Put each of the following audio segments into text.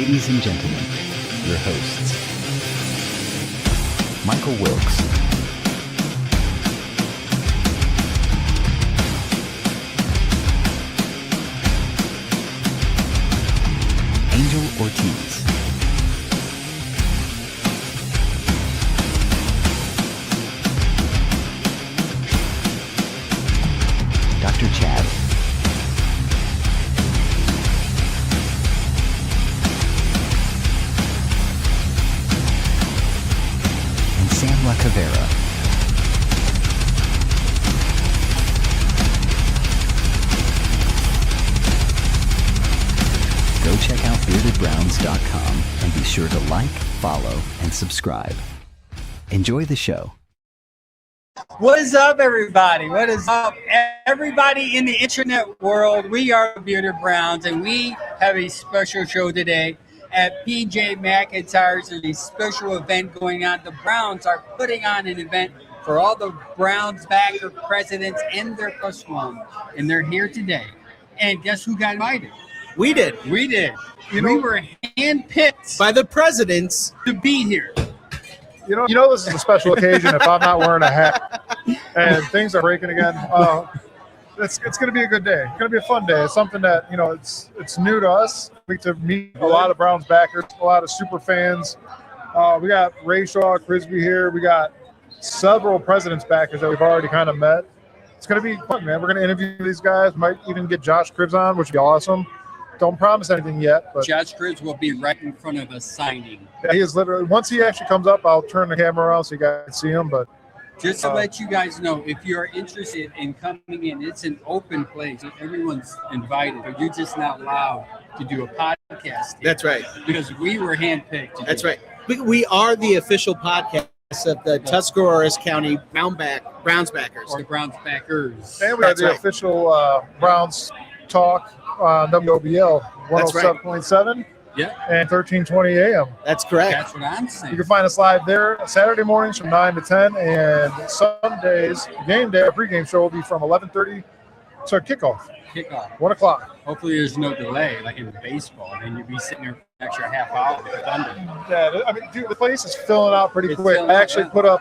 Ladies and gentlemen, your hosts, Michael Wilkes, Angel Ortiz, Dr. Chad, and Sam La Cavera. Go check out beardedbrowns.com and be sure to like, follow, and subscribe. Enjoy the show. What is up, everybody? What is up, everybody in the internet world? We are Bearded Browns, and we have a special show today at PJ McIntyres. There's a special event going on. The Browns are putting on an event for all the Browns backer presidents and their plus one, and they're here today. And guess who got invited? We did. We were handpicked By the presidents. to be here. You know this is a special occasion if I'm not wearing a hat and things are breaking again. It's going to be a good day. It's going to be a fun day. It's something that, it's new to us. We get to meet a lot of Browns backers, a lot of super fans. We got Ray Shaw, Crisby here. We got several presidents backers that we've already kind of met. It's going to be fun, man. We're going to interview these guys. Might even get Josh Cribbs on, which would be awesome. Don't promise anything yet, but Josh Cribbs will be right in front of us signing. yeah, he is literally. Once he actually comes up, I'll turn the camera around so you guys can see him. But Just to let you guys know, if you're interested in coming in, it's an open place. Everyone's invited, but you're just not allowed to do a podcast here. That's right. Because we were handpicked. to That's do right. We are the official podcast of the Tuscarawas County Browns backers. Or the Browns backers. and we are the official Browns talk on WOBL That's right. 107.7 Yeah, and 1320 AM. That's correct. that's what I'm You saying. can find us live there Saturday mornings from 9 to 10, and Sundays, game day, our pregame show will be from 11:30 to kickoff, Kickoff. 1 o'clock. Hopefully there's no delay like in baseball. Then you'd be sitting there for an extra half hour with thunder. Yeah, I mean, dude, the place is filling out pretty It's quick. filling I out, actually yeah. put up,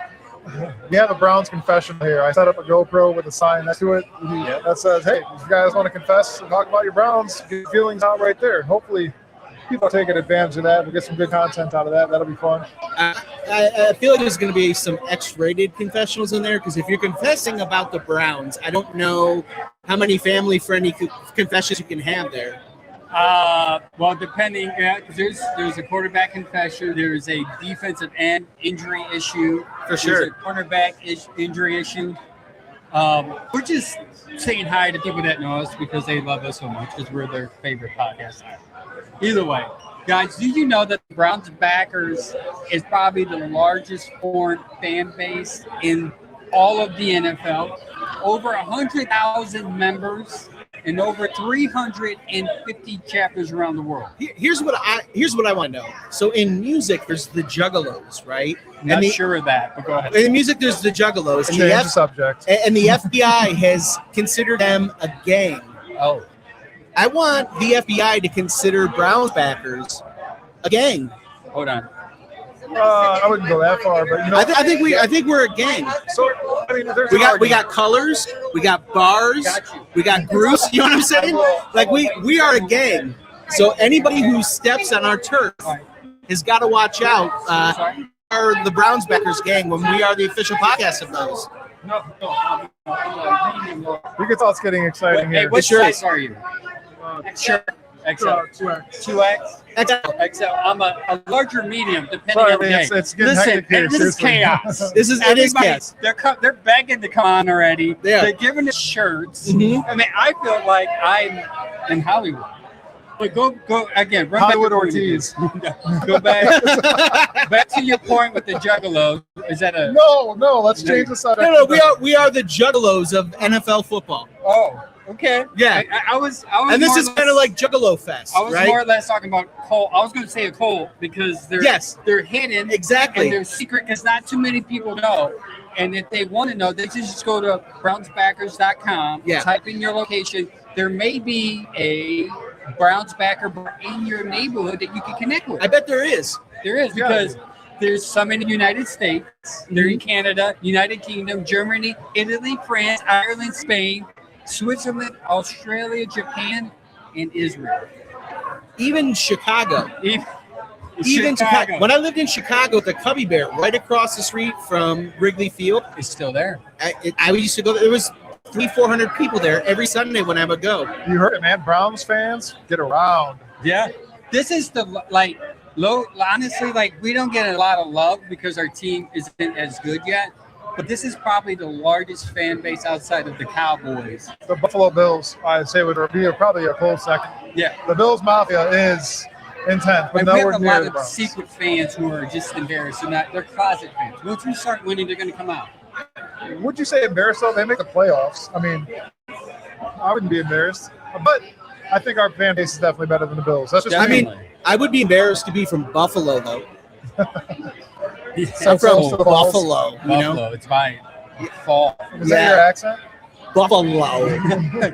we have a Browns confession here. I set up a GoPro with a sign next to it that says, hey, if you guys want to confess and talk about your Browns, get your feelings out right there. Hopefully people are taking advantage of that. We'll get some good content out of that. That'll be fun. I feel like there's going to be some X-rated confessionals in there because if you're confessing about the Browns, I don't know how many family-friendly confessions you can have there. Well, depending, because there's a quarterback confession, there's a defensive end injury issue, For sure. There's a cornerback injury issue. We're just saying hi to people that know us because they love us so much because we're their favorite podcast. Either way, guys, do you know that the Browns backers is probably the largest foreign fan base in all of the NFL? Over 100,000 members and over 350 chapters around the world. Here's what I want to know. So in music, there's the Juggalos, right? Not sure of that, but go ahead. In music, there's the Juggalos, and Change the subject. and the FBI has considered them a gang. Oh, I want the FBI to consider Browns backers a gang. hold on. I wouldn't go that far, but I think we're a gang. So I mean, there's We got colors, we got bars, we got groups. You know what I'm saying? Like we are a gang. So anybody who steps on our turf has got to watch out. Are the Browns backers gang when we are the official podcast of those? No. You can tell it's getting exciting Hey, here. what Sure. size are you? Sure. XL. 2X? XL. I'm a larger medium, depending Sorry, on the man, day. it's getting Listen, hectic here, this is seriously. chaos. It is Everybody- chaos. They're begging to come on already. Yeah. They're giving us shirts. Mhm. I mean, I feel like I'm in Hollywood. But go again. Run Hollywood back to Ortiz. Go back to your point with the Juggalo. Is that a No, let's change the subject. No, we are the Juggalos of NFL football. Oh, okay. Yeah. I was. And this more is or kind of less- like Juggalo Fest, I was right? more or less talking about Cole. I was going to say a Cole because they're hidden. Exactly. And they're secret because not too many people know. And if they want to know, they just go to brownsbackers.com, Yeah. type in your location. There may be a Browns backer bar in your neighborhood that you can connect with. I bet there is. There is, because there's some in the United States, they're in Canada, United Kingdom, Germany, Italy, France, Ireland, Spain, Switzerland, Australia, Japan, and Israel. Even Chicago. Even Chicago. When I lived in Chicago, the Cubby Bear, right across the street from Wrigley Field, It's still there. I used to go. There was 300-400 people there every Sunday when I would go. You heard it, man. Browns fans, get around. Yeah. This is honestly, we don't get a lot of love because our team isn't as good yet. But this is probably the largest fan base outside of the Cowboys. The Buffalo Bills, I'd say, would be probably a close second. Yeah. The Bills Mafia is intense, but And we have nowhere a near lot the of Browns. secret fans who are just embarrassed. They're closet fans. Once we start winning, they're going to come out. Would you say embarrassed though? They make the playoffs. I mean, I wouldn't be embarrassed, but I think our fan base is definitely better than the Bills. That's just I me. mean, I would be embarrassed to be from Buffalo, though. I'm That's from close to the balls. Buffalo. You Buffalo. know, It's my fault. Is that your accent? Buffalo.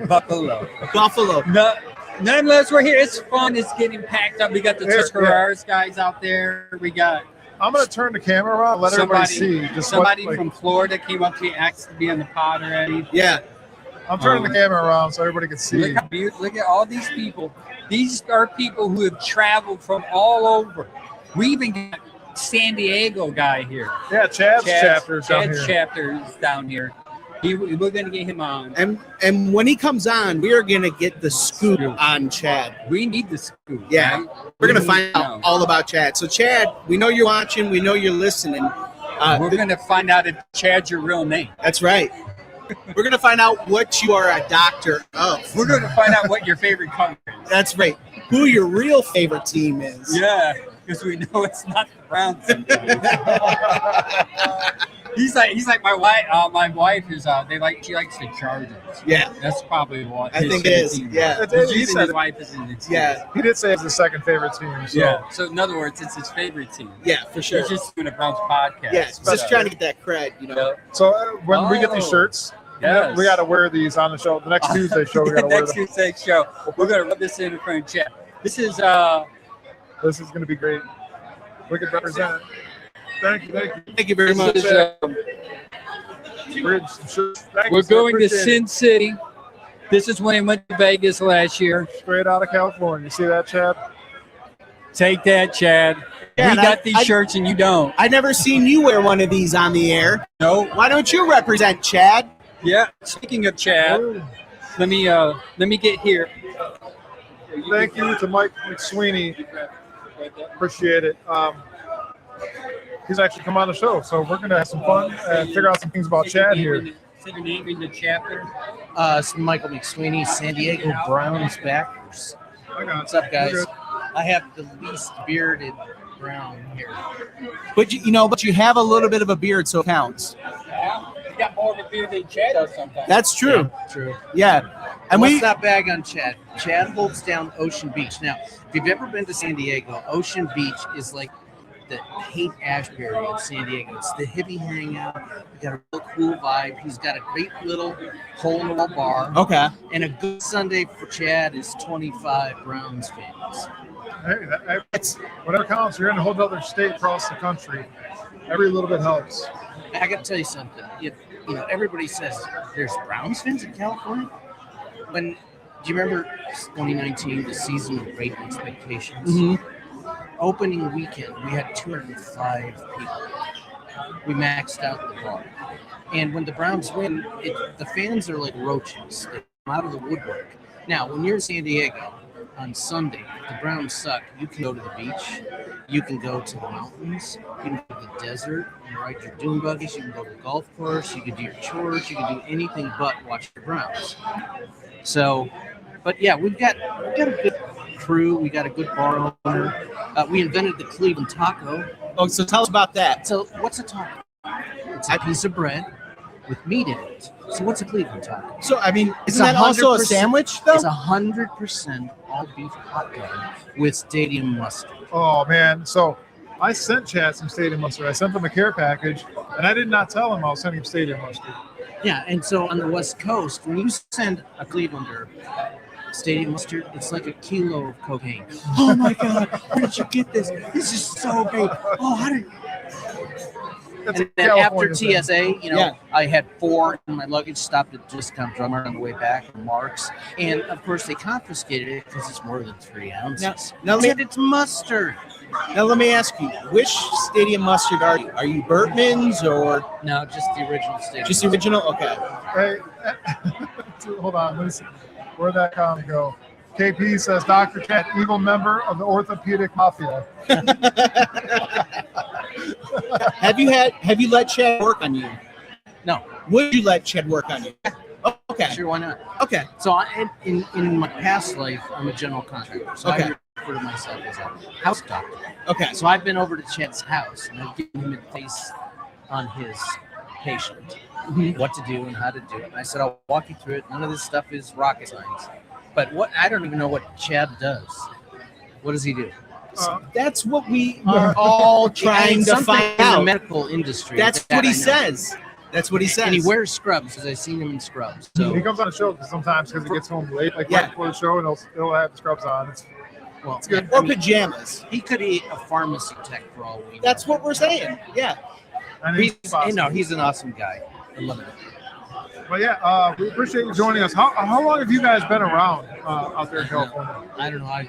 Buffalo. No, nonetheless, we're here. It's fun. It's getting packed up. We got the Tuscaroras guys out there. We got I'm gonna turn the camera around, and let everybody see. Just somebody what, from Florida came up to me, asked to be on the pod already. Yeah. I'm turning the camera around so everybody can see. Look at all these people. These are people who have traveled from all over. We even got San Diego guy here. Yeah, Chad's chapter is down here. chapter is down here. We're going to get him on. And when he comes on, we are going to get the scoop on Chad. We need the scoop. Yeah. Right? We're going to find out all about Chad. So, Chad, we know you're watching. We know you're listening. We're going to find out if Chad's your real name. That's right. We're going to find out what you are a doctor of. We're going to find out what your favorite color is. That's right. Who your real favorite team is. Yeah, because we know it's not the Browns. He's like my wife. My wife is. She likes the Chargers. Yeah, that's probably what I think it is. Yeah, his wife is in the team. Yeah, he did say it's his second favorite team. So. Yeah. So in other words, it's his favorite team. Yeah, for sure. He's just doing a Browns podcast. Yeah, just trying to get that cred, you know. So when we get these shirts, yes. we got to wear these on the show. The next Tuesday show, we got to wear them. Next Tuesday show, we're gonna rub this in front of Chad. This is going to be great. We can represent it. Thank you. Thank you very much. We're going to Sin City. This is when he went to Vegas last year. Straight out of California. You see that, Chad? Take that, Chad. Yeah, we got these shirts and you don't. I never seen you wear one of these on the air. No. Why don't you represent Chad? Yeah. Speaking of Chad, let me get here. Thank you to Mike McSweeney. Appreciate it. He's actually come on the show, so we're going to have some fun and figure out some things about Chad here. Say your name in the chapter. It's Michael McSweeney, San Diego Browns backers. What's up, guys? I have the least bearded Brown here. But you have a little bit of a beard, so it counts. Yeah, you got more of a beard than Chad does sometimes. That's true. Yeah, true. Yeah. And let's not bag on Chad. Chad holds down Ocean Beach. Now, if you've ever been to San Diego, Ocean Beach is like the Haight Ashbury of San Diego. It's the hippie hangout. We got a real cool vibe. He's got a great little hole-in-the-wall bar. Okay. And a good Sunday for Chad is 25 Browns fans. Hey, that's whatever counts. You're in a whole other state across the country. Every little bit helps. I got to tell you something. If everybody says there's Browns fans in California. Do you remember 2019, the season of great expectations? Mm-hmm. Opening weekend, we had 205 people. We maxed out the bar. And when the Browns win, the fans are like roaches. They come out of the woodwork. Now, when you're in San Diego on Sunday, if the Browns suck, you can go to the beach. You can go to the mountains. You can go to the desert and ride your dune buggies. You can go to the golf course. You can do your chores. You can do anything but watch the Browns. So, but yeah, we've got a good crew. We got a good bar owner. We invented the Cleveland taco. Oh, so tell us about that. So what's a taco? It's a piece of bread with meat in it. So what's a Cleveland taco? So, isn't that also a sandwich, though? It's 100% all beef hot dog with stadium mustard. Oh, man. So I sent Chad some stadium mustard. I sent him a care package, and I did not tell him I was sending him stadium mustard. Yeah, and so on the West Coast, when you send a Clevelander Stadium mustard, it's like a kilo of cocaine. Oh my God, where did you get this? This is so great. Oh, how did That's And a then after California thing. TSA, Yeah. I had 4 in my luggage, stopped at Discount Drummer on the way back from Mark's. And of course, they confiscated it because it's more than 3 ounces. Now, They said it's mustard. Now let me ask you, which stadium mustard are you? Are you Bertman's or No, just the original Stadium. just the original? Okay. Hey, hold on. Let me see. Where'd that comment go? KP says Dr. Cat, evil member of the orthopedic mafia. Have you let Chad work on you? No, Would you let Chad work on you? Oh, okay. sure, why not? Okay. So in my past life, I'm a general contractor. So Okay. I refer to myself as a house doctor. Okay. So I've been over to Chad's house and I've given him advice on his patient, what to do and how to do it. And I said, I'll walk you through it. None of this stuff is rocket science. But I don't even know what Chad does. What does he do? That's what we are all trying to Something find in the out. medical industry. That's that what he I know. says. That's what he says. And he wears scrubs because I've seen him in scrubs. So He comes on the show sometimes because he gets home late, like Yeah. right before the show, and he'll have the scrubs on. well, good. Or pajamas. he could be a pharmacy tech for all we know. That's what we're saying. Yeah. And He's an awesome guy. I love it. But yeah, we appreciate you joining us. How long have you guys been around out there in California? I don't know.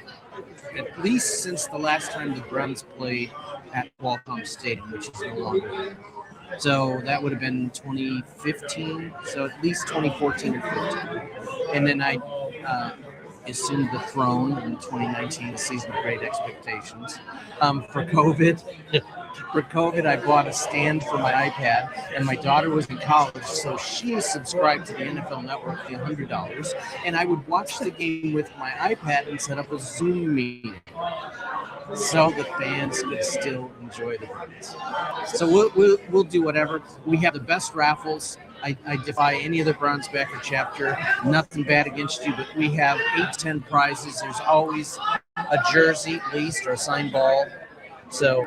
At least since the last time the Browns played at Dawg Pound Stadium, which is no longer. So that would have been 2015. So at least 2014 or 15. And then I assumed the throne in 2019, the season of great expectations. For COVID, I bought a stand for my iPad, and my daughter was in college, so she subscribed to the NFL Network, the $100, and I would watch the game with my iPad and set up a Zoom meeting, so the fans could still enjoy the Browns. So we'll do whatever. We have the best raffles. I defy any other Browns backer chapter. Nothing bad against you, but we have 8 to 10 prizes. There's always a jersey, at least, or a signed ball. So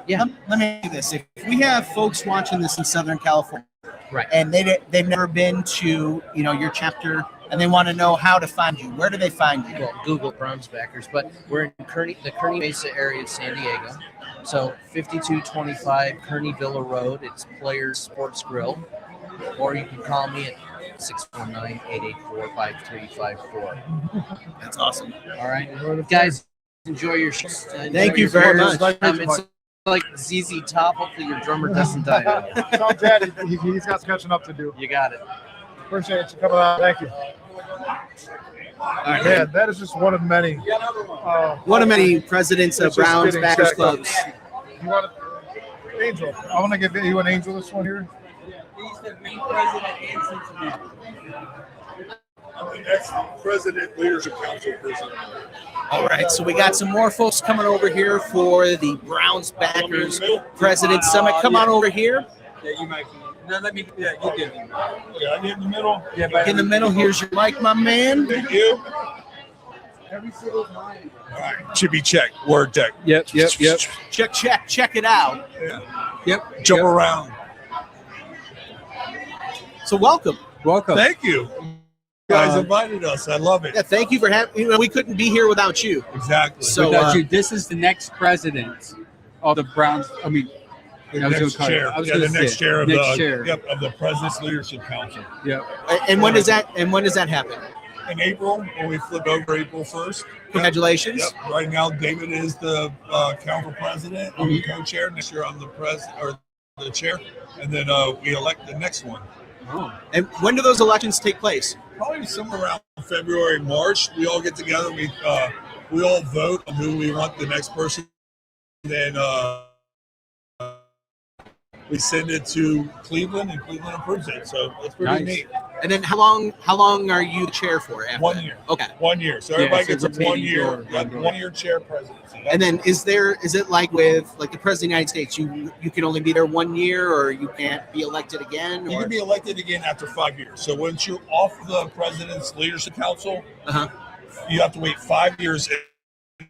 yeah. Let me do this. If we have folks watching this in Southern California, Right. and they've never been to your chapter, and they want to know how to find you, where do they find you? Well, Google Browns backers, but we're in the Kearney Mesa area of San Diego. So 5225 Kearney Villa Road. It's Players Sports Grill. Or you can call me at 619-884-5354. That's awesome. All right. Guys, enjoy your shows. Thank you very much. It's like ZZ Top. Hopefully your drummer doesn't die on you. Tell Chad he's got some catching up to do. You got it. Appreciate you coming on. Thank you. All right. Man, that is just one of many. One of many presidents of It's just Browns getting backers stacked up. clubs. You want Angel? I want to give you an Angel this one here. He's the main president in Cincinnati. That's President Leadership Council president. All right, so we got some more folks coming over here for the Browns backers President Summit. Come on over here. Yeah, you might. No, let me. Yeah, you give me. Yeah, I get in the middle. Yeah, but In the middle, here's your mic, my man. Thank you. every single time. All right, should be checked. Word check. Yep. Check it out. Yep. Jump around. So welcome. Welcome. Thank you. You guys invited us. I love it. Yeah, thank you for having. We couldn't be here without you. Exactly. So Without you, this is the next president of the Browns. I mean, the I was next gonna call it- chair. I was Yeah, gonna the say next it. chair of Next the chair. Yep, of the President's Leadership Council. Yep. And when does that happen? In April, when we flip over April 1st. Congratulations. Yep. Right now, David is the council president. I'm the co-chair. Next year, I'm the the chair, and then we elect the next one. And when do those elections take place? Probably somewhere around February, March. We all get together. We all vote on who we want the next person. Then we send it to Cleveland, and Cleveland approves it. So it's pretty Nice. neat. And then how long are you the chair for? After 1 that? year. Okay. 1 year. So Yeah, everybody so gets a rotating 1 year. door. Yep, 1 year chair presidency. And then is it like with the president of the United States? You can only be there 1 year, or you can't be elected again? You Or? can be elected again after 5 years. So once you're off the President's Leadership Council, Uh-huh. you have to wait 5 years. And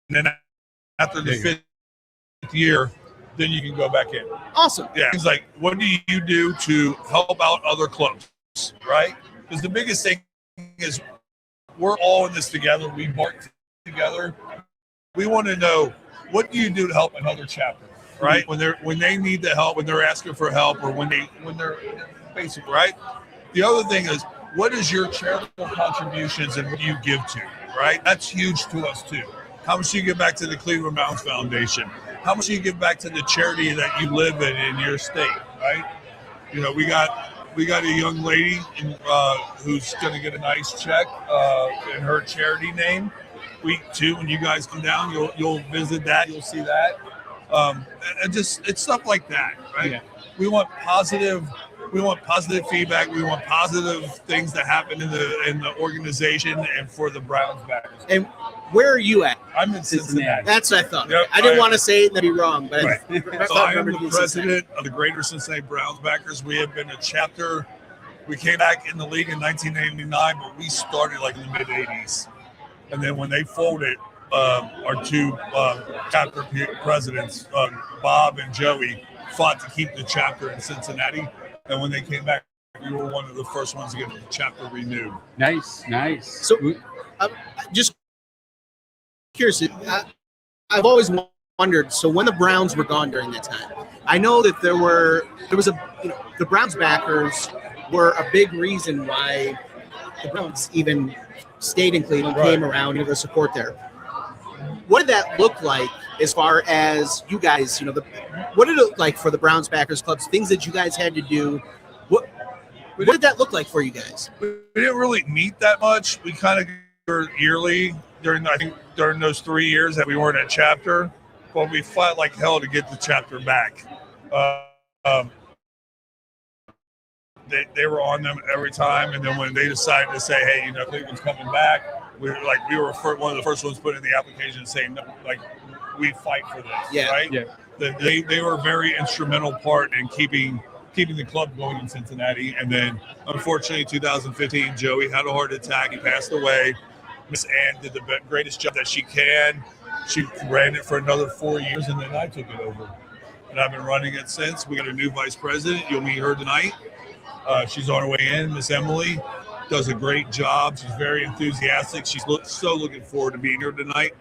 then after the 5th year, then you can go back in. Awesome. Yeah. It's like, what do you do to help out other clubs, right? Because the biggest thing is we're all in this together. We work together. We want to know, what do you do to help another chapter, right? When they need the help, when they're asking for help, or when they're basically, right? The other thing is, what is your charitable contributions and what do you give to, right? That's huge to us too. How much do you give back to the Cleveland Mountains Foundation? How much do you give back to the charity that you live in your state, right? You know, we got a young lady who's going to get a nice check in her charity name. Week 2, when you guys come down, you'll visit that. You'll see that. And just it's stuff like that, right? Yeah. We want positive feedback. We want positive things to happen in the organization and for the Browns backers. And where are you at? I'm in Cincinnati. That's what I thought. Yep, I didn't want to say it and be wrong, but right. So I am the to president of the Greater Cincinnati Browns backers. We have been a chapter. We came back in the league in 1989, but we started like in the mid 80s. And then when they folded, our 2 chapter presidents, Bob and Joey, fought to keep the chapter in Cincinnati. And when they came back, we were one of the first ones to get the chapter renewed. Nice. So, just curious, I've always wondered. So, when the Browns were gone during that time, I know that there was the Browns backers were a big reason why the Browns even stayed in Cleveland, came around, the support there. What did that look like as far as you guys, what did it look like for the Browns backers clubs, things that you guys had to do? What did that look like for you guys? We didn't really meet that much. We kind of were yearly during those 3 years that we weren't at chapter, but we fought like hell to get the chapter back. They were on them every time, and then when they decided to say, "Hey, Cleveland's coming back," we were one of the first ones put in the application saying, "No, like we fight for this." Right? Yeah. They were a very instrumental part in keeping the club going in Cincinnati. And then, unfortunately, 2015, Joey had a heart attack. He passed away. Miss Ann did the greatest job that she can. She ran it for another 4 years, and then I took it over, and I've been running it since. We got a new vice president. You'll meet her tonight. She's on her way in. Miss Emily does a great job. She's very enthusiastic. She's so looking forward to being here tonight.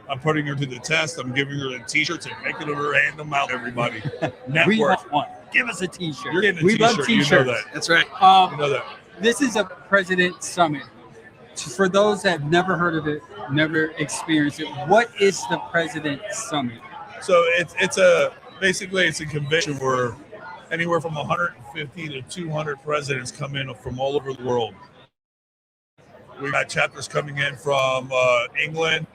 I'm putting her to the test. I'm giving her the T-shirts and making her hand them out, everybody. Network. We want one. Give us a T-shirt. You're getting a we T-shirt. love T-shirts. You know that. That's right. You know that. This is a President Summit. For those that have never heard of it, never experienced it, what is the President Summit? So it's basically a convention where anywhere from 150 to 200 presidents come in from all over the world. We've got chapters coming in from England.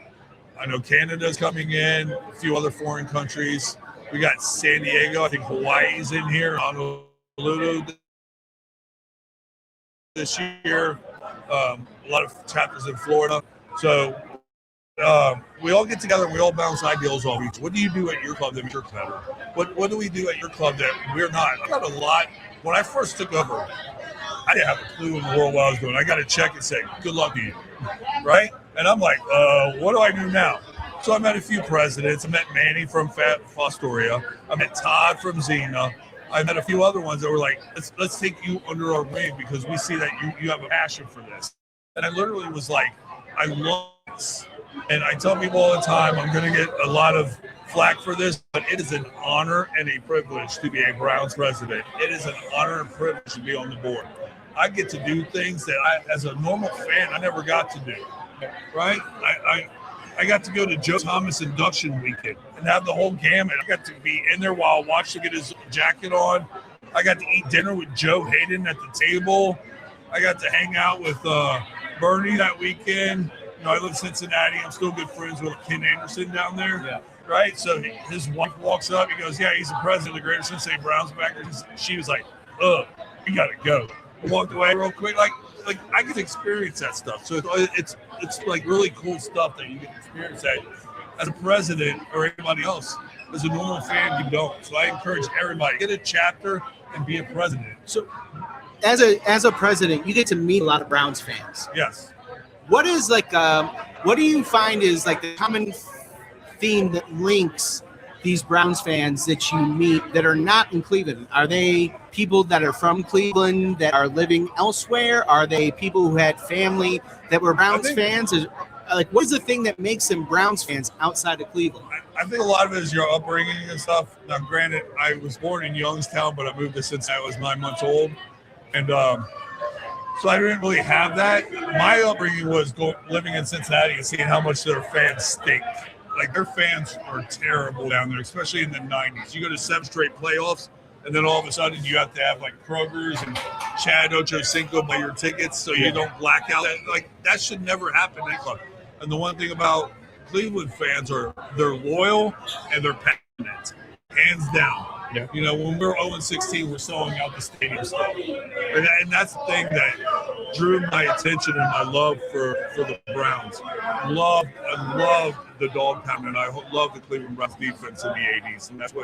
I know Canada's coming in, a few other foreign countries. We got San Diego. I think Hawaii's in here, Honolulu this year. A lot of chapters in Florida. So we all get together and we all bounce ideals off each. What do you do at your club that makes your club better? What do we do at your club that we're not? I got a lot. When I first took over, I didn't have a clue in the world what I was doing. I got a check and say, "Good luck to you," right? And I'm like, what do I do now? So I met a few presidents. I met Manny from Fostoria. I met Todd from Xena. I met a few other ones that were like, let's take you under our wing because we see that you have a passion for this. And I literally was like, I love this. And I tell people all the time, I'm going to get a lot of flack for this, but it is an honor and a privilege to be a Browns president. It is an honor and privilege to be on the board. I get to do things that as a normal fan, I never got to do, right? I got to go to Joe Thomas induction weekend and have the whole gamut. I got to be in there while I watched him get his jacket on. I got to eat dinner with Joe Hayden at the table. I got to hang out with Bernie that weekend. I live in Cincinnati. I'm still good friends with Ken Anderson down there. Yeah. Right? So his wife walks up. He goes, "Yeah, he's the president of the Greater Cincinnati Browns backers." She was like, "Ugh, we got to go." I walked away real quick. Like I get to experience that stuff. So it's like really cool stuff that you get to experience that as a president or anybody else. As a normal fan, you don't. So I encourage everybody, get a chapter and be a president. So as a president, you get to meet a lot of Browns fans. Yes. What do you find is like the common theme that links these Browns fans that you meet that are not in Cleveland? Are they people that are from Cleveland that are living elsewhere? Are they people who had family that were Browns fans? Like, what is the thing that makes them Browns fans outside of Cleveland? I think a lot of it is your upbringing and stuff. Now, granted, I was born in Youngstown, but I moved to Cincinnati. I was 9 months old. And so I didn't really have that. My upbringing was living in Cincinnati and seeing how much their fans stink. Like, their fans are terrible down there, especially in the 90s. You go to 7 straight playoffs, and then all of a sudden you have to have, like, Kroger's and Chad Ochocinco buy your tickets so you don't black out. Like, that should never happen in a club. And the one thing about Cleveland fans are they're loyal and they're passionate, hands down. Yeah. You know, when we're 0-16, we're selling out the stadium stuff. And that's the thing that drew my attention and my love for the Browns. I love the Dawg Pound, and I love the Cleveland Browns defense in the 80s. And that's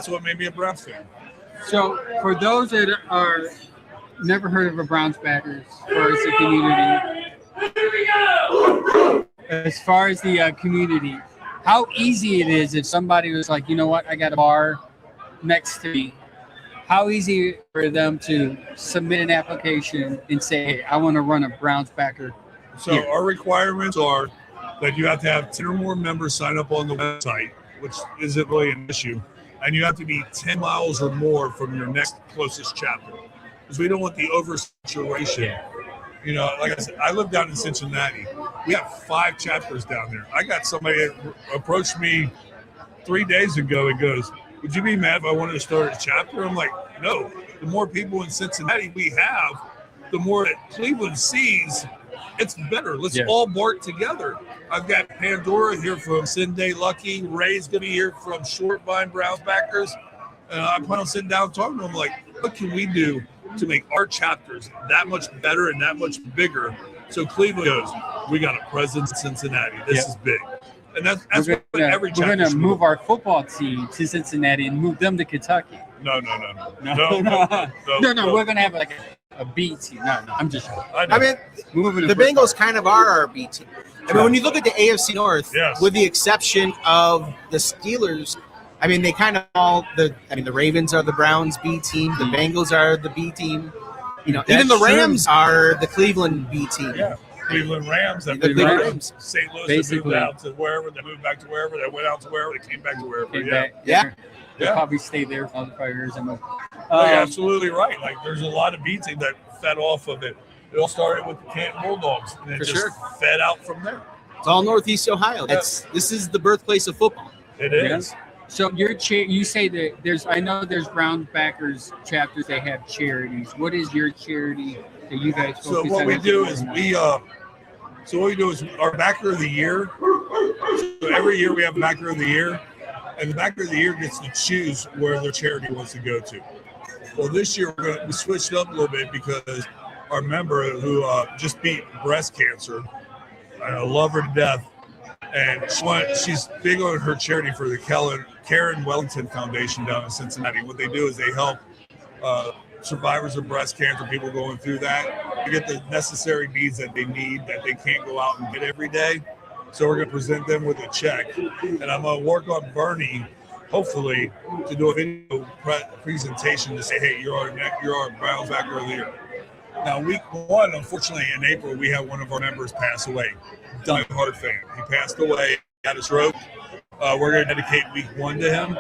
what made me a Browns fan. So for those that are never heard of a Browns backers or as a community, as far as the community, how easy it is if somebody was like, you know what, I got a bar next to me, how easy for them to submit an application and say, hey, I want to run a Browns backer. So here. Our requirements are that you have to have 10 or more members sign up on the website, which isn't really an issue, and you have to be 10 miles or more from your next closest chapter, because we don't want the oversaturation. You know, like I said, I live down in Cincinnati. We have 5 chapters down there. I got somebody that approached me 3 days ago and goes, would you be mad if I wanted to start a chapter? I'm like, no. The more people in Cincinnati we have, the more that Cleveland sees, it's better. Let's all bark together. I've got Pandora here from Cinday Lucky. Ray's going to be here from Shortvine Browns backers. I plan on sitting down and talking to them like, what can we do to make our chapters that much better and that much bigger? So Cleveland goes, we got a presence in Cincinnati. This is big. And that's what every chapter. We're going to move our football team to Cincinnati and move them to Kentucky. No. We're going to have like a B team. No, I'm just. I mean, the Bengals kind of are our B team. I mean, when you look at the AFC North, with the exception of the Steelers, I mean, they kind of the Ravens are the Browns B team. The Bengals are the B team. You know, even the Rams are the Cleveland B team. Yeah. Cleveland Rams that moved out to St. Louis, they moved out to wherever, they moved back to wherever, they went out to wherever, they came back to wherever. They'll probably stay there for 5 years. You're absolutely right. Like, there's a lot of B teams that fed off of it. It all started with the Canton Bulldogs, and it just fed out from there. It's all Northeast Ohio. This is the birthplace of football. It is. Yeah. So you say that I know there's Browns backers chapters. They have charities. What is your charity that you guys focus on? So what we do is our backer of the year. So every year we have a backer of the year, and the backer of the year gets to choose where their charity wants to go to. Well, this year we switched up a little bit because our member who just beat breast cancer, I love her to death, and she's big on her charity for the Karen Wellington Foundation down in Cincinnati. What they do is they help survivors of breast cancer, people going through that, to get the necessary needs that they need that they can't go out and get every day. So we're going to present them with a check. And I'm going to work on Bernie, hopefully, to do a video presentation to say, hey, you're our Browns backer of the year. Now, week 1, unfortunately, in April, we had one of our members pass away. Die-hard fan. He passed away, got a stroke. We're going to dedicate week 1 to him.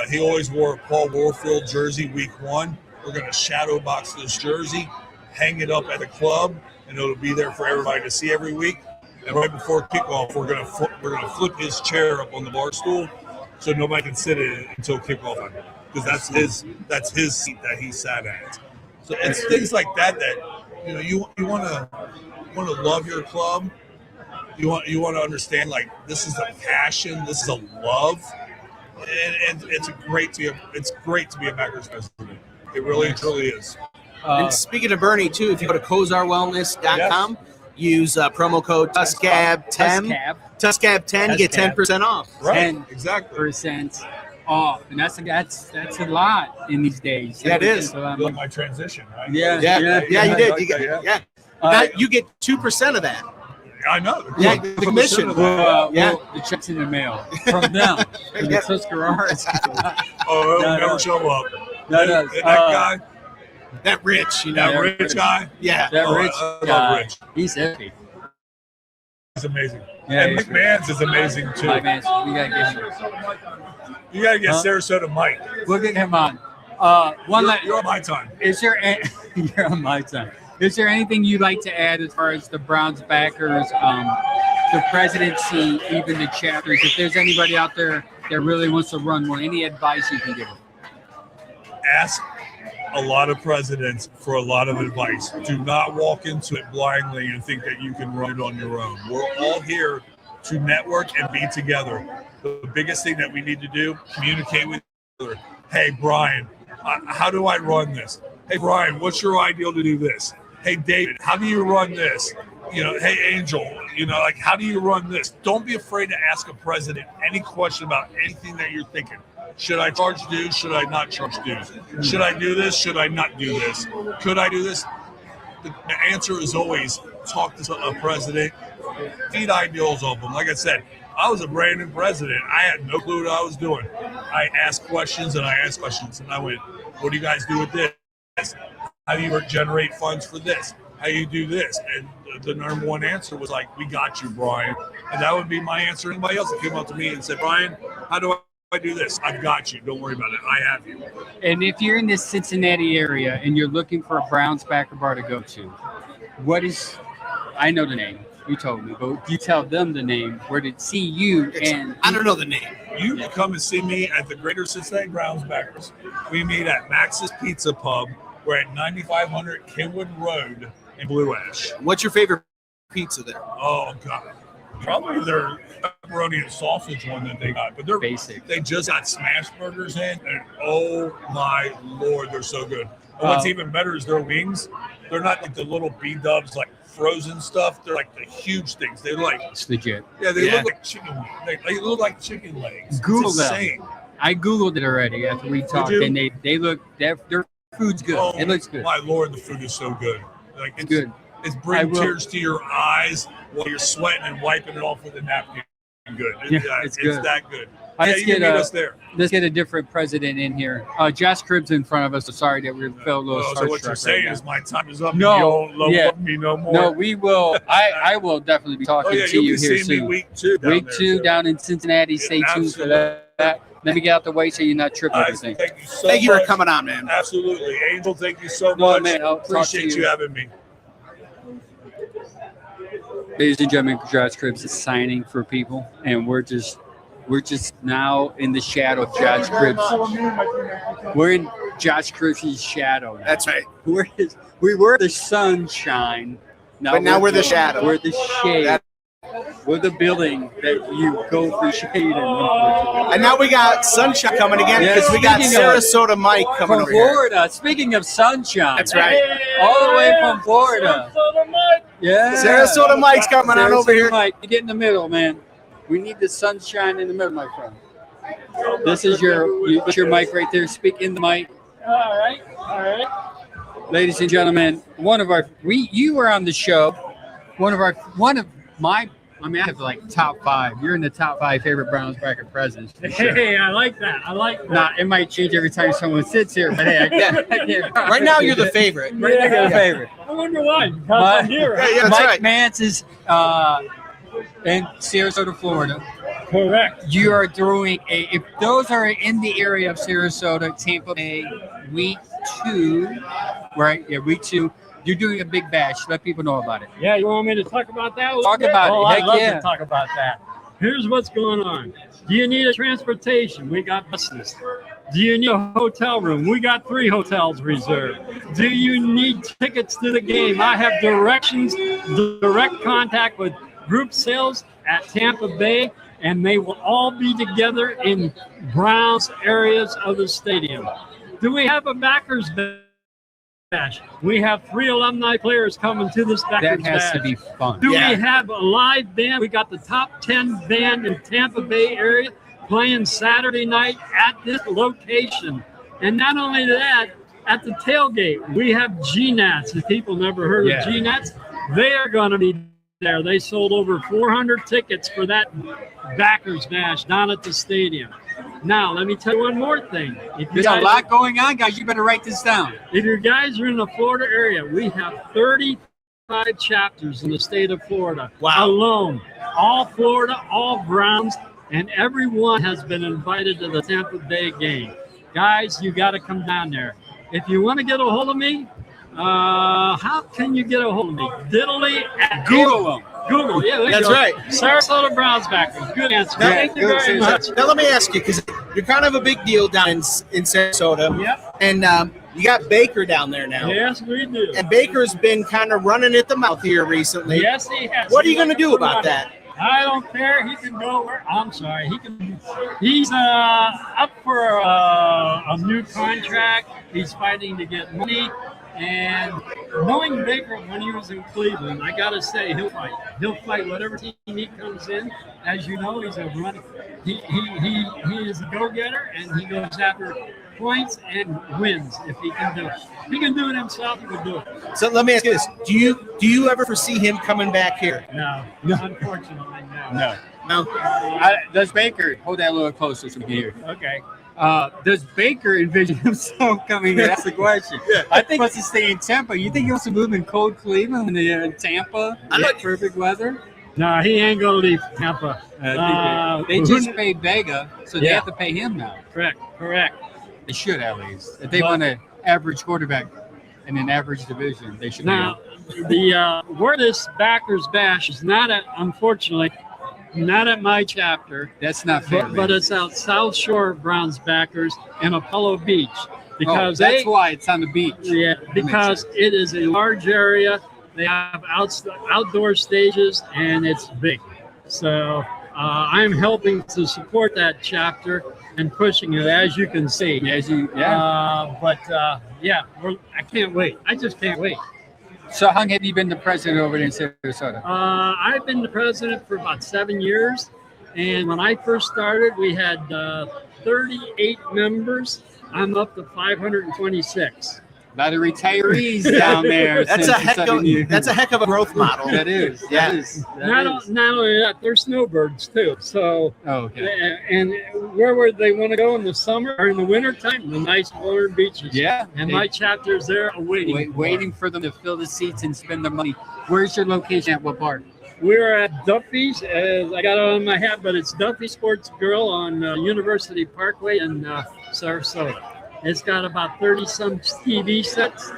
He always wore a Paul Warfield jersey week 1. We're going to shadow box this jersey, hang it up at the club, and it'll be there for everybody to see every week. And right before kickoff, we're going to flip his chair up on the bar stool so nobody can sit in it until kickoff, because that's his seat that he sat at. So it's things like that you want to love your club. You want to understand, like, this is a passion, this is a love, and it's great to be a Packers president. It really truly is. And speaking of Bernie, too, if you go to kozarwellness.com, use promo code TUSCAB10. TUSCAB10, you get 10% off. Right, exactly. % off, and that's a lot in these days. Yeah, it is. Like my transition, right? Yeah, you did. Now you get 2% of that. I know. Yeah, the commission. Yeah. The check's in the mail from them. From the Tuscaroras. Oh, No, he'll never no. show up. No, that no, guy, That Rich, you that know. rich guy, Yeah. That Oh, Rich I love guy, Rich. he's epic. he's amazing. Yeah, And he's McMahon's is amazing too. My man, we gotta get him. You gotta get Huh? Sarasota Mike. We'll get him on. One You're on my time. Is there? You're on my time. Is there anything you'd like to add as far as the Browns backers, the presidency, even the chapters? If there's anybody out there that really wants to run one, any advice you can give them? Ask a lot of presidents for a lot of advice. Do not walk into it blindly and think that you can run it on your own. We're all here to network and be together. The biggest thing that we need to do, communicate with each other. Hey, Brian, how do I run this? Hey, Brian, what's your ideal to do this? Hey, David, how do you run this? You know, hey, Angel, you know, like, how do you run this? Don't be afraid to ask a president any question about anything that you're thinking. Should I charge dues? Should I not charge dues? Should I do this? Should I not do this? Could I do this? The answer is always talk to a president, feed ideals of them. Like I said, I was a brand new president. I had no clue what I was doing. I asked questions and I asked questions, and I went, what do you guys do with this? How do you generate funds for this? How do you do this? And the number one answer was like, we got you, Brian. And that would be my answer to anybody else that came up to me and said, Brian, how do I do this? I've got you. Don't worry about it. I have you. And if you're in this Cincinnati area and you're looking for a Browns backer bar to go to, what is? I know the name. You told me, but you tell them the name where to see you. And I don't know the name. You can come and see me at the Greater Cincinnati Browns backers. We meet at Max's Pizza Pub. We're at 9500 Kenwood Road in Blue Ash. What's your favorite pizza there? Oh, God. Probably their pepperoni and sausage one that they got. But they're Basic. They just got smash burgers in, and oh, my Lord, they're so good. And what's even better is their wings. They're not like the little B-dubs, like frozen stuff. They're like the huge things. They're like, it's legit. yeah, they look like chicken. They look like chicken legs. Google it's them. insane. I Googled it already after we talked, you? and they look, their food's good. Oh, It looks good. My Lord, the food is so good. Like It's good. It's I bringing will- tears to your eyes while you're sweating and wiping it off with a napkin. Good. Yeah, it's good. that good. Let's You can get meet us there. let's get a different president in here. Josh Cribb's in front of us. So sorry that we felt a little Oh, so what you're starstruck saying right is my time is up. No, and you don't yeah. love me no more. now. No, we will. I will definitely be talking Oh yeah, to you'll you be here seeing me soon. week 2. Down Week there, 2 so. down in Cincinnati. Stay tuned for that. Let me get out the way so you're not tripping everything. Thank you so Thank you for much. coming on, man. Absolutely. Angel, thank you so No, much. man, I'll talk to Appreciate you. you having me. Ladies and gentlemen, Josh Cribbs is signing for people, and we're just now in the shadow of Josh Cribbs. We're in Josh Cribbs' shadow now. That's right. We were the sunshine. But now we're the shadow. We're the shade. That- We're the building that you go for shade in. And now we got sunshine coming again Yeah, because we got speaking of- Sarasota Mike coming From over here. Florida. Speaking of sunshine. That's right. All the way from Florida. Yeah. Sarasota Mike's coming on over Sarasota here. Mike, you get in the middle, man. We need the sunshine in the middle, my friend. This is your mic right there. Speak in the mic. All right. Ladies and gentlemen, you were on the show. I have like top 5. You're in the top 5 favorite Browns bracket presidents. for sure. Hey, I like that. Nah, it might change every time someone sits here, but hey, I can't. Right now, you're the favorite. Right now, you're the favorite. I wonder why. Because Mike- I'm here. Yeah, that's Mike right. Mance is in Sarasota, Florida. Correct. You are doing if those are in the area of Sarasota, Tampa Bay, week 2, right? Yeah, week 2. You're doing a big bash. Let people know about it. Yeah, you want me to talk about that? a little Talk bit? about it. Oh, Heck I'd love yeah. to talk about that. Here's what's going on. Do you need a transportation? We got buses. Do you need a hotel room? We got 3 hotels reserved. Do you need tickets to the game? I have directions, direct contact with group sales at Tampa Bay, and they will all be together in Browns areas of the stadium. Do we have a backers bash? We have 3 alumni players coming to this backers That has bash. to be fun. Do Yeah. we have a live band? We got the top 10 band in Tampa Bay area playing Saturday night at this location. And not only that, at the tailgate, we have GNATs. If people never heard Yeah. of GNATs, they are going to be there. They sold over 400 tickets for that Backers Bash down at the stadium. Now, let me tell you one more thing. If you There's a guys- lot going on, guys. You better write this down. If you guys are in the Florida area, we have 35 chapters in the state of Florida alone. All Florida, all Browns, and everyone has been invited to the Tampa Bay game. Guys, you got to come down there. If you want to get a hold of me, how can you get a hold of me? Diddly at Google them. Google, yeah, there you That's go. right. Sarasota Browns backers. Good answer. Thank you very much. Now let me ask you, because you're kind of a big deal down in Sarasota. Yep. And you got Baker down there now. Yes, we do. And Baker's been kind of running at the mouth here recently. Yes, he has. What are you going to do about that? I don't care. He can go where. I'm sorry. He's up for a new contract. He's fighting to get money. And knowing Baker when he was in Cleveland, I gotta say he'll fight. He'll fight whatever team he comes in. As you know, he's a runner. He is a go-getter, and he goes after points and wins if he can do it. If he can do it himself, he will do it. So let me ask you this: Do you ever foresee him coming back here? No, unfortunately, no. No. Does Baker hold that a little closer so we can hear? Okay. Does Baker envision himself coming here? That's the question. I think he wants to stay in Tampa. You think he wants to move in cold Cleveland when they're in Tampa? Perfect weather? No, he ain't gonna leave Tampa. They just paid Vega, so they have to pay him now. Correct. They should at least. If they want an average quarterback in an average division, they should. Now, the where this Backers Bash is not at, unfortunately, not at my chapter. That's not fair. But it's out South Shore Browns Backers in Apollo Beach because that's why it's on the beach. Yeah, because it is a large area. They have outdoor stages and it's big. So I'm helping to support that chapter and pushing it, as you can see. I can't wait. I just can't wait. So how long have you been the president over there in Sarasota? I've been the president for about 7 years. And when I first started, we had 38 members. I'm up to 526. A lot of retayees down there. That's a heck of a growth model. That is. Not only that, they're snowbirds too. So, and where would they want to go in the summer or in the winter time? The nice warm beaches. Yeah. And my chapter's there waiting for them to fill the seats and spend their money. Where's your location at what park? We're at Duffy's. I got it on my hat, but it's Duffy Sports Grill on University Parkway in Sarasota. It's got about 30-some TV sets,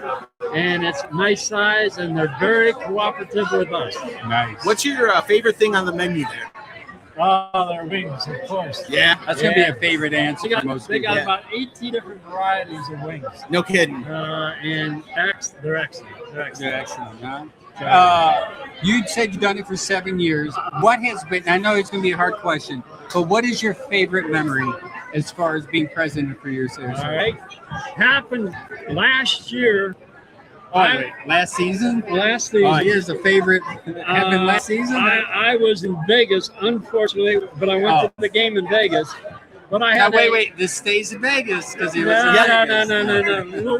and it's nice size, and they're very cooperative with us. Nice. What's your favorite thing on the menu there? Their wings, of course. Yeah. That's going to be a favorite answer for most They people. got about 18 different varieties of wings. No kidding. And they're excellent. They're excellent, huh? You said you've done it for 7 years. What has been, I know it's going to be a hard question, but what is your favorite memory as far as being president for your series? All right. Happened last year. Last season? Last season. Here's a favorite. Happened last season? I was in Vegas, unfortunately, but I went to the game in Vegas. But I had wait. This stays in Vegas because he was No.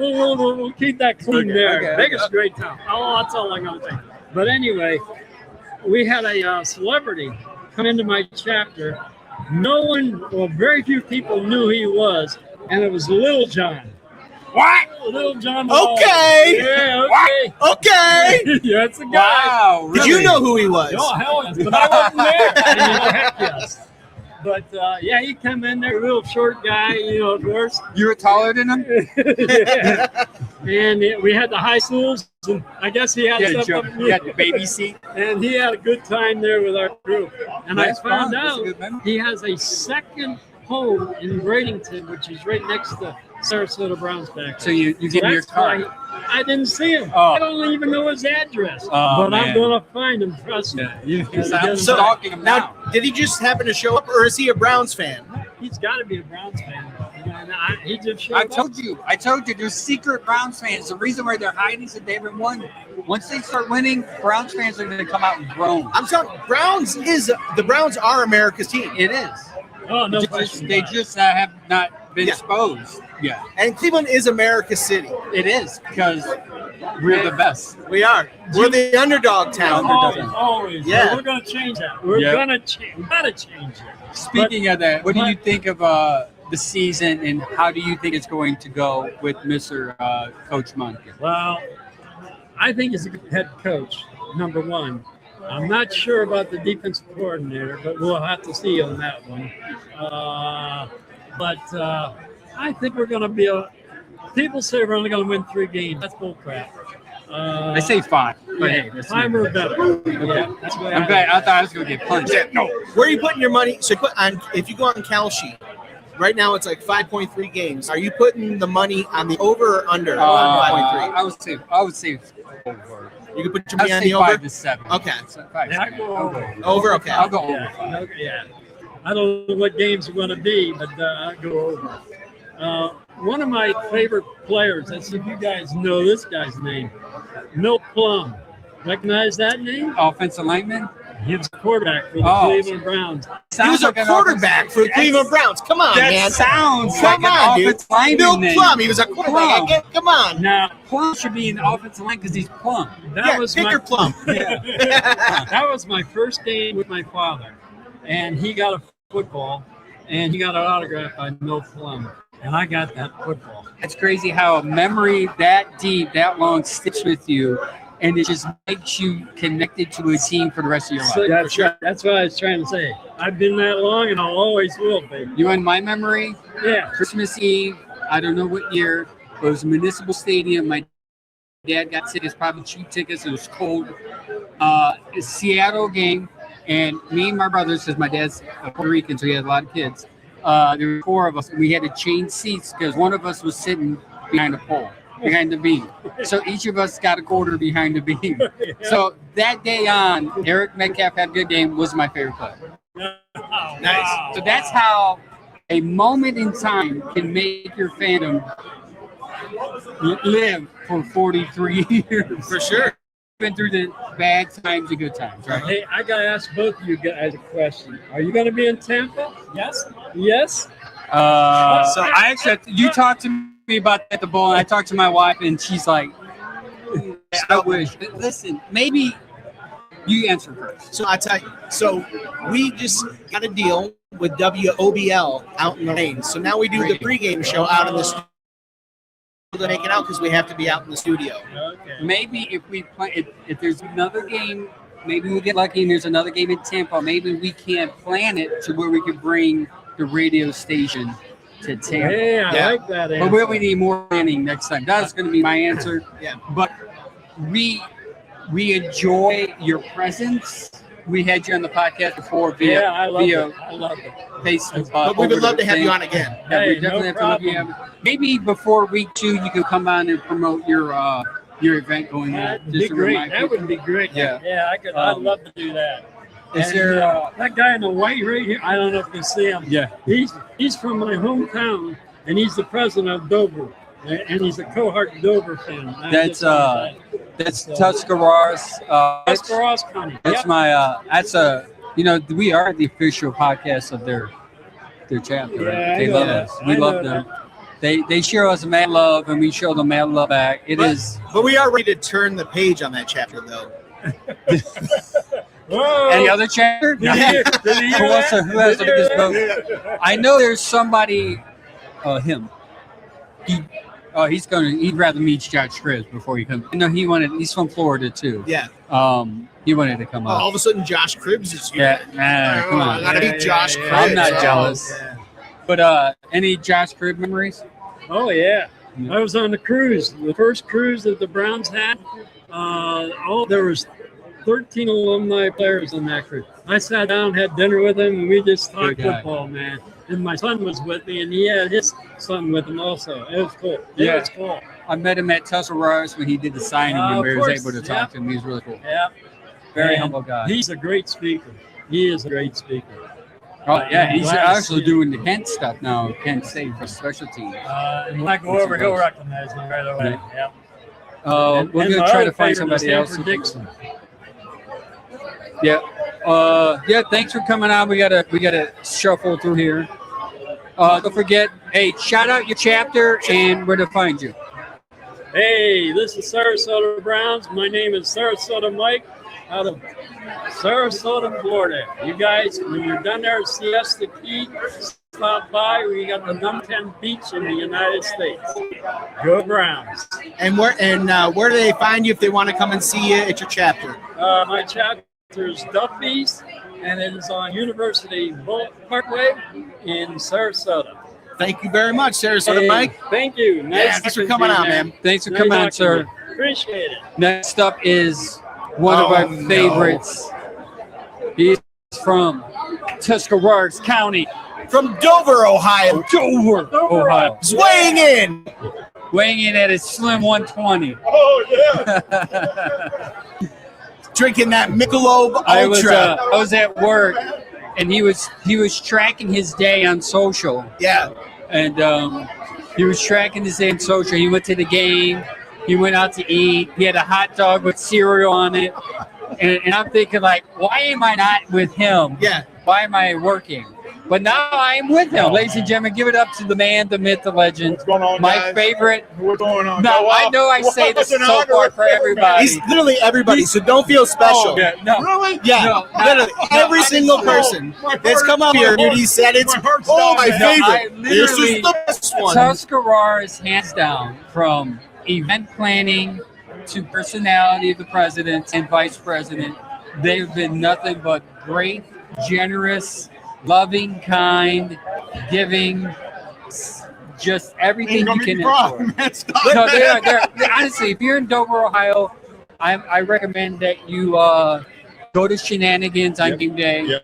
We'll keep that clean there. Okay. Vegas is a great town. Oh, that's all I'm going to say. But anyway, we had a celebrity come into my chapter. Very few people knew who he was, and it was Lil John. What? Lil John. Okay. Yeah, okay. Okay. Yeah, that's the guy. Wow. Did you know who he was? Oh, hell yes. But I wasn't there. Heck yes. But, he come in there, real short guy, of course. You were taller than him? Yeah. And we had the high stools, and I guess he had stuff up. You had the baby seat? And he had a good time there with our group. And That's I found fun. That's a out good memory. he has a second home in Bradenton, which is right next to Sarasota Browns back. So you give me your card. I didn't see him. Oh. I don't even know his address. Oh, but I'm man. going to find him, trust me. I'm stalking him now. Did he just happen to show up, or is he a Browns fan? He's got to be a Browns fan. He just showed I up. told you, there's secret Browns fans. The reason why they're hiding is that they haven't won. Once they start winning, Browns fans are going to come out and groan. I'm telling you, the Browns are America's team. It is. Oh, no question. They just have not been exposed. Yeah. And Cleveland is America's city. It is because We're the best. We are. We're the underdog town. Always. Yeah. We're going to change that. We're Yeah. going to change. We got to change it. Speaking of that, what do you think of the season, and how do you think it's going to go with Mr. Coach Monk? Well, I think he's a good head coach, number one. I'm not sure about the defensive coordinator, but we'll have to see on that one. But I think we're going to be people say we're only going to win 3 games. That's bullcrap. I say 5. But hey, that's 5 or better. Yeah, that's what I'm glad. I thought I was going to get punched. No. Where are you putting your money? So put on, if you go on Cal Sheet, right now it's like 5.3 games. Are you putting the money on the over or under 5.3? I would say over. You can put your I money would on say the over? 5 to 7. Okay. So 5 to Yeah, I 7. go I'll over. Over, okay. I'll go over. Yeah. I don't know what games are going to be, but I'll go over. One of my favorite players, let's see if you guys know this guy's name, Milt Plum. Recognize that name? Offensive lineman? He was a quarterback for the Oh. Cleveland Browns. He was a quarterback for the Cleveland Browns. Come on, That man. sounds Come like on, an dude. offensive lineman Bill name. Plum. He was a quarterback. Come on. Now, Plum should be an offensive line because he's plumb. that was pick my your Plum. that was my first game with my father, and he got a football, and he got an autograph by Milt Plum, and I got that football. It's crazy how a memory that deep, that long sticks with you, and it just makes you connected to a team for the rest of your life. So that's what I was trying to say. I've been that long, and I'll always will be. You want my memory? Yeah. Christmas Eve, I don't know what year, but it was Municipal Stadium. My dad got tickets, probably cheap tickets. It was cold. A Seattle game, and me and my brothers, because my dad's Puerto Rican, so he had a lot of kids. There were 4 of us, and we had to change seats because one of us was sitting behind a pole, behind the beam. So each of us got a quarter behind the beam. So that day on, Eric Metcalf had a good game, was my favorite player. Nice. So that's how a moment in time can make your fandom live for 43 years. For sure. Been through the bad times and good times, right? Hey, I got to ask both of you guys a question. Are you going to be in Tampa? Yes? Yes? So I actually, you talked to me about that at the bowl, and I talked to my wife, and she's like, I wish. Listen, maybe you answer first. So I tell you, so we just got a deal with WOBL out in the lane. So now we do the pregame show out in the studio. To make it out because we have to be out in the studio. Okay. Maybe if we play, if there's another game, maybe we get lucky and there's another game in Tampa. Maybe we can plan it to where we could bring the radio station to Tampa. Hey, I like that answer. But we need more planning next time. That's going to be my answer. Yeah. But we enjoy your presence. We had you on the podcast before via I love it. Facebook. But we would love to have you on again. Yeah, Hey, we definitely no have to look at maybe before week 2 you can come on and promote your event going on. That'd be great. That would be great. Yeah. Yeah, I'd love to do that. Is And, there that guy in the white right here? I don't know if you can see him. Yeah. He's from my hometown, and he's the president of Dover, and he's a Cohort Dover fan. that's Tuscarawas. Tuscarawas County. That's Yep. my we are the official podcast of their chapter. Yeah, Right? I They know love that. us. We I love know them. They show us mad love, and we show them mad love back. It is. But we are ready to turn the page on that chapter, though. Whoa. Any other chapter? Did you hear Who has the biggest boat? I know there's somebody. Him. He'd rather meet Josh Cribbs before he comes. No, he's from Florida too. Yeah. He wanted to come All up. of a sudden, Josh Cribbs is here. Yeah, come I on. gotta beat Josh Cribbs. I'm not Oh, jealous. yeah. But any Josh Cribbs memories? Oh, yeah. I was on the cruise, the first cruise that the Browns had. There was 13 alumni players on that cruise. I sat down, had dinner with him, and we just talked Good guy. football, man. And my son was with me, and he had his son with him also. It was cool. Yeah. It was cool. I met him at Tuscarawas when he did the signing, and Of we was course, able to yeah. talk to him. He's really cool. Yeah. Very And humble guy. He's a great speaker. He is a great speaker. Oh yeah, he's Glad to actually see him. doing the Kent stuff now. Kent State for special teams. And when I go over, he'll recognize me right away. Yeah. We're And gonna my try other to find favorite is somebody else. Stanford Dixon. Yeah. Thanks for coming on. We gotta shuffle through here. Don't forget, hey, shout out your chapter and where to find you. Hey, this is Sarasota Browns. My name is Sarasota Mike out of Sarasota, Florida. You guys, when you're done there at Siesta Key, stop by. We got the number 10 beach in the United States. Go Browns. And where do they find you if they want to come and see you at your chapter? My chapter is Duffy's, and it is on University Parkway in Sarasota. Thank you very much, Sarasota Mike. Thank you. Nice Thanks for coming on, man. Thanks for coming on, sir. Appreciate it. Next up is one of our favorites. He's from Tuscarawas County. From Dover, Ohio. Dover, Ohio. He's weighing in. Weighing in at a slim 120. Oh, yeah. Drinking that Michelob Ultra. I was at work, and he was tracking his day on social. Yeah. And he was tracking his day on social. He went to the game. He went out to eat. He had a hot dog with cereal on it. And I'm thinking, like, why am I not with him? Yeah. Why am I working? But now I am with him. Ladies and gentlemen, give it up to the man, the myth, the legend. What's going on, My guys? favorite. What's going on? No, I know I say this so far for everybody. He's literally everybody, so don't feel special. Yeah, no. Really? Yeah, No, literally every single person that's come up here, dude, he said it's my I favorite. This is literally- the best one. Tuscarawas, hands down, from event planning to personality of the president and vice president, they've been nothing but great, generous, loving, kind, giving, just everything you can ask for. No, they're honestly, if you're in Dover, Ohio, I recommend that you go to Shenanigans on game day,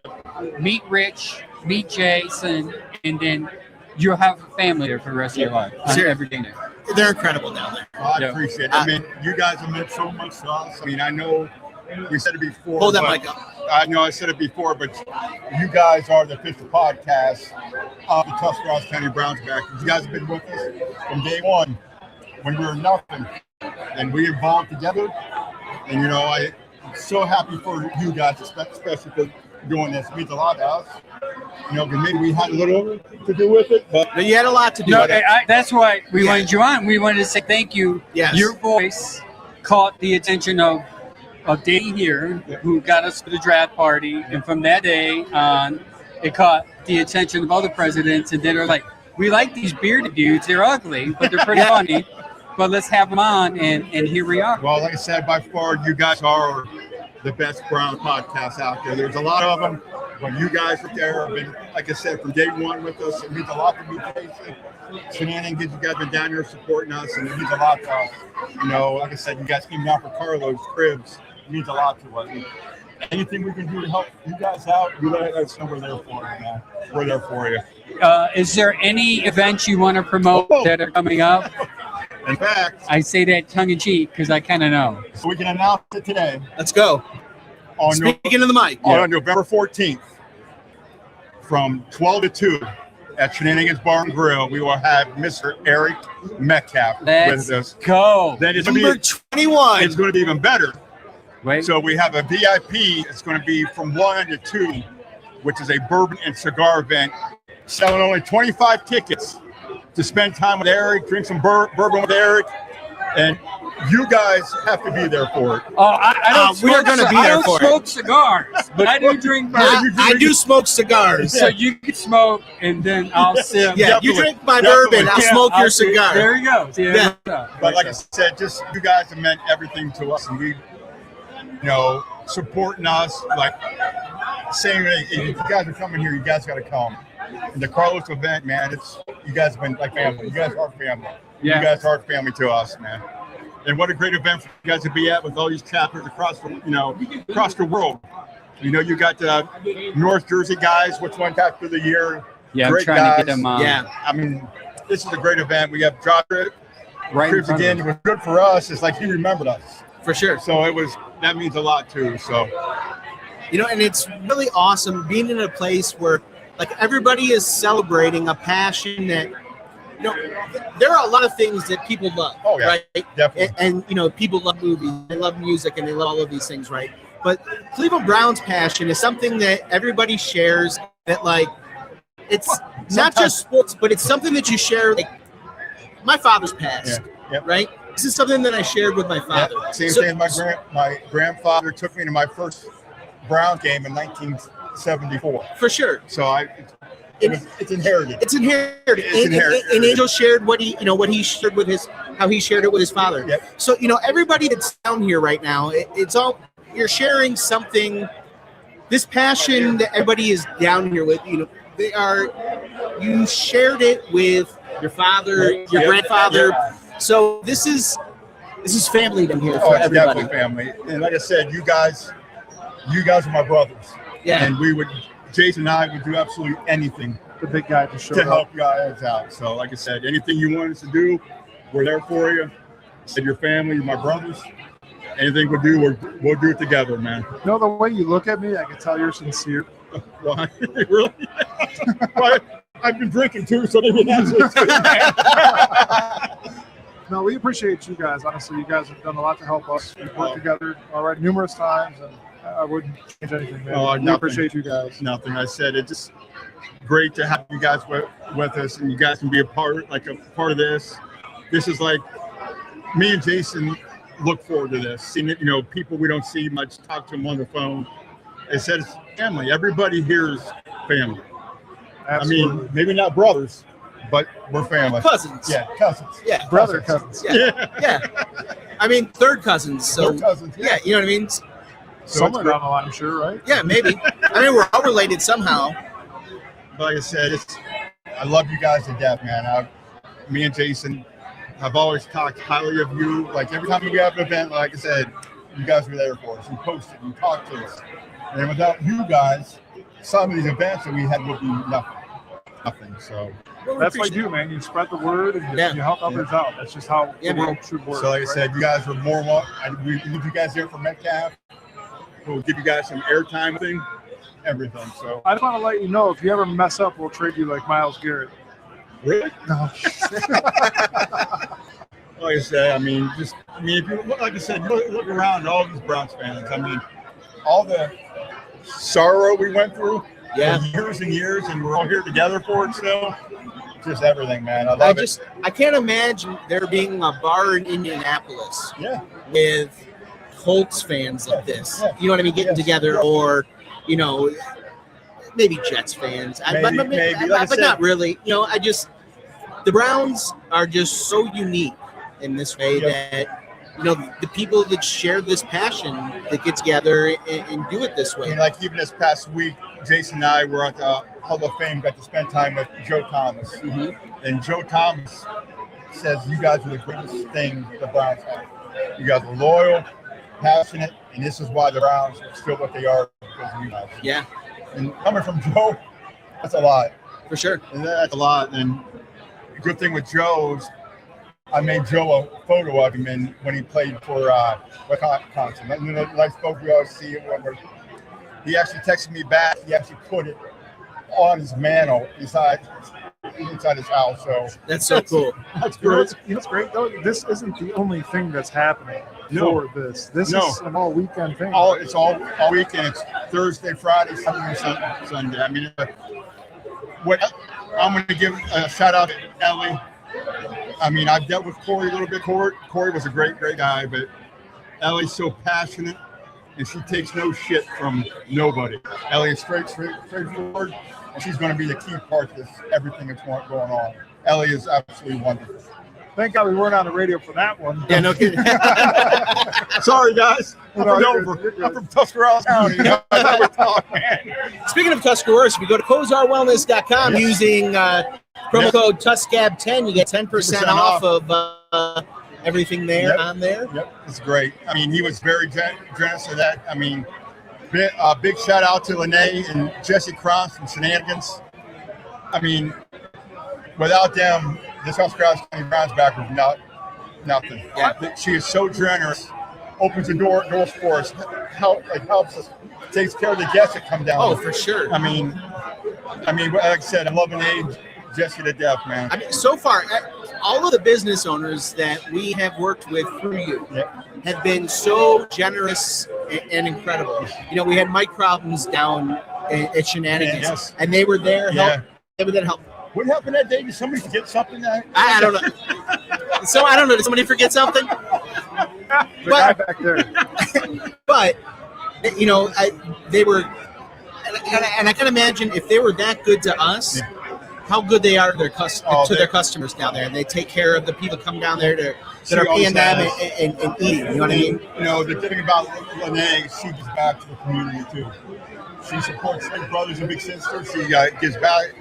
meet Rich, meet Jason, and then you'll have a family there for the rest of your life. Every day there. They're incredible down there. Oh, I appreciate it. I mean, you guys have meant so much to us. I mean, I know we said it before. Hold that but- mic up. I know I said it before, but you guys are the official podcast of the Tuscarawas County Browns back. You guys have been with us from day one when we were nothing. And we evolved together. And, you know, I'm so happy for you guys, especially for doing this. It means a lot to us. You know, because maybe we had a little to do with it, but You had a lot to do No, with it. that's why we wanted you on. We wanted to say thank you. Yes. Your voice caught the attention of Danny here, who got us to the draft party. And from that day on, it caught the attention of other presidents. And then they're like, we like these bearded dudes. They're ugly, but they're pretty funny. But let's have them on. And here we are. well, like I said, by far, you guys are the best Brown podcast out there. There's a lot of them, but you guys up there have been, like I said, from day one with us. It means a lot to me, Casey. Shenanigans, you guys been down here supporting us, and it means a lot to us. You know, like I said, you guys came down for Carlos Cribs. It means a lot to us. Anything we can do to help you guys out, you let us know we're there for you, man. We're there for you. Is there any events you want to promote that are coming up? In fact, I say that tongue in cheek because I kind of know. so we can announce it today Let's go. on Speaking to the mic. on November 14th from 12 to 2 at Shenanigans Bar and Grill. We will have Mr. Eric Metcalf Let's with us. go. Then it's going Number to 21. it's going to be even better. Wait. So we have a VIP. It's going to be from 1 to 2, which is a bourbon and cigar event, selling only 25 tickets to spend time with Eric, drink some bourbon with Eric, and you guys have to be there for it. Oh, I don't. we are smoke gonna be I there don't for it. smoke cigars, but I do drink bourbon. I do smoke cigars. So you can smoke, and then I'll sip. Yeah, you Definitely. drink my Definitely. bourbon, I'll Yeah, smoke your see- cigar. There you go. See, Yeah. But like I said, just you guys have meant everything to us, and we, you know, supporting us, like saying, hey, if you guys are coming here, you guys got to come. And the Carlos event, man, it's you guys have been like family. You guys are family. Yeah. You guys are family to us, man. And what a great event for you guys to be at with all these chapters across the, you know, across the world. You know, you got the North Jersey guys, which went after the year. Yeah, I'm Great trying to guys. get them on. Yeah. I mean, this is a great event. We have dropped it. Right in Cribs front of again. It was good for us. It's like he remembered us. For sure. So that means a lot too. So You know, and it's really awesome being in a place where like everybody is celebrating a passion that, you know, there are a lot of things that people love, Oh, yeah. right? Definitely. And, you know, people love movies, they love music, and they love all of these things, right? But Cleveland Browns passion is something that everybody shares that, like, it's not just sports, but it's something that you share. Like, my father's passed, Yeah. right? This is something that I shared with my father. Yeah, same thing. My grandfather took me to my first Brown game in 1974. For sure. So it's inherited. It's inherited. And Angel shared what he shared with how he shared it with his father. Yep. So everybody that's down here right now, it's all you're sharing something. This passion that everybody is down here with, you shared it with your father, your grandfather. Yep. So this is family down here for everybody. Definitely family. And like I said, you guys are my brothers. Yeah. And Jason and I would do absolutely anything The big guy to show to up. help you guys out. So like I said, anything you want us to do, we're there for you. And your family, my brothers. Anything we'll do, we'll do it together, man. The way you look at me, I can tell you're sincere. Why? Really? Well, I've been drinking too, so maybe that's what's good, man. No, we appreciate you guys. Honestly, you guys have done a lot to help us. We've worked together already numerous times, and I wouldn't change anything, man. We appreciate you guys. Nothing. I said it's just great to have you guys with us, and you guys can be a part of this. This is like me and Jason look forward to this. Seeing it, people we don't see much, talk to them on the phone. It says family. Everybody here is family. Absolutely. I mean, maybe not brothers, but we're family. Cousins. Yeah, cousins. Yeah. Brother cousins. Yeah. I mean, third cousins. So Third cousins. yeah, you know what I mean? Somewhere down the line, I'm sure, right? Yeah, maybe. I mean, we're all related somehow. But like I said, I love you guys to death, man. Me and Jason have always talked highly of you. Like every time we have an event, like I said, you guys were there for us. You posted, you talked to us. And without you guys, some of these events that we had would be nothing. So That's what you do, man. You spread the word and you help others out. That's just how the world should work. So like I said, you guys were more we leave you guys there for Metcalf. We'll give you guys some airtime thing, everything. So I just want to let you know, if you ever mess up, we'll trade you like Myles Garrett. Really? No. Like I said, if you like I said, look around all these Browns fans. I mean, all the sorrow we went through for years and years, and we're all here together for it still. Just everything, man. I love it. I can't imagine there being a bar in Indianapolis with Colts fans like this. Yeah. You know what I mean? Getting together, or maybe Jets fans. But not really. The Browns are just so unique in this way that the people that share this passion that get together and do it this way. I mean, like even this past week, Jason and I were at the Hall of Fame, got to spend time with Joe Thomas. Mm-hmm. And Joe Thomas says, you guys are the greatest thing the Browns have. You guys are loyal, passionate, and this is why the Browns are still what they are because of you guys. Yeah. And coming from Joe, that's a lot. For sure. And that's a lot. And the good thing with Joe is I made Joe a photo of him when he played for Wisconsin. Like folks we always see it when he actually texted me back. He actually put it on his mantle inside his house. So that's so cool. That's great. It's great though. This isn't the only thing that's happening for this. This is an all weekend thing. It's all weekend. It's Thursday, Friday, Saturday, Sunday. I mean, I'm going to give a shout out to Ellie. I mean, I've dealt with Corey a little bit. Corey was a great guy, but Ellie's so passionate, and she takes no shit from nobody. Ellie is straightforward, and she's going to be the key part of everything that's going on. Ellie is absolutely wonderful. Thank God we weren't on the radio for that one. Yeah, no kidding. Sorry, guys. I'm from Tuscarawas County. Speaking of Tuscarawas, if you go to CozarWellness.com using promo code TUSCAB10, you get 10% off of everything there on there. Yep, it's great. I mean, he was very generous of that. I mean, big shout out to Lene and Jesse Cross from Shenanigans. I mean, without them, this Tuscarawas County Browns back was nothing. Yeah. She is so generous, opens the doors for us, helps us, takes care of the guests that come down. Oh, for sure. I mean, like I said, I'm loving Jesse to death, man. I mean, so far, all of the business owners that we have worked with through you have been so generous and incredible. We had Mike Problems down at Shenanigans, and they were there. They were there to help. What happened that day? Did somebody get something? I don't know. So I don't know. Did somebody forget something? The guy back there. But you know, they were, and I can imagine if they were that good to us, how good they are to their customers down there, and they take care of the people that come down there that are paying them and eating. You know what I mean? You know, the thing about Lene, she gives back to the community too. She supports big brothers and big sisters. She gives back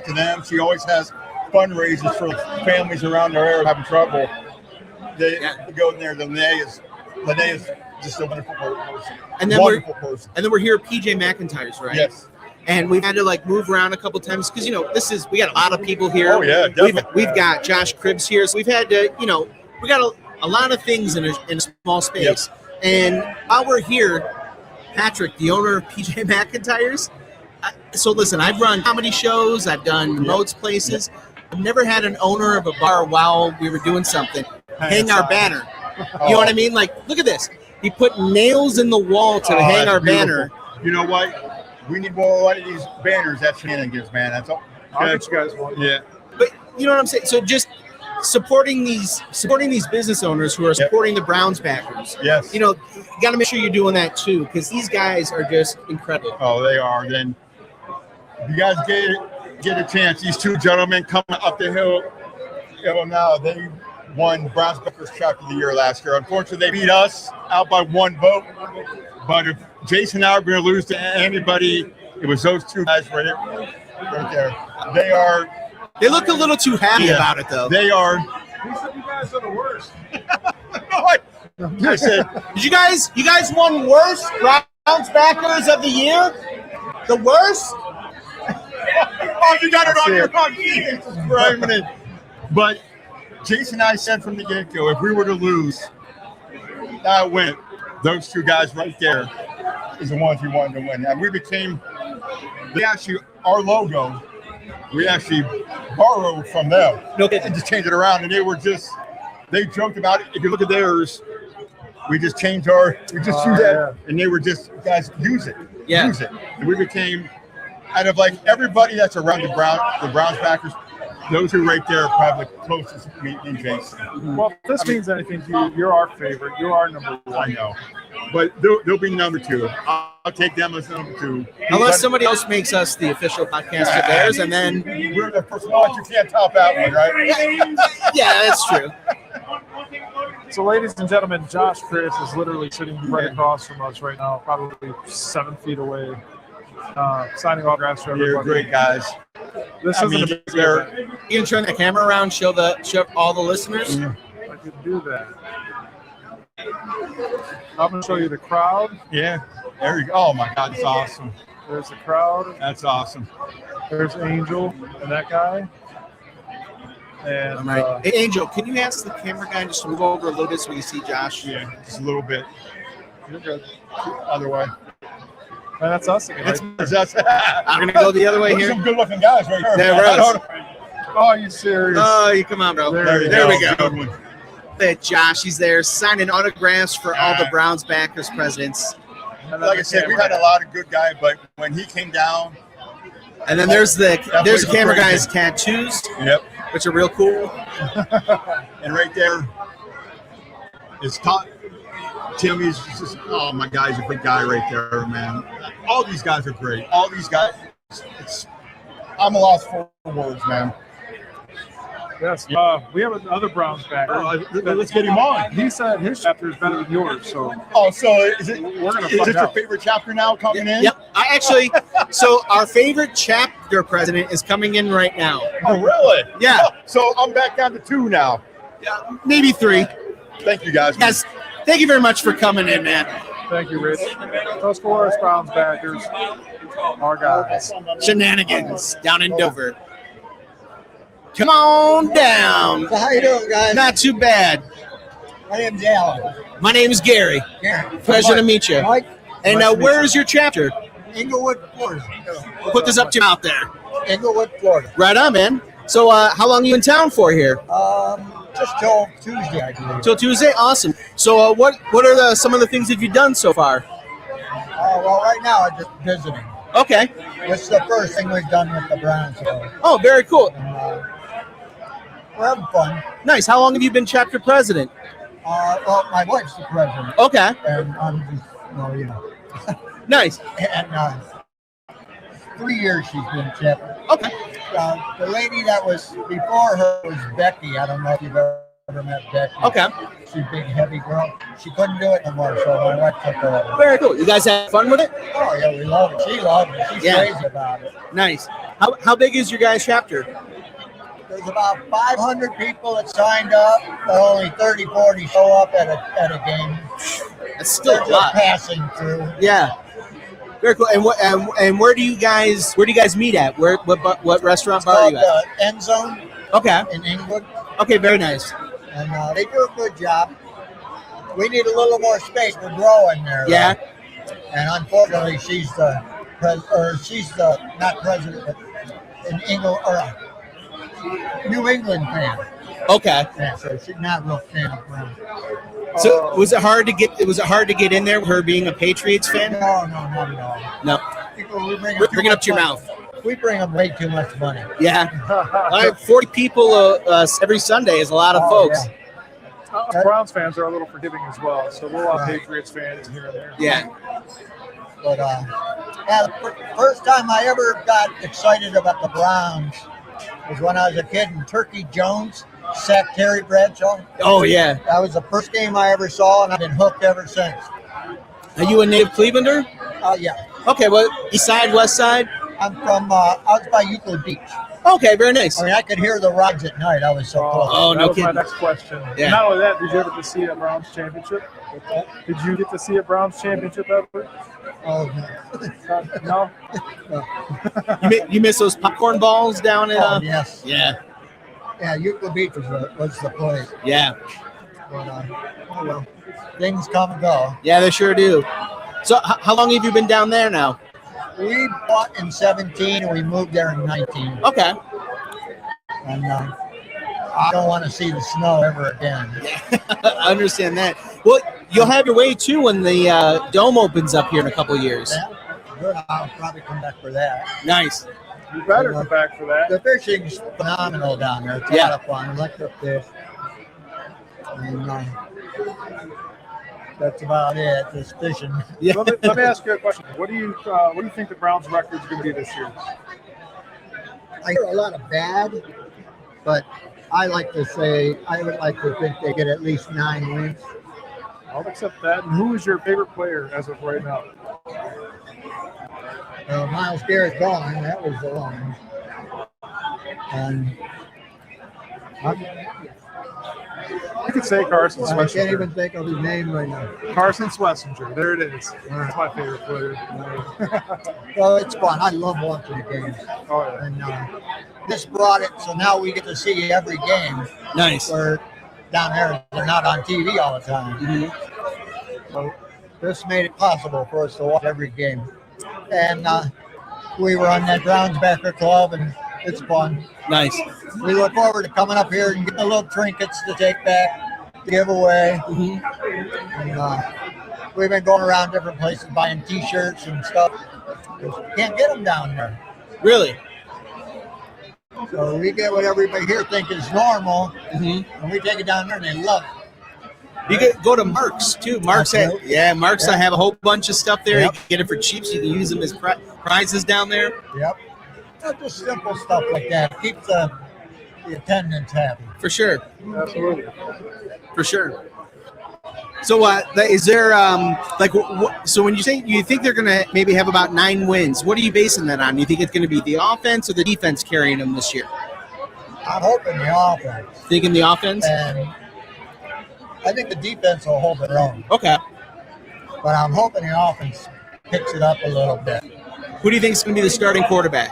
to them. She always has fundraisers for families around their area having trouble. They go in there. Lene is just a wonderful person. And then we're here at PJ McIntyres, right? Yes. And we've had to like move around a couple times because, you know, we got a lot of people here. Oh yeah, definitely. We've got Josh Cribbs here, so we've had to, you know, we got a lot of things in a small space. Yep. And while we're here, Patrick, the owner of PJ McIntyres. So listen, I've run comedy shows, I've done Modes places. I've never had an owner of a bar while we were doing something hang our banner. You know what I mean? Like, look at this. He put nails in the wall to hang our banner. You know what? We need more of these banners at Shenanigans, man. That's all. I'll get you guys one. Yeah. But you know what I'm saying? So just supporting these business owners who are supporting the Browns backers. Yes. You know, you got to make sure you're doing that too, because these guys are just incredible. Oh, they are. Then you guys get a chance. These two gentlemen coming up the hill. You know, now they won Browns Backers Chapter of the Year last year. Unfortunately, they beat us out by 1 vote. But if Jason and I were going to lose to anybody, it was those two guys right there. They look a little too happy about it, though. They are. He said you guys are the worst. I said, Did you guys won worst Browns Backers of the Year? The worst? oh, you got it on your phone. But Jason and I said from the get-go, if we were to lose, that win. Those two guys right there is the ones we wanted to win. And we became, our logo, we actually borrowed from them. And just changed it around. And they joked about it. If you look at theirs, we just changed we just use that. Yeah. And they were just, guys, use it. Yeah. Use it. And we became, out of like everybody that's around the Browns backers, those who right there are probably closest to me and Jason. Well, if this means anything to you, you're our favorite. You are number one. I know. But they'll be number two. I'll take them as number two. Unless somebody else makes us the official podcast of theirs, and then we're the first one. You can't top that one, right? Yeah, that's true. So, ladies and gentlemen, Josh Chris is literally sitting right across from us right now, probably 7 feet away, signing autographs for everybody. You're great guys. This is You can turn the camera around, show all the listeners. I could do that. I'm going to show you the crowd. Yeah. There you go. Oh, my God. That's awesome. There's the crowd. That's awesome. There's Angel and that guy. And All right. Hey, Angel, can you ask the camera guy just to move over a little bit so we can see Josh? Yeah, just a little bit. You're good. Other way. And that's us again. That's us. I'm going to go the other way here. Some good-looking guys right here. There, Oh, are you serious? Oh, you come on, bro. There we go. Good one. That Josh, he's there signing autographs for all the Browns backers, presidents. Like I said, we had a lot of good guys, but when he came down, and then there's the camera guy's tattoos, which are real cool. And right there is Timmy's just, oh my God, he's a big guy right there, man. All these guys are great. All these guys, I'm a lost for words, man. Yes. We have another Browns backer. Let's get him on. He said his chapter is better than yours. So. Oh, so is it your favorite chapter now coming in? Yep. So our favorite chapter president is coming in right now. Oh, really? Yeah. Oh, so I'm back down to 2 now. Yeah, maybe 3. Thank you, guys. Yes. Thank you very much for coming in, man. Thank you, Rich. Those 4 Browns backers, our guys. Shenanigans down in Dover. Come on down. So how you doing, guys? Not too bad. My name's Alan. My name is Gary. Pleasure to meet you. Mike. And where is your chapter? Inglewood, Florida. Put this up to your mouth there. Inglewood, Florida. Right on, man. So how long are you in town for here? Just till Tuesday, I believe. Till Tuesday? Awesome. So what are some of the things that you've done so far? Well, right now I'm just visiting. Okay. This is the first thing we've done with the Browns. So, Oh, very cool. We're having fun. Nice. How long have you been chapter president? Well, my wife's the president, Okay. and I'm just, you know. Nice. And 3 years she's been chapter. Okay. The lady that was before her was Becky. I don't know if you've ever met Becky. Okay. She's a big, heavy girl. She couldn't do it no more, so my wife took her over. Very cool. You guys have fun with it? Oh, yeah, we love it. She loves it. She's Yeah. crazy about it. Nice. How big is your guys' chapter? There's about 500 people that signed up, but only 30, 40 show up at a game. That's still They're a just lot. passing through. Yeah. Very cool. And where do you guys meet at? What restaurant bar are Called you at? the End Zone Okay. in England, Okay. Very nice. and they do a good job. We need a little more space. We're growing there. though. Yeah. And unfortunately, she's the not president, but in England or New England fan. Okay. Yeah, so she's not a real fan of Brown. So was it hard to get in there with her being a Patriots fan? No, not at all. No. People, we bring Bring it up to your mouth. We bring them way too much money. Yeah. 40 people every Sunday is a lot of folks. Yeah. Browns fans are a little forgiving as well, so we'll have Patriots fans here and there. Yeah. But yeah, the first time I ever got excited about the Browns was when I was a kid and Turkey Jones sacked Terry Bradshaw. Oh yeah. That was the first game I ever saw, and I've been hooked ever since. Are you a native Clevelander? Yeah. Okay. Well, east side, west side. I'm from out by Euclid Beach. Okay. Very nice. I mean, I could hear the rods at night. I was so close. Oh, that no was my kidding. next question. Yeah. Not only that, did you ever get to see a Browns championship? Did you get to see a Browns championship ever? Oh, No. You miss those popcorn balls down in? yes. Yeah. Yeah, Euclid Beach was the place. Yeah. But, oh well, things come and go. Yeah, they sure do. So, how long have you been down there now? We bought in 17 and we moved there in 19. Okay. And I don't want to see the snow ever again. I understand that. Well, you'll have your way too when the dome opens up here in a couple of years. Yeah, good. I'll probably come back for that. Nice. You better come back for that. The fishing's phenomenal down there. It's a lot of fun. Electric fish. And that's about it. Just fishing. Yeah. Let me ask you a question. What do you think the Browns' record is going to be this year? I hear a lot of bad, but I would like to think they get at least 9 wins. I'll accept that. And who is your favorite player as of right now? Miles Garrett's gone. That was the one. And You could say Carson I can't Schlesinger. even think of his name right now. Carson Schlesinger. There it is. That's my favorite player. Well, it's fun. I love watching the games. Oh, yeah. And this brought it, so now we get to see every game. Nice. Where down there, they're not on TV all the time. Mm-hmm. So this made it possible for us to watch every game. And we were on that Browns Backer Club, and it's fun. Nice. We look forward to coming up here and getting the little trinkets to take back, to give away. Mm-hmm. And we've been going around different places buying T-shirts and stuff. Can't get them down there. Really? So we get what everybody here thinks is normal, Mm-hmm. and we take it down there, and they love it. You could go to Mark's too. Mark's Mark's. I have a whole bunch of stuff there. Yep. You can get it for cheap, so you can use them as prizes down there. Yep. Just simple stuff like that. Keep the attendants happy. For sure. Absolutely. For sure. So, is there so when you say you think they're going to maybe have about 9 wins, what are you basing that on? Do you think it's going to be the offense or the defense carrying them this year? I'm hoping the offense. Thinking the offense? And I think the defense will hold their own. Okay. But I'm hoping the offense picks it up a little bit. Who do you think is going to be the starting quarterback?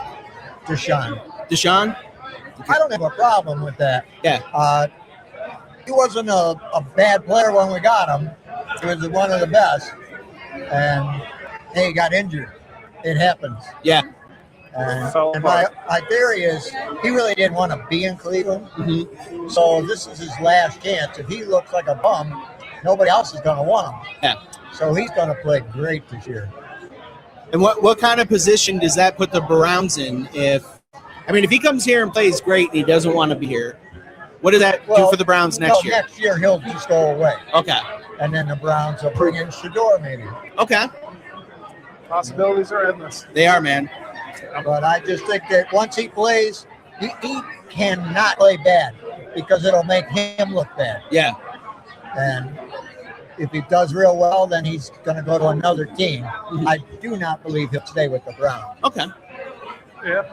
Deshaun. Deshaun? I don't have a problem with that. Yeah. He wasn't a bad player when we got him. He was one of the best. And he got injured. It happens. Yeah. And my theory is he really didn't want to be in Cleveland. Mm-hmm. So this is his last chance. If he looks like a bum, nobody else is going to want him. Yeah. So he's going to play great this year. And what kind of position does that put the Browns in? If he comes here and plays great and he doesn't want to be here, What does that do for the Browns next year? Next year he'll just go away. Okay. And then the Browns will bring in Shador maybe. Okay. Possibilities are endless. They are, man. But I just think that once he plays, he cannot play bad because it'll make him look bad. Yeah. And if he does real well, then he's going to go to another team. I do not believe he'll stay with the Browns. Okay. Yeah.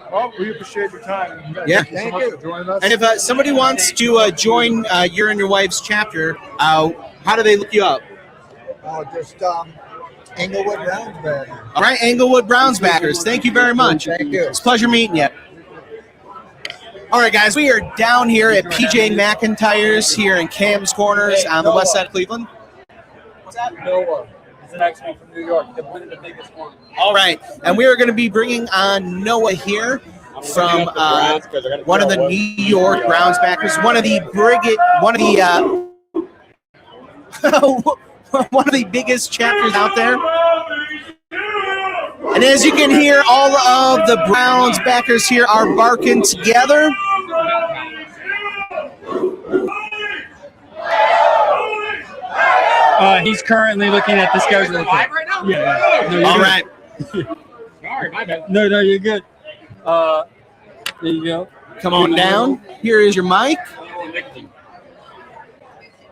Well, we appreciate your time. Yeah. Thank you so much for joining us. And if somebody wants to join your and your wife's chapter, how do they look you up? Just Englewood Browns backers. All right, Englewood Browns backers. Thank you very much. Thank you. It's a pleasure meeting you. All right, guys, we are down here at PJ McIntyres here in Cam's Corners on the west side of Cleveland. What's that? Noah. He's the next one from New York. The biggest one. All right, and we are going to be bringing on Noah here from one of the New York Browns backers, one of the one of the biggest chapters out there. And as you can hear, all of the Browns backers here are barking together. He's currently looking at the schedule. Live right now? Yeah. No, all right. Sorry, my bad. No, you're good. There you go. Come on down. Here is your mic.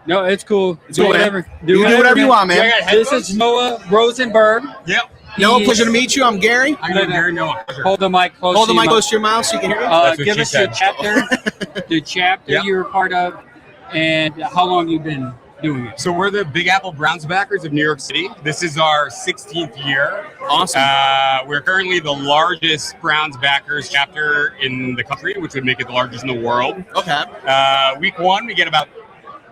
No, it's cool. Do whatever. Do whatever you want, man. This is Noah Rosenberg. Yep. Noah, pleasure to meet you. I'm Gary. I'm Gary Noah. Hold the mic close. Hold the mic close to your mouth so you can hear it. Give us your chapter, the chapter you're a part of, and how long you've been doing it. So we're the Big Apple Browns backers of New York City. This is our 16th year. Awesome. We're currently the largest Browns backers chapter in the country, which would make it the largest in the world. Okay. Week one, we get about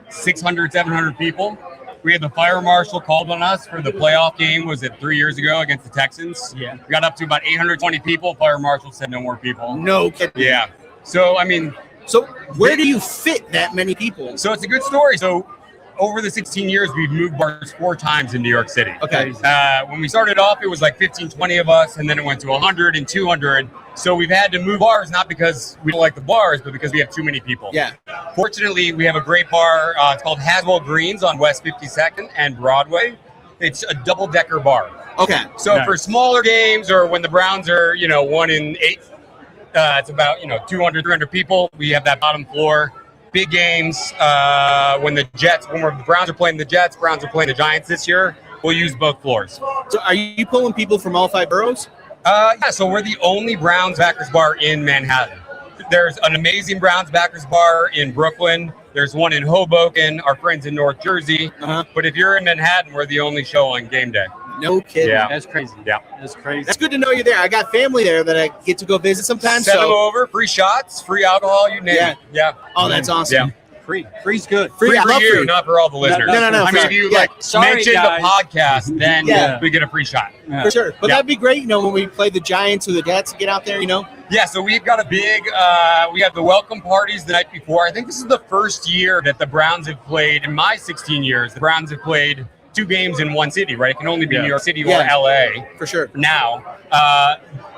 600, 700 people. We had the fire marshal called on us for the playoff game. Was it 3 years ago against the Texans? Yeah. We got up to about 820 people. Fire marshal said no more people. No kidding. Yeah. So, I mean. So where do you fit that many people? So it's a good story. So over the 16 years, we've moved bars 4 times in New York City. Okay. When we started off, it was like 15, 20 of us, and then it went to 100 and 200. So we've had to move bars, not because we don't like the bars, but because we have too many people. Yeah. Fortunately, we have a great bar. It's called Haswell Greens on West 52nd and Broadway. It's a double-decker bar. Okay. So for smaller games or when the Browns are, 1 in 8, it's about, 200, 300 people. We have that bottom floor. Big games, when the Browns are playing the Jets, Browns are playing the Giants this year, we'll use both floors. So are you pulling people from all 5 boroughs? Yeah, so we're the only Browns backers bar in Manhattan. There's an amazing Browns backers bar in Brooklyn. There's one in Hoboken, our friends in North Jersey. But if you're in Manhattan, we're the only show on game day. No kidding. Yeah. That's crazy. Yeah. That's crazy. That's good to know you're there. I got family there that I get to go visit sometimes. Send them over, free shots, free alcohol, you name it. Yeah. Oh, that's awesome. Yeah. Free. Free's good. Free I for love you, free. not for all the listeners. No. I mean, if you Sorry, mention guys. the podcast, then we get a free shot. For sure. But Yeah. that'd be great, when we play the Giants or the Jets, get out there, Yeah, so we've got a big, we have the welcome parties the night before. I think this is the first year that the Browns have played, in my 16 years, the Browns have played 2 games in one city, right? It can only be New York City or LA. For sure. Now,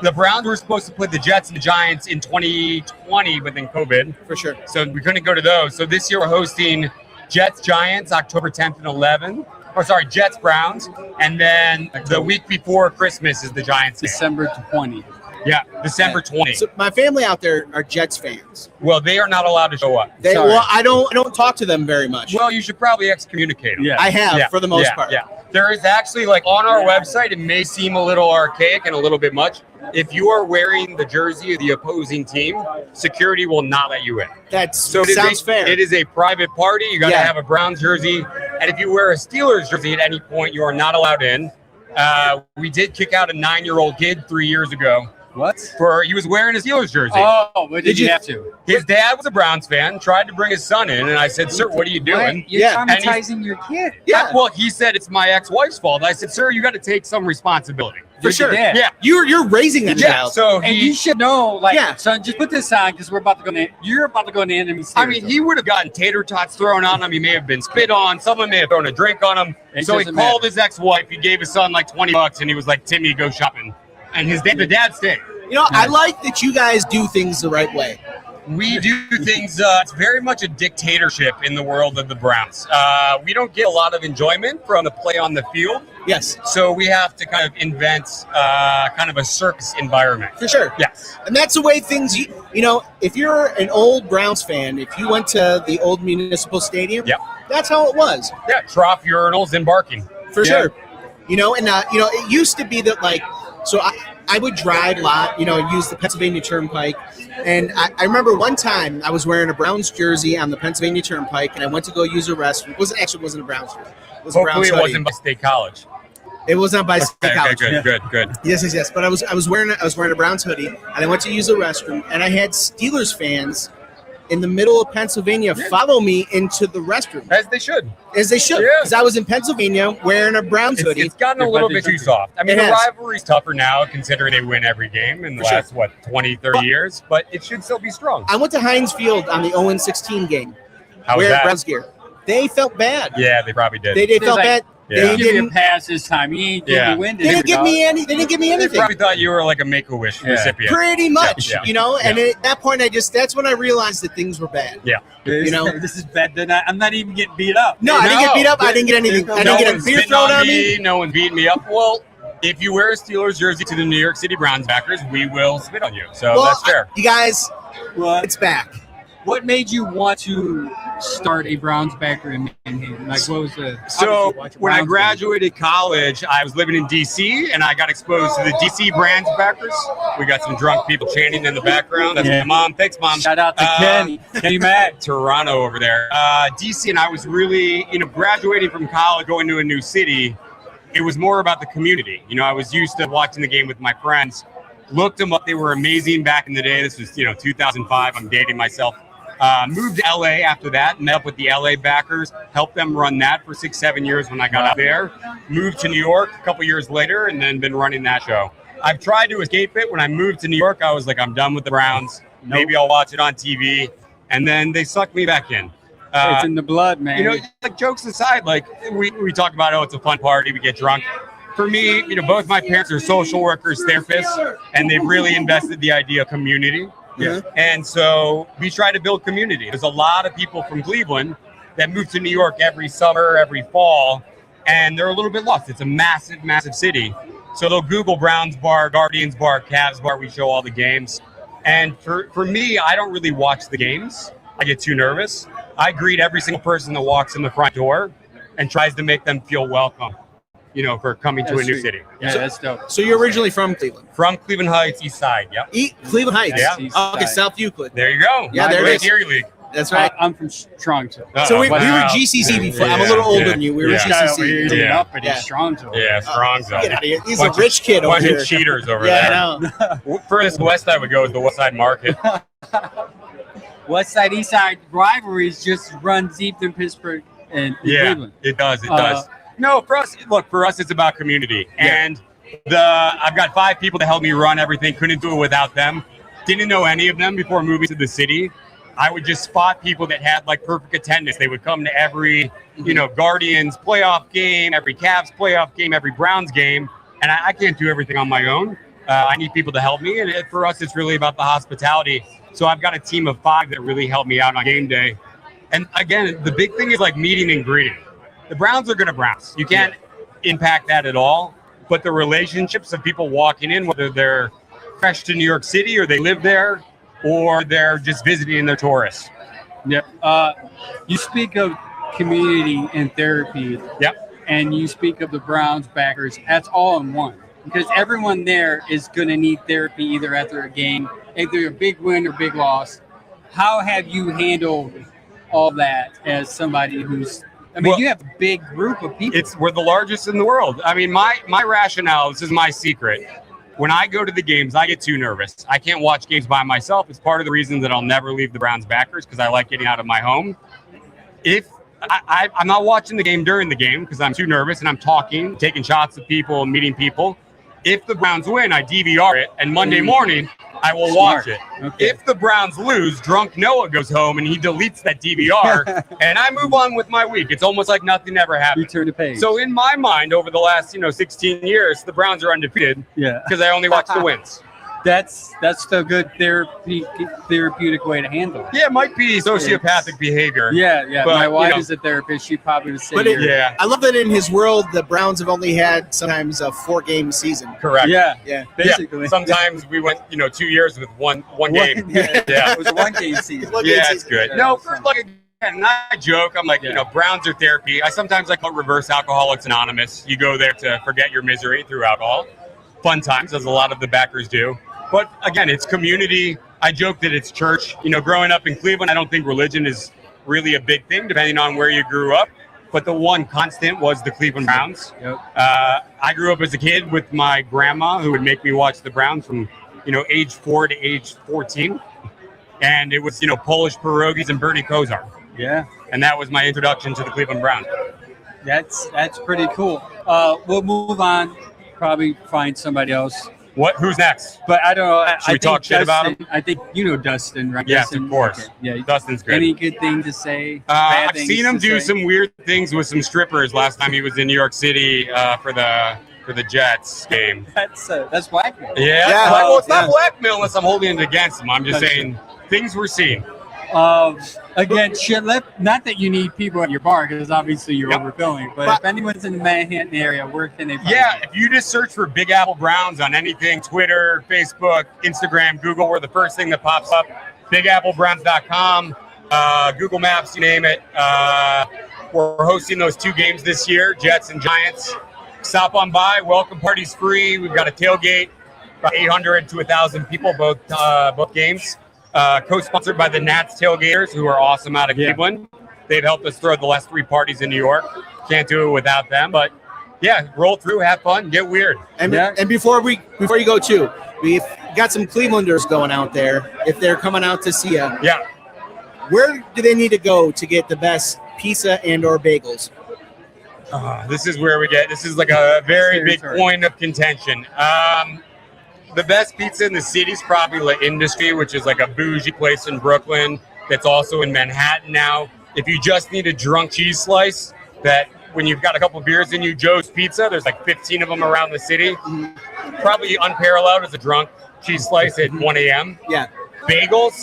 the Browns were supposed to play the Jets and the Giants in 2020, but then COVID. For sure. So we couldn't go to those. So this year we're hosting Jets Giants October 10th and 11th. Jets Browns. And then the week before Christmas is the Giants game. December 20. Yeah, December 20th. So my family out there are Jets fans. Well, they are not allowed to show up. I don't talk to them very much. Well, you should probably excommunicate them. Yeah. I have for the most part. Yeah. There is actually, on our website, it may seem a little archaic and a little bit much. If you are wearing the jersey of the opposing team, security will not let you in. Sounds fair. It is a private party. You got to have a Browns jersey. And if you wear a Steelers jersey at any point, you are not allowed in. We did kick out a 9-year-old kid 3 years ago. What? He was wearing a Steelers jersey. Oh, but did you have to? His dad was a Browns fan, tried to bring his son in, and I said, "Sir, what are you doing?" You're traumatizing your kid. Yeah. Well, he said it's my ex-wife's fault. I said, "Sir, you got to take some responsibility." For sure. Yeah. You're raising that child. So you should know, son, just put this on because we're about to go. You're about to go in the enemy series. I mean, he would have gotten tater tots thrown on him. He may have been spit on. Someone may have thrown a drink on him. So he called his ex-wife. He gave his son like $20, and he was like, "Timmy, go shopping." And the dad stayed. I like that you guys do things the right way. We do things, it's very much a dictatorship in the world of the Browns. We don't get a lot of enjoyment from the play on the field. Yes. So we have to kind of invent kind of a circus environment. For sure. Yes. And that's the way things, you know, if you're an old Browns fan, if you went to the old municipal stadium, Yep. that's how it was. Yeah, trough urinals and barking. For sure. You know, and, you know, it used to be that, like, so I would drive a lot, you know, use the Pennsylvania Turnpike. And I remember one time I was wearing a Browns jersey on the Pennsylvania Turnpike, and I went to go use a restroom. It wasn't a Browns jersey. It was a Browns Hopefully it hoodie. wasn't by State College. It was not by State Okay, College. good. Yes. But I was wearing a Browns hoodie, and I went to use the restroom, and I had Steelers fans in the middle of Pennsylvania follow me into the restroom. As they should. As they should. Yeah. Because I was in Pennsylvania wearing a Browns hoodie. It's gotten a little bit too soft. I mean, It the has. rivalry's tougher now considering they win every game in the last, 20, 30 years, but it should still be strong. I went to Heinz Field on the 0-16 game. How was wearing that? Browns gear. They felt bad. Yeah, they probably did. They felt bad. Yeah. They Give you a didn't. pass this time. You ain't Yeah. getting winded. They didn't give me any. They didn't give me They anything. probably thought you were like a Make-A-Wish recipient. Pretty much, Yeah. you know. And at that point, that's when I realized that things were bad. Yeah. You know? This is bad. I'm not even getting beat up. No, I didn't get beat up. I didn't get anything. I didn't get a one's beer spitting thrown on me. No one's beating me up. Well, if you wear a Steelers jersey to the New York City Browns backers, we will spit on you. So Well, that's fair. You guys, it's back. What made you want to start a Browns backer in Manhattan? Like, what was the? So obviously watch a when I Browns game. graduated college, I was living in D.C. and I got exposed to the D.C. Browns backers. We got some drunk people chanting in the background. That's my mom. Thanks, Mom. Shout out to Kenny Mack. Toronto over there. D.C. and I was really, graduating from college, going to a new city. It was more about the community. I was used to watching the game with my friends. Looked them up. They were amazing back in the day. This was, 2005. I'm dating myself. Moved to LA after that, met up with the LA backers, helped them run that for 6-7 years when I got out there. Moved to New York a couple years later and then been running that show. I've tried to escape it. When I moved to New York, I was like, I'm done with the Browns. Maybe I'll watch it on TV. And then they sucked me back in. It's in the blood, man. Like jokes aside, like we talk about, it's a fun party, we get drunk. For me, both my parents are social workers, therapists, and they've really invested the idea of community. Yeah. And so we try to build community. There's a lot of people from Cleveland that move to New York every summer, every fall, and they're a little bit lost. It's a massive, massive city. So they'll Google Browns Bar, Guardians Bar, Cavs Bar. We show all the games. And for me, I don't really watch the games. I get too nervous. I greet every single person that walks in the front door and tries to make them feel welcome, for coming to a new city. Yeah, that's dope. So you're originally from Cleveland? From Cleveland Heights, East Side, yep. Cleveland Heights? Yeah. Oh, okay, South Euclid. There you go. Yeah, there it is. Erie League. That's right. I'm from Toronto. So we were Wow. GCC before. I'm a little older than you. We were GCC. Yeah. Up at Toronto. Yeah, strong zone. Get out of here. He's a rich kid over Bunch here. of cheaters over Yeah, there. I know. Furthest west I would go is the West Side Market. West Side, East Side rivalries just run deep in Pittsburgh and Cleveland. It does. It does. No, for us, it's about community. And I've got 5 people to help me run everything. Couldn't do it without them. Didn't know any of them before moving to the city. I would just spot people that had like perfect attendance. They would come to every, Guardians playoff game, every Cavs playoff game, every Browns game. And I can't do everything on my own. I need people to help me. And for us, it's really about the hospitality. So I've got a team of 5 that really help me out on game day. And again, the big thing is like meeting and greeting. The Browns are going to Browns. You can't impact that at all. But the relationships of people walking in, whether they're fresh to New York City or they live there, or they're just visiting and they're tourists. Yep. You speak of community and therapy. Yep. And you speak of the Browns backers. That's all in one. Because everyone there is going to need therapy either after a game, either a big win or big loss. How have you handled all that as somebody who's... you have a big group of people. We're the largest in the world. I mean, my rationale, this is my secret. When I go to the games, I get too nervous. I can't watch games by myself. It's part of the reason that I'll never leave the Browns backers because I like getting out of my home. If I'm not watching the game during the game because I'm too nervous and I'm talking, taking shots of people, meeting people. If the Browns win, I DVR it, and Monday morning, I will watch it. Okay. If the Browns lose, drunk Noah goes home and he deletes that DVR, and I move on with my week. It's almost like nothing ever happened. You turn the page. So in my mind, over the last 16 years, the Browns are undefeated. Yeah. Because I only watch the wins. That's the good therapeutic way to handle it. Yeah, it might be sociopathic behavior. Yeah. But, My wife you know, is a therapist. She probably would say, But it- yeah, I love that in his world, the Browns have only had sometimes a 4-game season. correct. yeah, Basically. Yeah, sometimes we went, 2 years with one game. Yeah. Yeah. It was a 1-game season. Yeah, it's good. Yeah. No, for like and I joke. I'm like, Browns are therapy. I sometimes call it reverse Alcoholics Anonymous. You go there to forget your misery through alcohol. Fun times, as a lot of the backers do. But again, it's community. I joke that it's church. Growing up in Cleveland, I don't think religion is really a big thing, depending on where you grew up. But the one constant was the Cleveland Browns. Yep. I grew up as a kid with my grandma, who would make me watch the Browns from, age 4 to age 14. And it was, Polish pierogies and Bernie Kosar. Yeah. And that was my introduction to the Cleveland Browns. That's pretty cool. We'll move on. Probably find somebody else. What? Who's next? But I don't know. Should we talk shit about him? I think Dustin, right? Yes, Dustin? of course. Okay. Yeah. Dustin's good. Any good thing to say? Bad I've things seen him to do say? some weird things with some strippers last time he was in New York City for the Jets game. That's blackmail. Yeah. Yeah. Well, it's not Yeah. blackmail unless I'm holding it against him. I'm just saying things we're seeing. Again, not that you need people at your bar because obviously you're overfilling. But if anyone's in the Manhattan area, where can they find you? If you just search for Big Apple Browns on anything, Twitter, Facebook, Instagram, Google, we're the first thing that pops up. BigAppleBrowns.com, Google Maps, you name it. We're hosting those 2 games this year, Jets and Giants. Stop on by. Welcome party's free. We've got a tailgate, about 800 to 1,000 people, both games. Co-sponsored by the Nats Tailgaters, who are awesome out of Cleveland. They've helped us throw the last 3 parties in New York. Can't do it without them. But roll through, have fun, get weird. And before you go too, we've got some Clevelanders going out there. If they're coming out to see you, where do they need to go to get the best pizza and/or bagels? This is like a very big point of contention. The best pizza in the city is probably La Industry, which is like a bougie place in Brooklyn that's also in Manhattan now. If you just need a drunk cheese slice, that when you've got a couple beers in you, Joe's Pizza, there's like 15 of them around the city. Probably unparalleled as a drunk cheese slice at 1 a.m. Yeah. Bagels,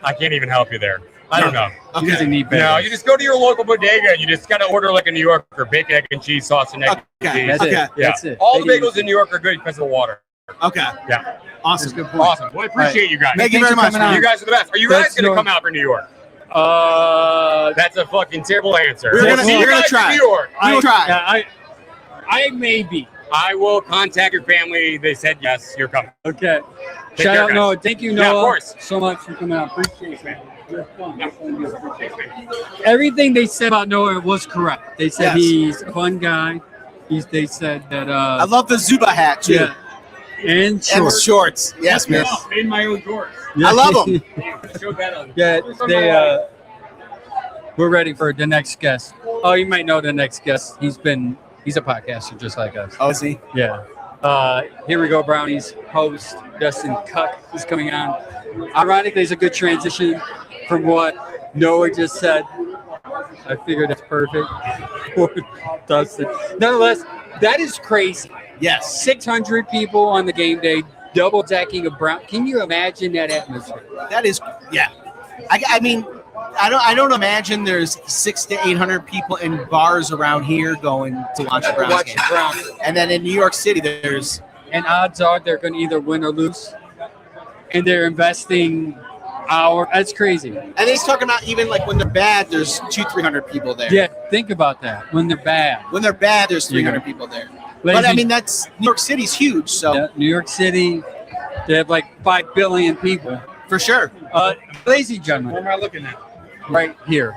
I can't even help you there. I don't know. He doesn't need bagels. No, you just go to your local bodega and you just got to order like a New Yorker, bacon, egg, and cheese, sauce, and egg. Okay. That's Okay. it. Yeah. That's it. All the bagels in New York are good because of the water. Okay. Yeah. Awesome. Good point. Awesome. Well, I appreciate you guys. Thank you very much. You guys are the best. Are you guys going to come out for New York? That's a fucking terrible answer. We're gonna try. New York. We will try. I may be. I will contact your family. They said yes, you're coming. Okay. Take Shout care, out guys. Noah. Thank you, Noah. Yeah, of course. So much for coming out. Appreciate it. You're fun. Everything they said about Noah was correct. They said he's a fun guy. They said that. I love the Zuba hat too. Yeah. And shorts. Shorts. Yes, man. In my own shorts. I love them. We're ready for the next guest. Oh, you might know the next guest. He's a podcaster just like us. Oh, is he? Yeah. Here we go, Brownies. Host Dustin Cuck is coming on. Ironically, it's a good transition from what Noah just said. I figured it's perfect for Dustin. Nonetheless, that is crazy. Yes. 600 people on the game day, double decking of Brown. Can you imagine that atmosphere? That is, yeah. I mean, I don't imagine there's 600 to 800 people in bars around here going to watch the Browns game. And then in New York City, there's, and odds are they're going to either win or lose. And they're investing hours. That's crazy. And he's talking about even like when they're bad, there's 200-300 people there. Yeah, think about that. When they're bad. When they're bad, there's 300 people there. Ladies But I mean, that's New York City's huge, so yeah, New York City, they have like 5 billion people. for sure. Ladies and gentlemen, What am I looking at? right here.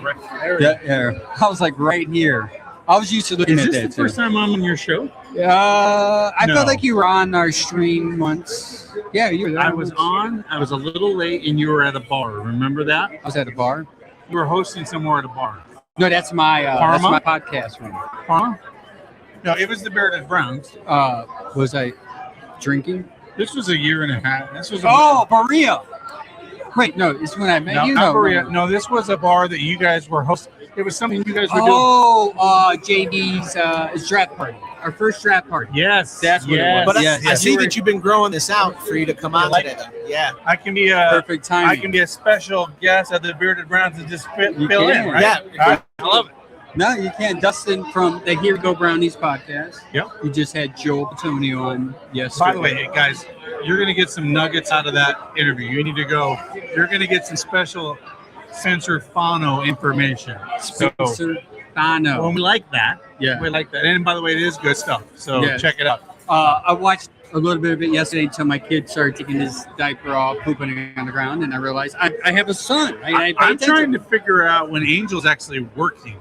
Right there. Yeah. I was like right here. I was used to looking at that. Is this the first time I'm on your show? I No. felt like you were on our stream once. Yeah, you were there. I was on. I was a little late, and you were at a bar. Remember that? I was at a bar. You were hosting somewhere at a bar. No, that's my Parma? podcast room. Huh? No, it was the Meredith Browns. Was I drinking? This was a year and a half. This was Berea. Wait, no, it's when I met no, you. not No, Berea. No, this was a bar that you guys were hosting. It was something you guys were doing. Oh, JD's draft party. Our first draft party. Yes, That's what it was. But Yes. I see that you've been growing this out for you to come on today. Then. Yeah. I can be a Perfect timing. I can be a special guest at the Bearded Browns and just fill in, can. right? Yeah. I love it. No, you can't. Dustin from the Here We Go Brownies podcast. Yep. You just had Joe Petonio on yesterday. By the way, guys, you're going to get some nuggets out of that interview. You need to go. You're going to get some special Spencer Fano information. Spencer Fano. Well, we like that. Yeah. We like that. And by the way, it is good stuff. So Yeah. check it out. I watched a little bit of it yesterday until my kid started taking his diaper off, pooping on the ground, and I realized I have a son. I'm trying to figure out when Angel's actually working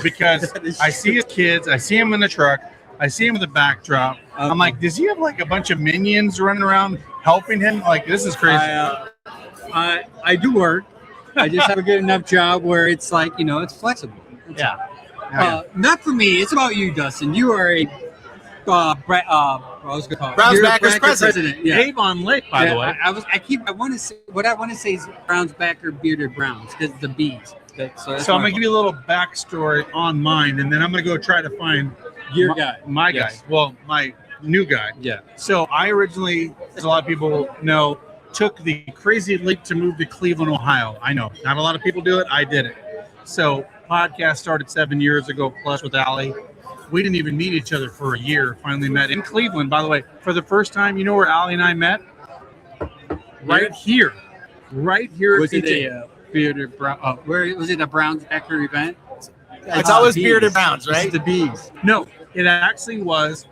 because that is I see his kids, I see him in the truck, I see him with the backdrop. I'm like, does he have like a bunch of minions running around helping him? Like, this is crazy. I do work. I just have a good enough job where it's like, it's flexible. Yeah. Not for me. It's about you, Dustin. You are a Browns backers president. Yeah. Avon Lake, by the way. I want to say is Browns backer bearded Browns because the bees. So I'm going to give you a little backstory on mine, and then I'm going to go try to find your guy. My Yes. guy. Well, my new guy. Yeah. So I originally, as a lot of people know, took the crazy leap to move to Cleveland, Ohio. I know. Not a lot of people do it. I did it. So podcast started 7 years ago plus with Allie. We didn't even meet each other for a year. Finally met in Cleveland, by the way. For the first time, you know where Allie and I met? Right here. Right here. Was it a bearded Brown? Where was it? A Browns backer event? It's always bearded Browns, right? It's the bees. No, it actually was.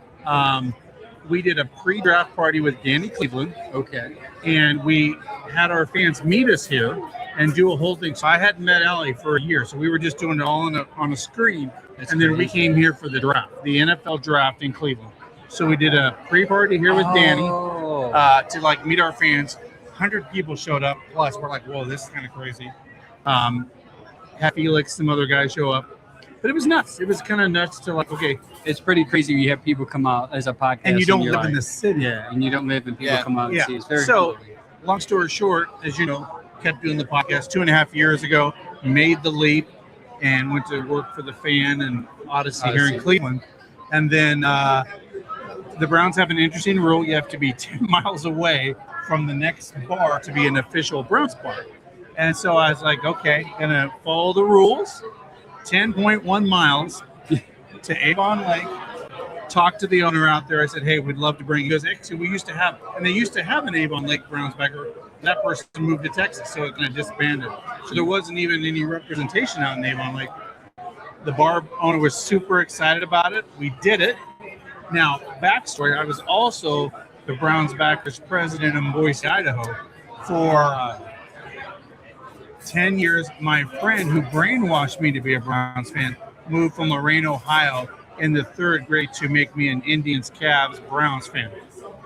We did a pre-draft party with Danny Cleveland. Okay. And we had our fans meet us here and do a whole thing. So I hadn't met Allie for a year. So we were just doing it all on a screen. That's and then we crazy. came here for the draft, the NFL draft in Cleveland. So we did a pre-party here with Danny to like meet our fans. 100 people showed up. Plus, we're like, whoa, this is kind of crazy. Have Felix, some other guys show up. But it was nuts. It was kind of nuts to like, okay. It's pretty crazy. You have people come out as a podcast. And you don't you're live in like- the city. Yeah, and you don't live and people come out and see. It's very So, cool. long story short, as you know, kept doing the podcast 2.5 years ago, made the leap and went to work for the Fan and Odyssey here in Cleveland. And then the Browns have an interesting rule. You have to be 10 miles away from the next bar to be an official Browns bar. And so I was like, okay, gonna follow the rules. 10.1 miles to Avon Lake. Talked to the owner out there. I said, hey, we'd love to bring you. He goes, actually, we used to have, and they used to have an Avon Lake Browns backer. That person moved to Texas, so it kind of disbanded. So there wasn't even any representation out in Avon Lake. The bar owner was super excited about it. We did it. Now, backstory, I was also the Browns backers president in Boise, Idaho for 10 years. My friend who brainwashed me to be a Browns fan moved from Lorain, Ohio in the 3rd grade to make me an Indians, Cavs, Browns fan.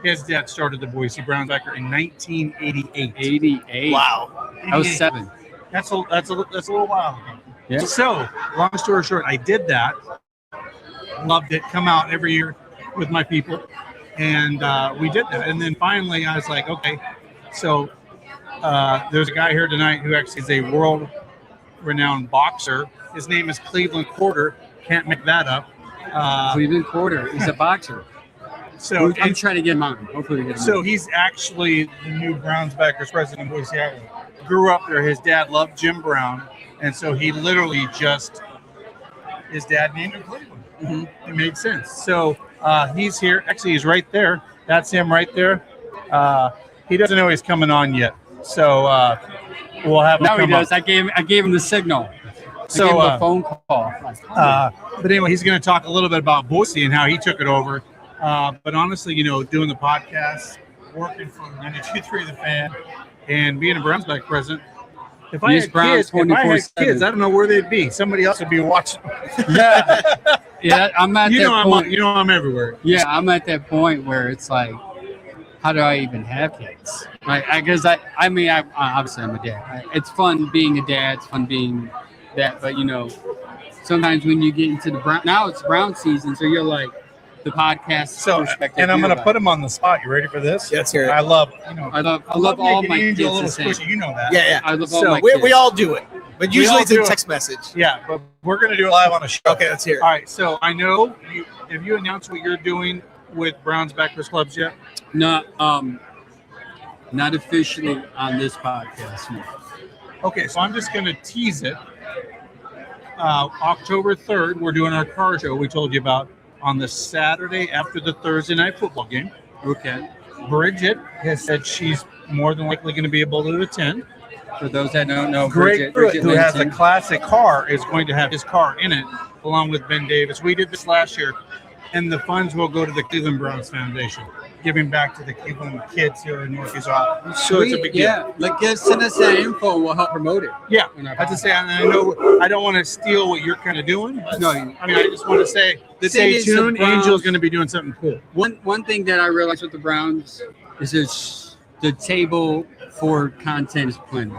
His dad started the Boise Browns backer in 1988. 88. Wow. I was 7. That's a little while ago. Yeah. So, long story short, I did that. Loved it. Come out every year with my people. And we did that. And then finally, I was like, okay. So, there's a guy here tonight who actually is a world-renowned boxer. His name is Cleveland Porter. Can't make that up. Cleveland Porter is a boxer. So I'm trying to get him on. Hopefully, we get him So on. he's actually the new Browns backers president in Boise, Idaho. Grew up there. His dad loved Jim Brown. And so he literally just, his dad named him Cleveland. Mm-hmm. It made sense. So he's here. Actually, he's right there. That's him right there. He doesn't know he's coming on yet. So we'll have him Now he come does. up. I gave him the signal. So, I gave him a phone call. But anyway, he's going to talk a little bit about Boise and how he took it over. But honestly, doing the podcast, working for 92.3 The Fan, and being a Browns back president, if I had kids, I don't know where they'd be. Somebody else would be watching. Yeah, I'm at that point. I'm everywhere. Yeah, I'm at that point where it's like, how do I even have kids? Like, I guess I mean, obviously I'm a dad. It's fun being a dad. It's fun being that, but sometimes when you get into now it's Brown season, so you're like the podcast perspective. And I'm going to put him on the spot. You ready for this? Let's hear it. I love I love all my kids a little the same. squishy. You know that. Yeah. I love all So my kids. we all do it. But We usually all it's a do it. text message. Yeah, but we're going to do it live on a show. Okay, let's hear it. All right, so I know have you announced what you're doing with Browns Backers Clubs yet? Not officially on this podcast. No. Okay, so I'm just going to tease it. October 3rd, we're doing our car show we told you about on the Saturday after the Thursday night football game. Okay. Bridget has said she's more than likely going to be able to attend. For those that don't know, Greg Bridget who has a Linton. classic car, is going to have his car in it, along with Ben Davis. We did this last year, and the funds will go to the Cleveland Browns Foundation, giving back to the Cleveland kids here in Northeast Ohio. So it's a big deal. Yeah, like send us that info. We'll help promote it. Yeah, On our I have to say, I know I don't want to steal what you're kind of doing. No, I mean, I just want to say, The thing stay is, the tuned. Browns- Angel's going to be doing something cool. One thing that I realized with the Browns is there's the table for content is plenty.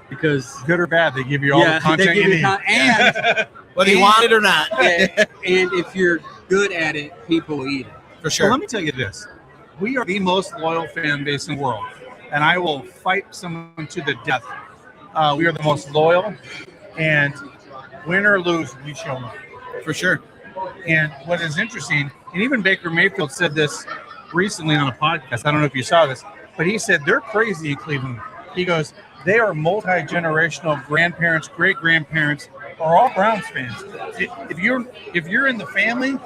Because Good or bad, they give you all the content they give you you need. and Whether you want it or not. and if you're good at it, people will eat it. For Well, sure. let me tell you this. We are the most loyal fan base in the world, and I will fight someone to the death. We are the most loyal, and win or lose, we show up. For sure. And what is interesting, and even Baker Mayfield said this recently on a podcast. I don't know if you saw this, but he said they're crazy in Cleveland. He goes, they are multi-generational grandparents, great-grandparents are all Browns fans. If you're in the family,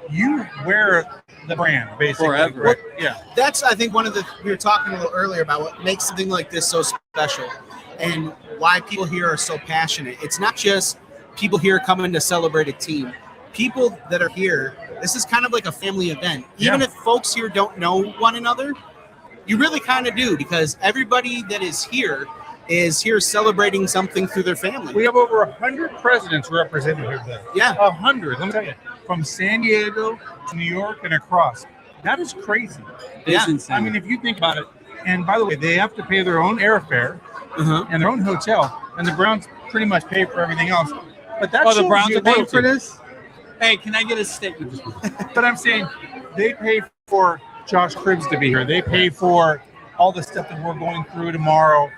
you wear the brand basically. Forever. Right? Yeah. That's, I think, one of the, we were talking a little earlier about what makes something like this so special and why people here are so passionate. It's not just people here coming to celebrate a team. People that are here, this is kind of like a family event. Even if folks here don't know one another, you really kind of do, because everybody that is here celebrating something through their family. We have over 100 presidents represented here today. Yeah. 100. Let me tell you, from San Diego to New York and across. That is crazy. It's insane. I mean, if you think about it, and by the way, they have to pay their own airfare and their own hotel, and the Browns pretty much pay for everything else. But that's the Browns are paying for this. this? Hey, can I get a statement? But I'm saying they pay for Josh Cribbs to be here. They pay for all the stuff that we're going through tomorrow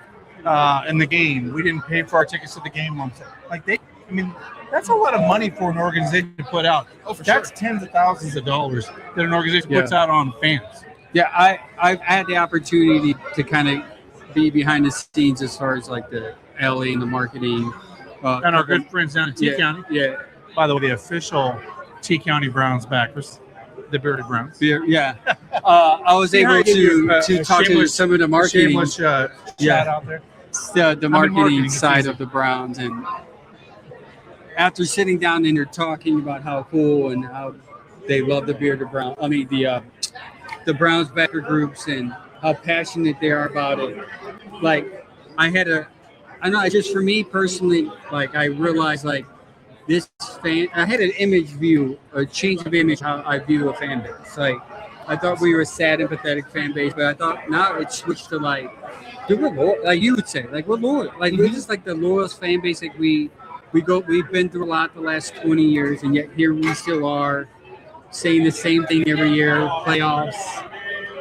in the game. We didn't pay for our tickets to the game. I mean, that's a lot of money for an organization to put out. Oh, for That's sure. tens of thousands of dollars that an organization puts out on fans. Yeah, I've had the opportunity to kind of be behind the scenes as far as like the LA and the marketing. And our good friends down in T County. Yeah. By the way, the official T County Browns backers, the Bearded Browns. Yeah. I was able to talk to some of the marketing. Shameless shout out there. The marketing marketing side season. of the Browns, and after sitting down and they're talking about how cool and how they love the Bearded Brown, the Browns backer groups and how passionate they are about it. Like I know, just for me personally, like I realized like this fan, I had an a change of image how I view a fan base. Like I thought we were a sad, empathetic fan base, but I thought now it's switched to like, dude, we're loyal. Like you would say, like we're loyal. Like we're just like the loyalest fan base. Like we've been through a lot the last 20 years, and yet here we still are saying the same thing every year. Playoffs.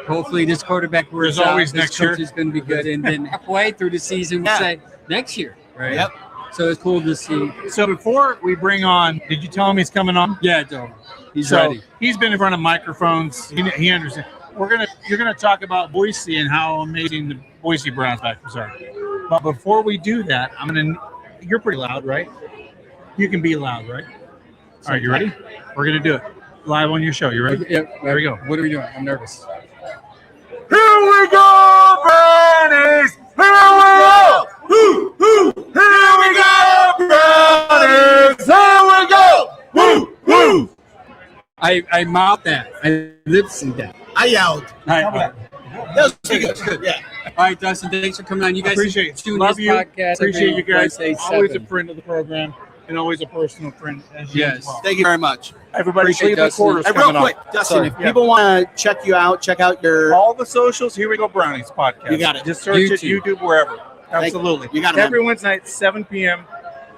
Hopefully this quarterback There's always this next year. coach is going to be good, and then halfway through the season we'll say next year, right? Yep. So it's cool to see. So before we bring on, did you tell him he's coming on? Yeah, Joe. He's So ready. he's been in front of microphones. He understands. You're gonna talk about Boise and how amazing the Boise Browns backers are. But before we do that, you're pretty loud, right? You can be loud, right? All right, you ready? We're gonna do it live on your show. You ready? Yep. There we go. What are we doing? I'm nervous. Here we go, Brownies! Here we go! Here we go, Brownies! Here we go! Woo! I mouthed that. I lip synced that. I yelled. All right. That was pretty good. Yeah. All right, Dustin, thanks for coming on. You guys Appreciate it. tune Love this you. podcast. Appreciate you guys. Wednesday, Always a 7. friend of the program and always a personal friend as you Yes. as well. Thank you very much. Everybody, Appreciate Cleveland Dustin. Quarters Hey, real coming quick, on. Dustin, if Yeah. people want to check you out, check out your. All the socials, Here We Go Brownies podcast. You got it. Just search it, YouTube. YouTube, wherever. Absolutely. You got it, man. Every Wednesday night, 7 p.m.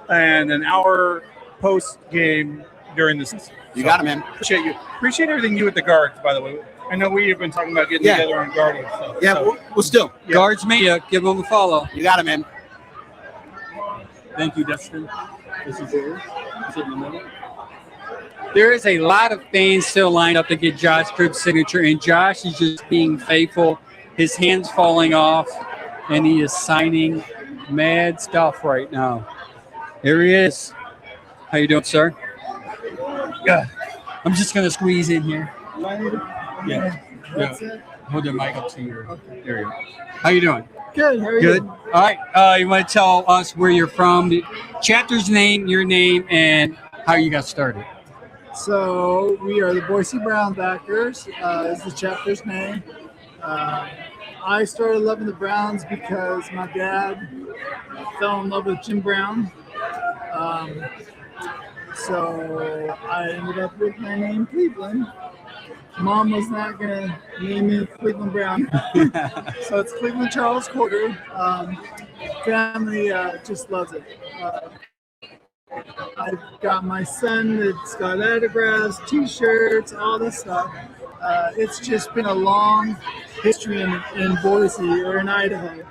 and an hour post game during the season. You got it, man. Appreciate you. Appreciate everything you with the guards, by the way. I know we have been talking about getting together on Guardian stuff. Yeah, so. we'll still. Guards Media, give them a follow. You got it, man. Thank you, Dustin. This is yours. Sit in the middle. There is a lot of fans still lined up to get Josh Cribb's signature, and Josh is just being faithful. His hand's falling off, and he is signing mad stuff right now. Here he is. How you doing, sir? Yeah. I'm just gonna squeeze in here. Yeah. Hold the mic up to your. Okay. There you go. How you doing? Good. How are Good. you? All right. You want to tell us where you're from, the chapter's name, your name, and how you got started? So we are the Boise Brown backers. Is the chapter's name. I started loving the Browns because my dad fell in love with Jim Brown. So I ended up with my name Cleveland. Mom was not going to name me Cleveland Brown. So it's Cleveland Charles Quarter. Family just loves it. I've got my son that's got autographs, T-shirts, all this stuff. It's just been a long history in Boise or in Idaho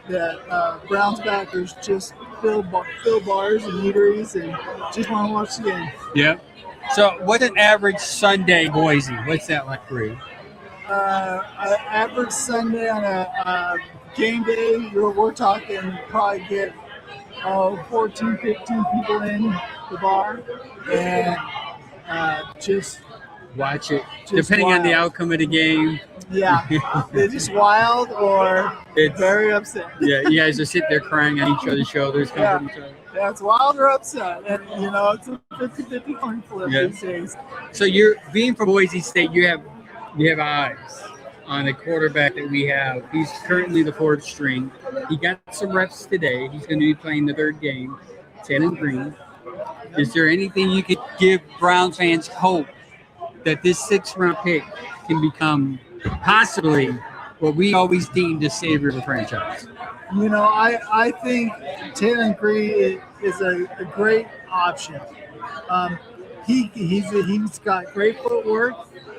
that Browns backers just fill bars and eateries and just want to watch the game. Yeah. So what's an average Sunday in Boise? What's that like for you? Average Sunday on a game day, we're talking probably get 14, 15 people in the bar and just watch it. Just depending wild. on the outcome of the game. Yeah, they're just wild or It's very upset. Yeah, you guys just sit there crying on each other's shoulders. Yeah. Each other. Yeah, it's wild or upset. And, it's a 50-50 coin flip Yeah. these days. So you're being from Boise State, you have eyes on the quarterback that we have. He's currently the fourth string. He got some reps today. He's going to be playing the third game, Tannen Green. Is there anything you could give Browns fans hope that this 6th-round pick can become possibly what we always deemed the savior of the franchise? I think Tannen Green is a great option. He's got great footwork.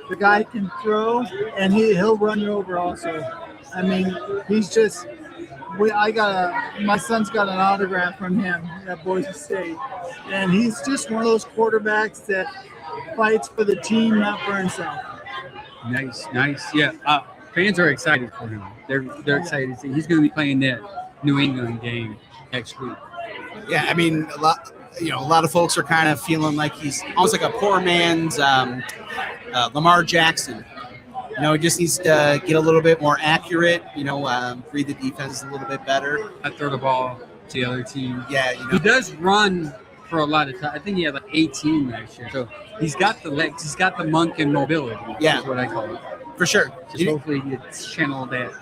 The guy can throw, and he'll run you over also. I mean, he's just. My son's got an autograph from him at Boise State, and he's just one of those quarterbacks that fights for the team, not for himself. Nice. Yeah, fans are excited for him. They're excited to see he's going to be playing that New England game next week. Yeah, I mean, a lot of folks are kind of feeling like he's almost like a poor man's Lamar Jackson. He just needs to get a little bit more accurate, read the defense a little bit better. I throw the ball to the other team. Yeah, He does run for a lot of time. I think he had like 18 last year. So he's got the legs. He's got the Monken mobility. Yeah. Is what I call it. For sure. Just hopefully he gets channeled that.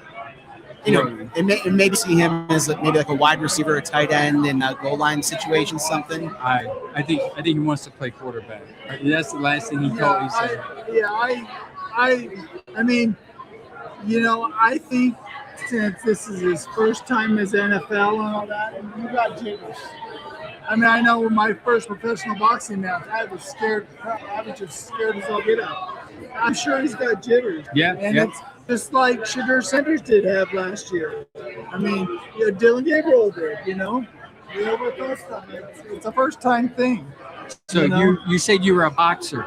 And maybe see him as maybe like a wide receiver, a tight end in a goal line situation, something. I think he wants to play quarterback. That's the last thing he told me. I think since this is his first time as NFL and all that, and you got jitters. I mean, I know with my first professional boxing match, I was scared. I was just scared as all get out. I'm sure he's got jitters. Yeah. It's just like Shadur Sanders did have last year. I mean, Dylan Gabriel did, We overcome stuff. It's a first-time thing. So you said you were a boxer.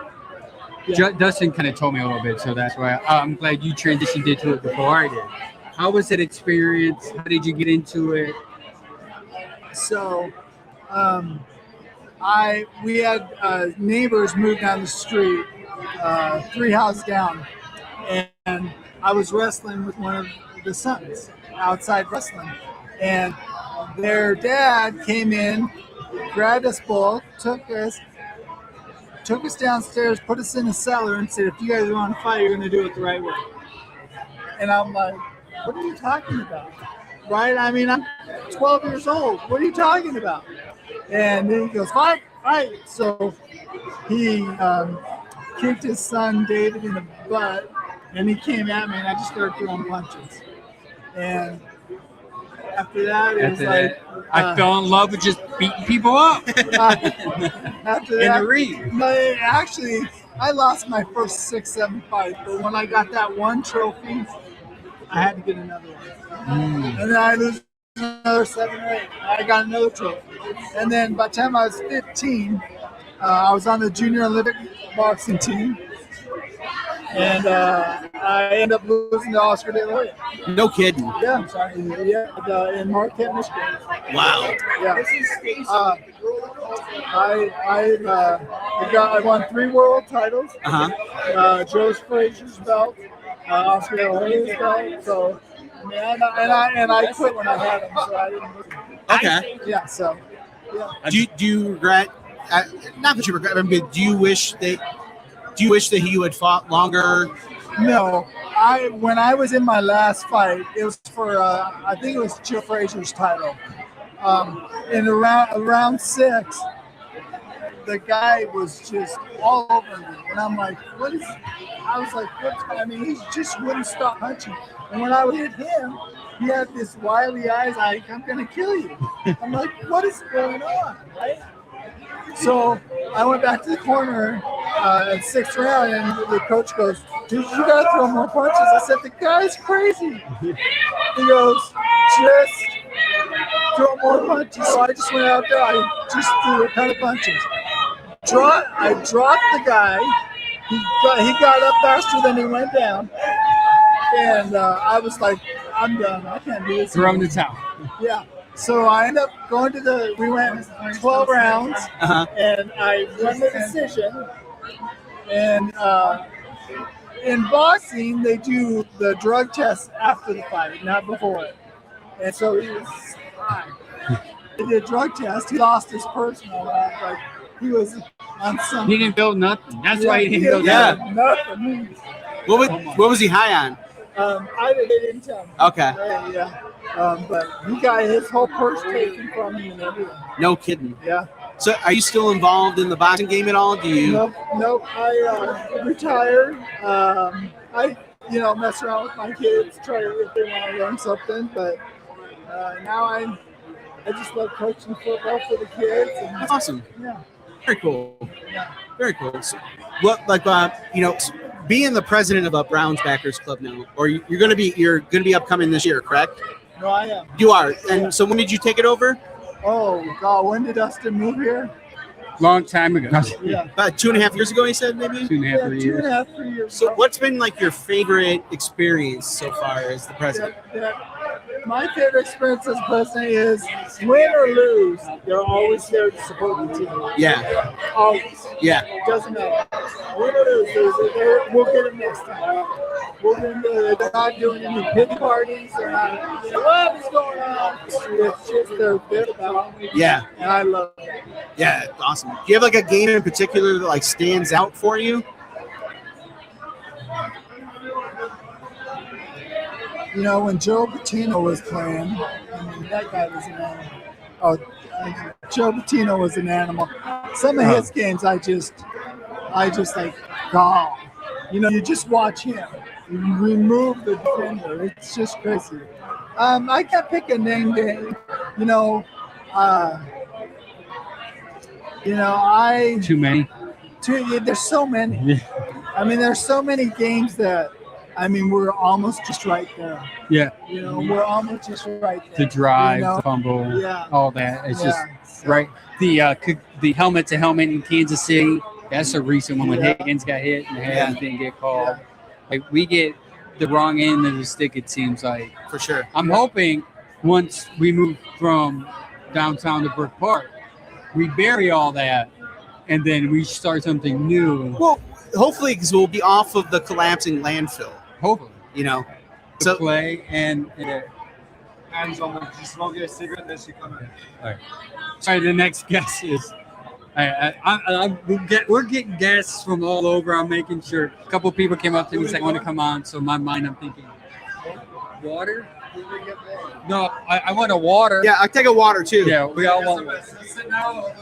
Yeah. Dustin kind of told me a little bit, so that's why I'm glad you transitioned into it before I did. How was that experience? How did you get into it? So, we had neighbors move down the street, 3 houses down, and I was wrestling with one of the sons outside wrestling, and their dad came in, grabbed us both, took us downstairs, put us in the cellar, and said, "If you guys want to fight, you're going to do it the right way." And I'm like, "What are you talking about?" Right? I mean, I'm 12 years old. What are you talking about? And then he goes, fight. So he kicked his son, David, in the butt, and he came at me, and I just started throwing punches. And after that, I fell in love with just beating people up. After in that, the ring. Actually, I lost my first 6-7 fights, but when I got that one trophy, I had to get another one. And then I lose another 7 or 8. I got another trophy. And then by the time I was 15, I was on the Junior Olympic boxing team. And I ended up losing to Oscar De La Hoya. No kidding. Yeah, I'm sorry. Yeah, in Marquette, Michigan. Wow. Yeah. I won 3 world titles. Joe Frazier's belt, Oscar De La Hoya's belt. So, and I quit when I had him, so I didn't lose. Okay. Yeah. So, yeah. Do you regret? Not that you regret, but do you wish that he would fought longer? No, when I was in my last fight, it was for I think it was Joe Frazier's title. In around 6, the guy was just all over me, and I'm like, what is? I was like, what? I mean, he just wouldn't stop punching. And when I would hit him, he had this wily eyes, like, I'm gonna kill you. I'm like, what is going on? Right? So I went back to the corner at 6th round, and the coach goes, dude, you gotta throw more punches. I said, the guy's crazy. He goes, just throw more punches. So I just went out there, I just threw a ton of punches. I dropped the guy. He got up faster than he went down. And I was like, I'm done. I can't do this. Throw in the towel. Yeah. So I ended up going we went 12 rounds, and I won the decision. And in boxing, they do the drug test after the fight, not before it. And so he was fine. He did a drug test. He lost his personal. Like he was on some. He didn't feel nothing. That's why he didn't feel nothing. What was he high on? They didn't tell me. Okay. Yeah. But he got his whole purse taken from him and everything. No kidding. Yeah. So, are you still involved in the boxing game at all? Do you? Nope. I retired. I mess around with my kids, try if they want to learn something. But now I just love coaching football for the kids. And, that's awesome. Yeah. Very cool. Yeah. Very cool. So, being the president of a Browns backers club now, or you're going to be upcoming this year, correct? No, I am. You are. And so when did you take it over? Oh God, when did Dustin move here? Long time ago. Yeah. About 2.5 years ago, he said, maybe? 2.5 years. 2.5, 3 years. So what's been like your favorite experience so far as the president? My favorite experience as president is win or lose, they're always there to support the team. Yeah. Always. Yeah. Doesn't matter. Win or lose, we'll get it next time. They're not doing any pity parties. They're not, what is going on? It's just they're there about me. Yeah. And I love it. Yeah, awesome. Do you have like a game in particular that like stands out for you? When Joe Patino was playing, that guy was an animal. Joe Patino was an animal. Some of his games, I just like, God. You just watch him. You remove the defender. It's just crazy. I can't pick a name game. Too many. There's so many. There's so many games that. We're almost just right there. Yeah. We're almost just right there. The drive, the fumble, all that. It's just right. The helmet to helmet in Kansas City. That's a recent one when Higgins got hit and didn't get called. Like we get the wrong end of the stick. It seems like for sure. I'm hoping once we move from downtown to Brook Park, we bury all that, and then we start something new. Well, hopefully, because we'll be off of the collapsing landfill. Hopefully, so play and someone just smoking a cigarette, then she come in. All right. Sorry, the next guest is. We're getting guests from all over. I'm making sure. A couple of people came up to me and said, "I want to come on." So in my mind, I'm thinking, water. No, I want a water. Yeah, I'll take a water too. Yeah, we all want water.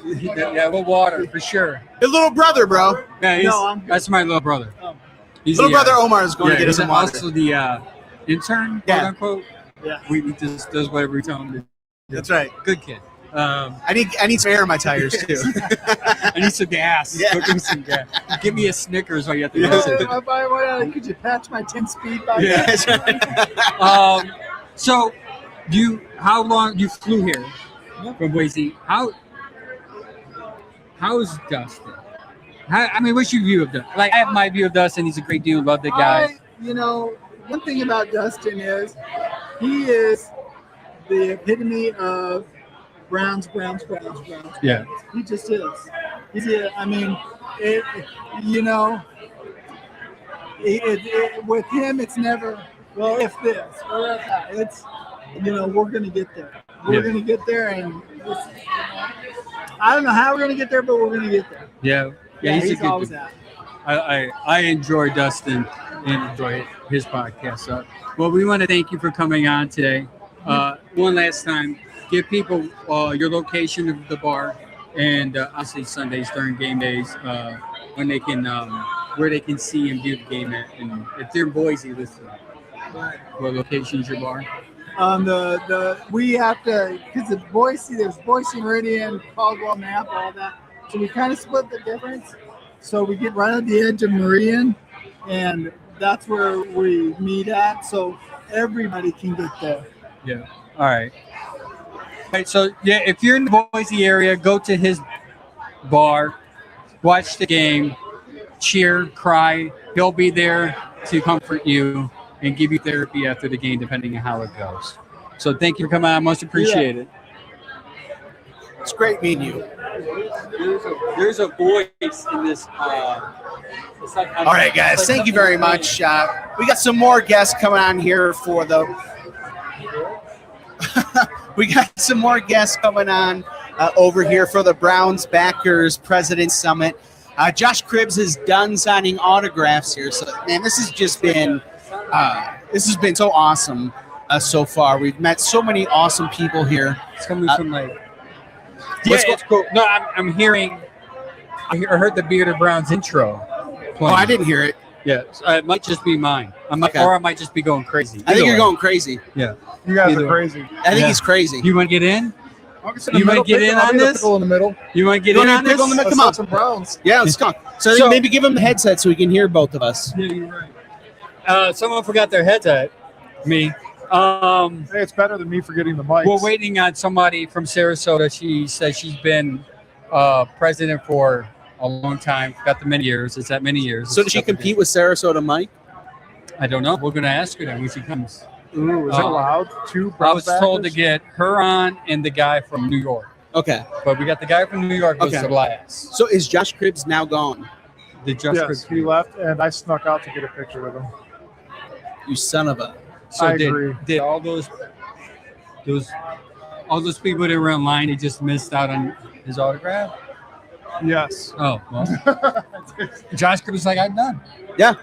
Yeah, we'll water for sure. Your little brother, bro. Yeah, that's my little brother. Little brother Omar is going to get us some water. Also the intern, quote unquote. Yeah. We just does whatever we tell him to do. That's right. Good kid. I need some air in my tires too. I need some gas. Yeah. Give me some gas. Give me a Snickers while you have to go. Could you patch my 10-speed by Yeah. So How long you flew here from Boise? How's Dustin? What's your view of Dustin? Like, I have my view of Dustin. He's a great dude. Love the guy. One thing about Dustin is he is the epitome of Browns. Yeah. He just is. With him, it's never, well, if this or if that. It's, we're going to get there. We're going to get there, and I don't know how we're going to get there, but we're going to get there. Yeah, he's a good always dude. that. I enjoy Dustin and enjoy his podcast. So, well, we want to thank you for coming on today. One last time, give people your location of the bar, and obviously Sundays during game days when they can where they can see and view the game at. And if they're in Boise, listen. What location is your bar? We have to, because it's Boise. There's Boise, Meridian, Caldwell, Napa, all that. So we kind of split the difference. So we get right at the edge of Meridian, and that's where we meet at. So everybody can get there. Yeah. All right. So yeah, if you're in the Boise area, go to his bar, watch the game, cheer, cry. He'll be there to comfort you and give you therapy after the game, depending on how it goes. So thank you for coming on. Most appreciated. It's great meeting you. There's a voice in this. All right, guys. Thank you very much. We got some more guests coming on here for the. We got some more guests coming on over here for the Browns Backers President's Summit. Josh Cribbs is done signing autographs here. So, man, this has just been so awesome so far. We've met so many awesome people here. It's coming from like. Yeah, it's cool. No, I'm hearing. I heard the Bearded Browns intro. Playing. Oh, I didn't hear it. Yeah, it might just be mine. Or I might just be going crazy. I think you're going crazy. Yeah, you guys are crazy. I think he's crazy. You want to get in? You want to get in on this? In the middle. You want to get in on this? Come on, some Browns. Yeah, let's go. So maybe give him the headset so we can hear both of us. Yeah, you're right. Someone forgot their headset. Me. Hey, it's better than me forgetting the mics. We're waiting on somebody from Sarasota. She says she's been president for a long time. Got the many years. It's that many years. So did she compete with Sarasota Mike? I don't know. We're going to ask her that when she comes. Ooh, is it allowed? I was told to get her on and the guy from New York. Okay. But we got the guy from New York was the last. So is Josh Cribbs now gone? Yes, he left, and I snuck out to get a picture with him. You son of a... So I agree. Did all those people that were in line, they just missed out on his autograph? Yes. Oh, well. Josh Cribbs was like, I'm done. Yeah.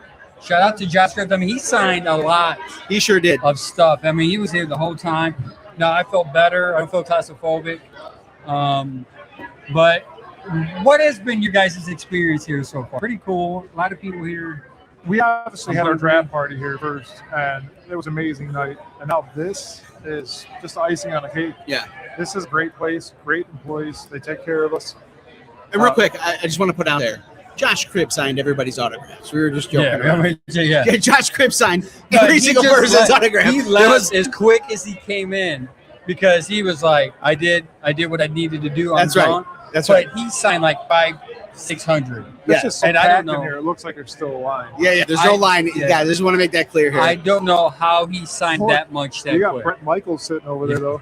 Shout out to Josh Cribbs. I mean, he signed a lot. He sure did. Of stuff. I mean, he was here the whole time. No, I felt better. I don't feel claustrophobic. But what has been your guys' experience here so far? Pretty cool. A lot of people here. We obviously had our draft party here first, and it was an amazing night. And now this is just icing on the cake. Yeah. This is a great place, great employees. They take care of us. And real quick, I just want to put out there, Josh Cribbs signed everybody's autographs. We were just joking around. Yeah. Josh Cribbs signed every single person's autograph. He left as quick as he came in because he was like, I did what I needed to do. That's right. That's right. But he signed like 600. There's just some and I packed don't know. in here. It looks like there's still a line. Yeah. There's no line. Yeah, I just want to make that clear here. I don't know how he signed that much that quick. You got quick. Brent Michaels sitting over there, though.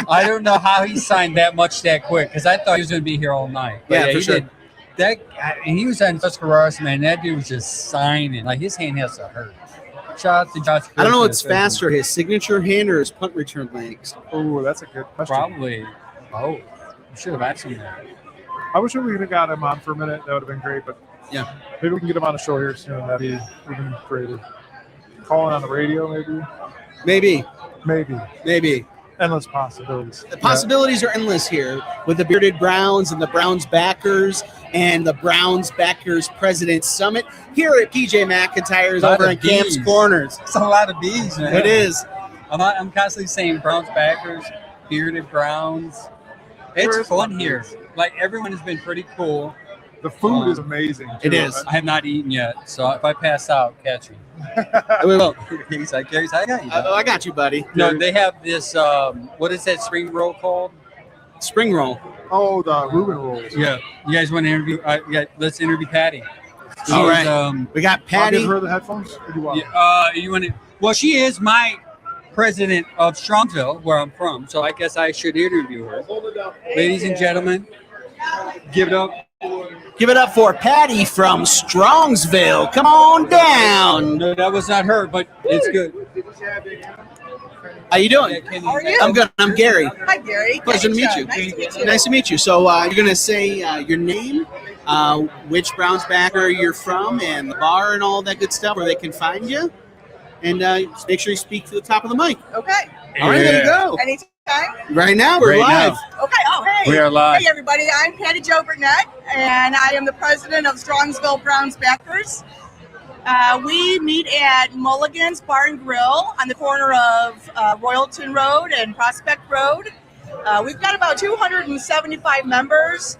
I don't know how he signed that much that quick because I thought he was going to be here all night. But yeah, for sure. He was on Tuscarawas, man. That dude was just signing. Like, his hand has to hurt. Shout out to Josh. I don't know what's faster, his signature hand or his punt return legs. Oh, that's a good question. Probably. Oh, you should have asked him that. I wish we could have got him on for a minute. That would have been great. But yeah, maybe we can get him on the show here soon. That'd be even greater. Calling on the radio, maybe. Maybe. Endless possibilities. The possibilities are endless here with the Bearded Browns and the Browns Backers and the Browns Backers President's Summit here at PJ McIntyre's over in Camp's Corners. It's a lot of bees, man. It is. I'm constantly saying Browns Backers, Bearded Browns. It's fun here. Like, everyone has been pretty cool. The food is amazing. It too. is. I have not eaten yet, so if I pass out, catch me. I will. He's like, Gary's, I got you. I got you, buddy. No, they have this. What is that spring roll called? Spring roll. Oh, the Reuben rolls. Yeah. You guys want to interview? Yeah. Let's interview Patty. All right. We got I'll Patty. give her the headphones. Or do you want? You want to? Well, she is my president of Strongsville, where I'm from. So I guess I should interview her. Ladies and gentlemen, give it up. Give it up for Patty from Strongsville. Come on down. No, that was not her, but it's good. How you doing? How are you? I'm good. I'm Gary. Hi, Gary. Pleasure to meet you. Nice to meet you. Nice to meet you. So you're going to say your name, which Browns backer you're from, and the bar and all that good stuff where they can find you. And make sure you speak to the top of the mic. Okay. All right, there you go. Anytime? Right now, we're live. Okay. Oh, hey. We are live. Hey, everybody. I'm Patty Jo Burnett, and I am the president of Strongsville Browns Backers. We meet at Mulligan's Bar and Grill on the corner of Royalton Road and Prospect Road. We've got about 275 members.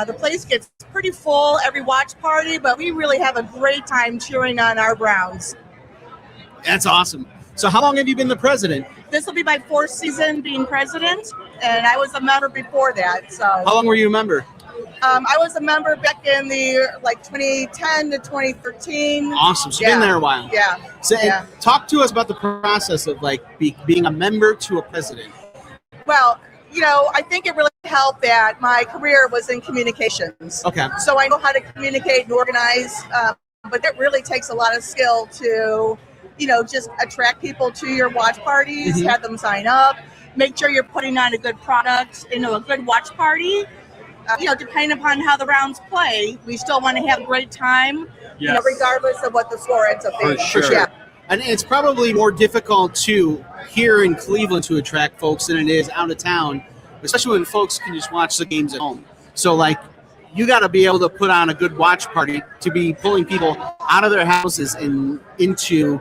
The place gets pretty full every watch party, but we really have a great time cheering on our Browns. That's awesome. So how long have you been the president? This will be my fourth season being president, and I was a member before that. So How long were you a member? I was a member back in the 2010 to 2013. Awesome. So you've been there a while. Yeah. So Yeah. talk to us about the process of being a member to a president. Well, I think it really helped that my career was in communications. Okay. So I know how to communicate and organize, but it really takes a lot of skill to, just attract people to your watch parties, have them sign up, make sure you're putting on a good product, a good watch party. Depending upon how the rounds play, we still want to have a great time, Yes. regardless of what the score ends up being. For sure. Yeah. And it's probably more difficult too here in Cleveland to attract folks than it is out of town, especially when folks can just watch the games at home. So you got to be able to put on a good watch party to be pulling people out of their houses and into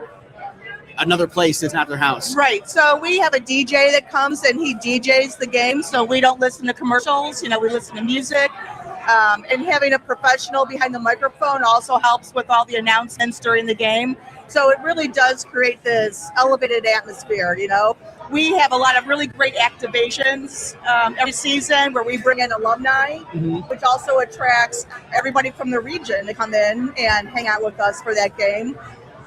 another place that's not their house. Right. So we have a DJ that comes and he DJs the game. So we don't listen to commercials. We listen to music. And having a professional behind the microphone also helps with all the announcements during the game. So it really does create this elevated atmosphere. We have a lot of really great activations every season where we bring in alumni, which also attracts everybody from the region to come in and hang out with us for that game.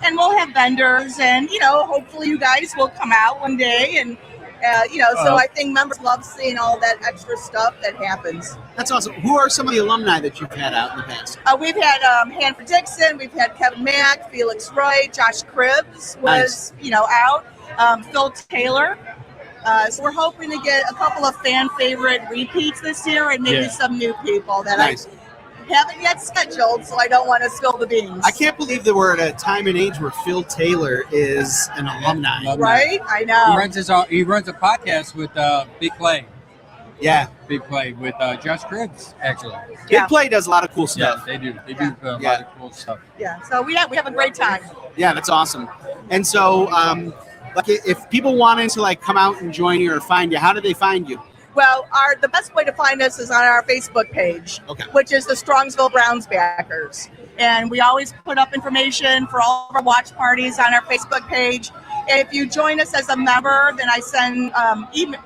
And we'll have vendors, and hopefully you guys will come out one day, and so I think members love seeing all that extra stuff that happens. That's awesome. Who are some of the alumni that you've had out in the past? We've had Hanford Dixon, we've had Kevin Mack, Felix Roy, Josh Cribbs was out, Phil Taylor. So we're hoping to get a couple of fan favorite repeats this year, and maybe some new people that I haven't yet scheduled, so I don't want to spill the beans. I can't believe that we're at a time and age where Phil Taylor is an alumni. Right? I know. He runs a podcast with Big Play. Yeah. Big Play with Josh Cribbs, actually. Big Play does a lot of cool stuff. Yeah, they do. They do a lot of cool stuff. Yeah, so we have a great time. Yeah, that's awesome. And so, if people wanted to come out and join you or find you, how do they find you? Well, the best way to find us is on our Facebook page, which is the Strongsville Browns Backers. And we always put up information for all of our watch parties on our Facebook page. And if you join us as a member, then I send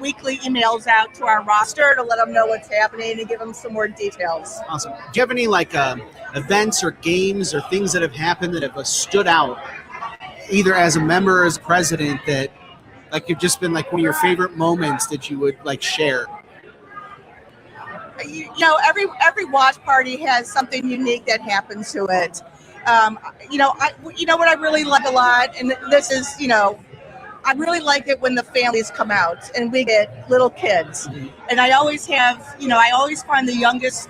weekly emails out to our roster to let them know what's happening and give them some more details. Awesome. Do you have any events or games or things that have happened that have stood out, either as a member or as president, that you've just been one of your favorite moments that you would share? Every watch party has something unique that happens to it. What I really like a lot, and this is, I really like it when the families come out and we get little kids. And I always have, I always find the youngest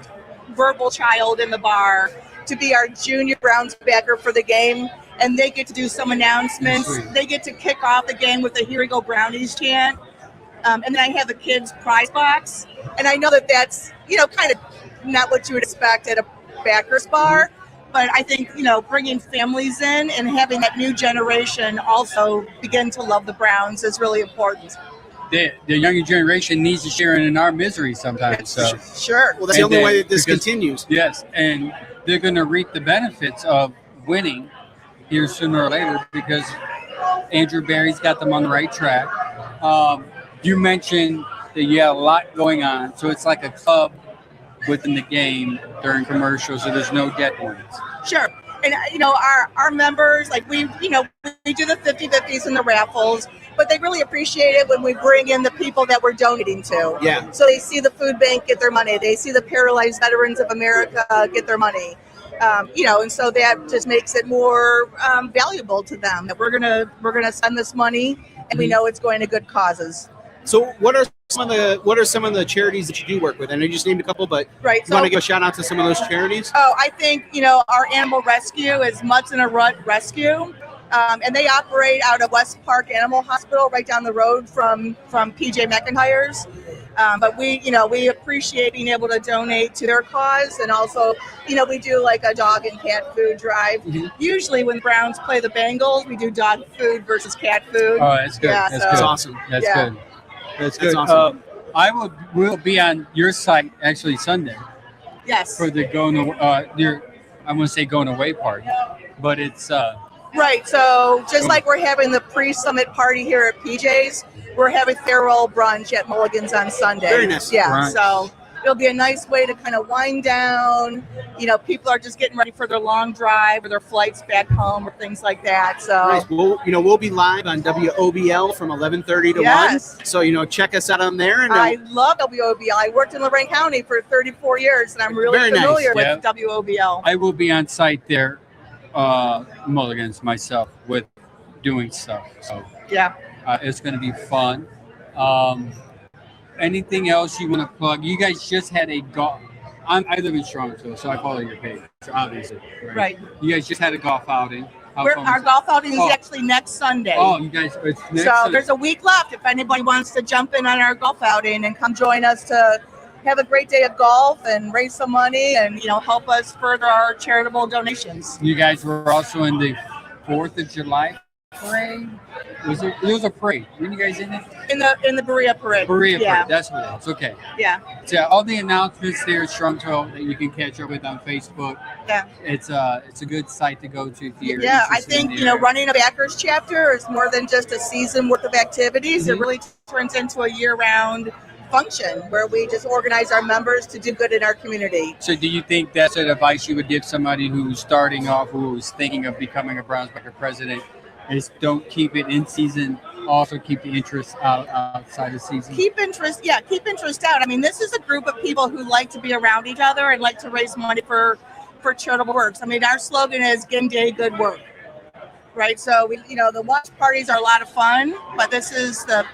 verbal child in the bar to be our junior Browns backer for the game. And they get to do some announcements. They get to kick off the game with a "Here We Go Brownies" chant. And then I have a kids' prize box. And I know that that's, kind of not what you would expect at a backers bar. But I think, bringing families in and having that new generation also begin to love the Browns is really important. the younger generation needs to share in our misery sometimes. So Sure. Well, that's the only way that this continues. Yes, and they're going to reap the benefits of winning here sooner or later because Andrew Barry's got them on the right track. You mentioned that you have a lot going on, so it's like a club within the game during commercials, so there's no dead ones. Sure. And our members, like we do the 50/50s and the raffles, but they really appreciate it when we bring in the people that we're donating to. Yeah. So they see the food bank get their money. They see the Paralyzed Veterans of America get their money. And so that just makes it more valuable to them that we're gonna spend this money, and we know it's going to good causes. So what are some of the charities that you do work with? I know you just named a couple, but right. You want to give a shout out to some of those charities? Oh, I think our animal rescue is Mutts in a Rut Rescue, and they operate out of West Park Animal Hospital, right down the road from PJ McIntyres. But we appreciate being able to donate to their cause, and also we do like a dog and cat food drive. Mm-hmm. Usually when Browns play the Bengals, we do dog food versus cat food. Oh, that's good. Yeah, that's awesome. That's good. That's good. Awesome. We'll be on your site actually Sunday. Yes. For the going away party, but it's right. So just like we're having the pre-summit party here at PJ's, we're having farewell brunch at Mulligan's on Sunday. Very nice. Yeah. Right. So it'll be a nice way to kind of wind down. People are just getting ready for their long drive or their flights back home or things like that. So nice. We'll be live on WOBL from 11:30 to 1. So check us out on there. And I love WOBL. I worked in Lorraine County for 34 years, and I'm really Very nice. familiar with Yeah. WOBL. I will be on site there, Mulligan's myself with doing stuff. So yeah. It's going to be fun. Anything else you want to plug? You guys just had a golf. I live in Toronto, so I follow your page, obviously. Right. You guys just had a golf outing. Our golf outing is actually next Sunday. Oh, you guys, it's next So Sunday. there's a week left if anybody wants to jump in on our golf outing and come join us to have a great day of golf and raise some money and help us further our charitable donations. You guys were also in the 4th of July parade. It was a parade. Were you guys in it? In the Berea parade. Berea yeah. parade. That's what it is. Okay. Yeah. So all the announcements there at Toronto that you can catch up with on Facebook. Yeah. It's a good site to go to if you're Yeah, I interested in think the area. running a backers chapter is more than just a season worth of activities. It really turns into a year-round function where we just organize our members to do good in our community. So do you think that's an advice you would give somebody who's starting off, who's thinking of becoming a Browns president, is don't keep it in season, also keep the interest outside of season? Keep interest out. I mean, this is a group of people who like to be around each other and like to raise money for charitable works. I mean, our slogan is "Game Day Good Work." Right, so the watch parties are a lot of fun, but this is the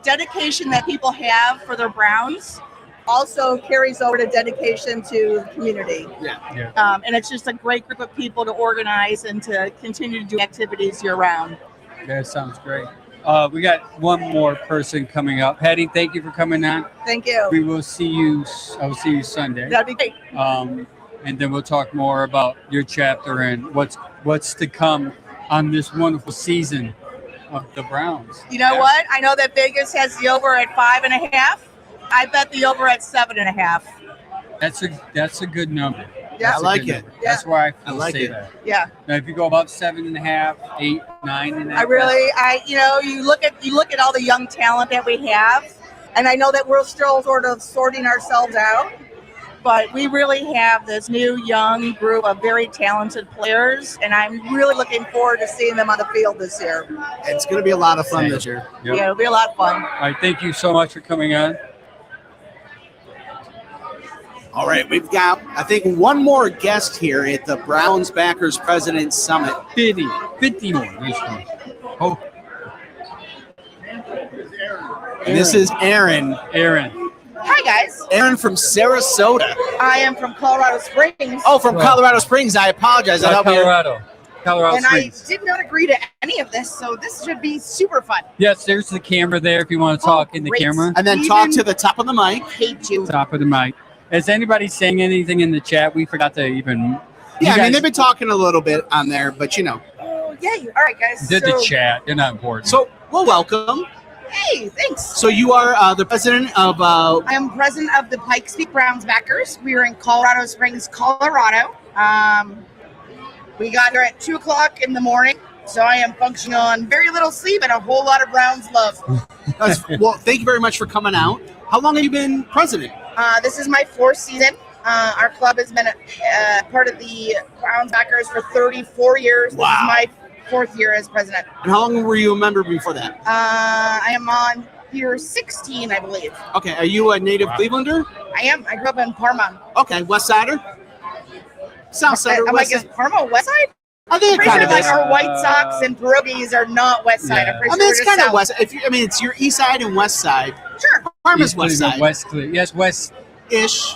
dedication that people have for their Browns also carries over to dedication to the community. Yeah. And it's just a great group of people to organize and to continue to do activities year round. That sounds great. We got one more person coming up. Patty, thank you for coming on. Thank you. We will see you. I will see you Sunday. That'd be great. And then we'll talk more about your chapter and what's to come on this wonderful season of the Browns. You know what? I know that Vegas has the over at 5.5. I bet the over at 7.5. That's a good number. Yeah, I like it. That's why I like say it. that. Yeah. Now, if you go above 7.5, 8, 9.5. You look at all the young talent that we have, and I know that we're still sort of sorting ourselves out, but we really have this new young group of very talented players, and I'm really looking forward to seeing them on the field this year. It's going to be a lot of fun this year. Yep. Yeah, it'll be a lot of fun. All right, thank you so much for coming on. All right, we've got, I think, one more guest here at the Browns Backers President Summit. 50 more. Oh. And this is Aaron. Hi, guys. Aaron from Sarasota. I am from Colorado Springs. Oh, from Colorado Springs. I apologize. I thought we were- Colorado and Springs. I did not agree to any of this, so this should be super fun. Yes, there's the camera there if you want to talk in the great. camera. And then talk to the top of the mic. Hate you. Top of the mic. Is anybody saying anything in the chat? We forgot to even. Yeah, I mean, they've been talking a little bit on there, but Oh, yay. All right, guys. Did the chat. They're not important. So, well, welcome. Hey, thanks. So you are the president of. I am president of the Pikes Peak Browns backers. We are in Colorado Springs, Colorado. We got here at 2:00 in the morning, so I am functioning on very little sleep and a whole lot of Browns love. Well, thank you very much for coming out. How long have you been president? This is my 4th season. Our club has been part of the Browns backers for 34 years. Wow. This is my 4th year as president. And how long were you a member before that? I am on year 16, I believe. Okay, are you a native Clevelander? I am. I grew up in Parma. Okay, West Sider? South Sider, I'm West like, Side? is Parma West Side? I think I'm pretty kind sure of like our White Sox and pierogies are not West Side. I'm pretty I sure mean, it's we're kind just of south. West. It's your East Side and West Side. Sure. Parma's West Side. West, yes, West ish.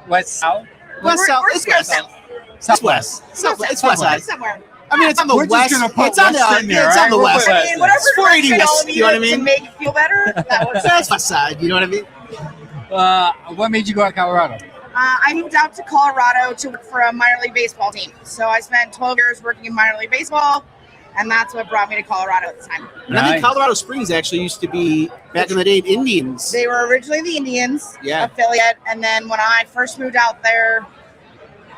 West South. West South. We're It's still West. south. It's West. It's West Side. Somewhere. I mean, it's on the We're just west. gonna put It's on the. West in there, It's on right? the We'll west. put I mean, whatever It's 480 direction all west. of You know what I to mean? make you feel better. That was That's West Side. You know what I mean? What made you go to Colorado? I moved out to Colorado to work for a minor league baseball team. So I spent 12 years working in minor league baseball, and that's what brought me to Colorado at the time. And I think Colorado Springs actually used to be back in the day Indians. They were originally the Indians affiliate, and then when I first moved out there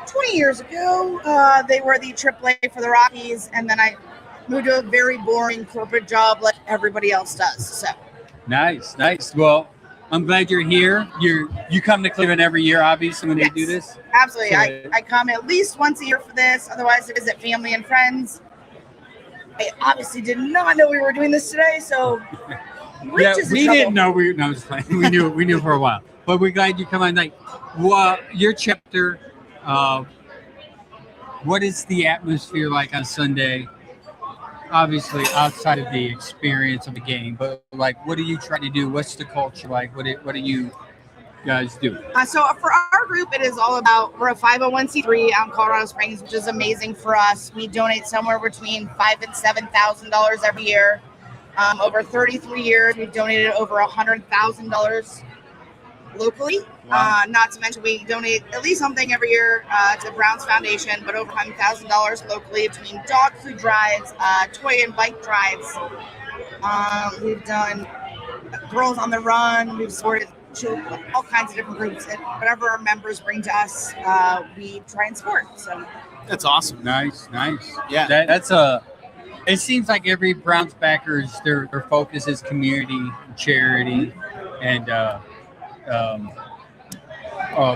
20 years ago, they were the AAA for the Rockies, and then I moved to a very boring corporate job like everybody else does. So Nice. Well, I'm glad you're here. You come to Cleveland every year, obviously, when they do this. absolutely, So- I come at least once a year for this. Otherwise, I visit family and friends. I obviously did not know we were doing this today, so Yeah, we didn't know we. No, I'm just playing. We knew for a while, but we're glad you come on tonight. Well, your chapter. What is the atmosphere like on Sunday? Obviously, outside of the experience of the game, but like, what are you trying to do? What's the culture like? What do you guys do? So for our group, it is all about, we're a 501c3 out in Colorado Springs, which is amazing for us. We donate somewhere between $5,000 and $7,000 every year. Over 33 years, we've donated over $100,000 locally. Not to mention, we donate at least something every year to the Browns Foundation, but over $100,000 locally between dog food drives, toy and bike drives. We've done Girls on the Run. We've supported all kinds of different groups, and whatever our members bring to us, we try and support. So that's awesome. Nice. Yeah, that's a. It seems like every Browns backers, their focus is community, charity, and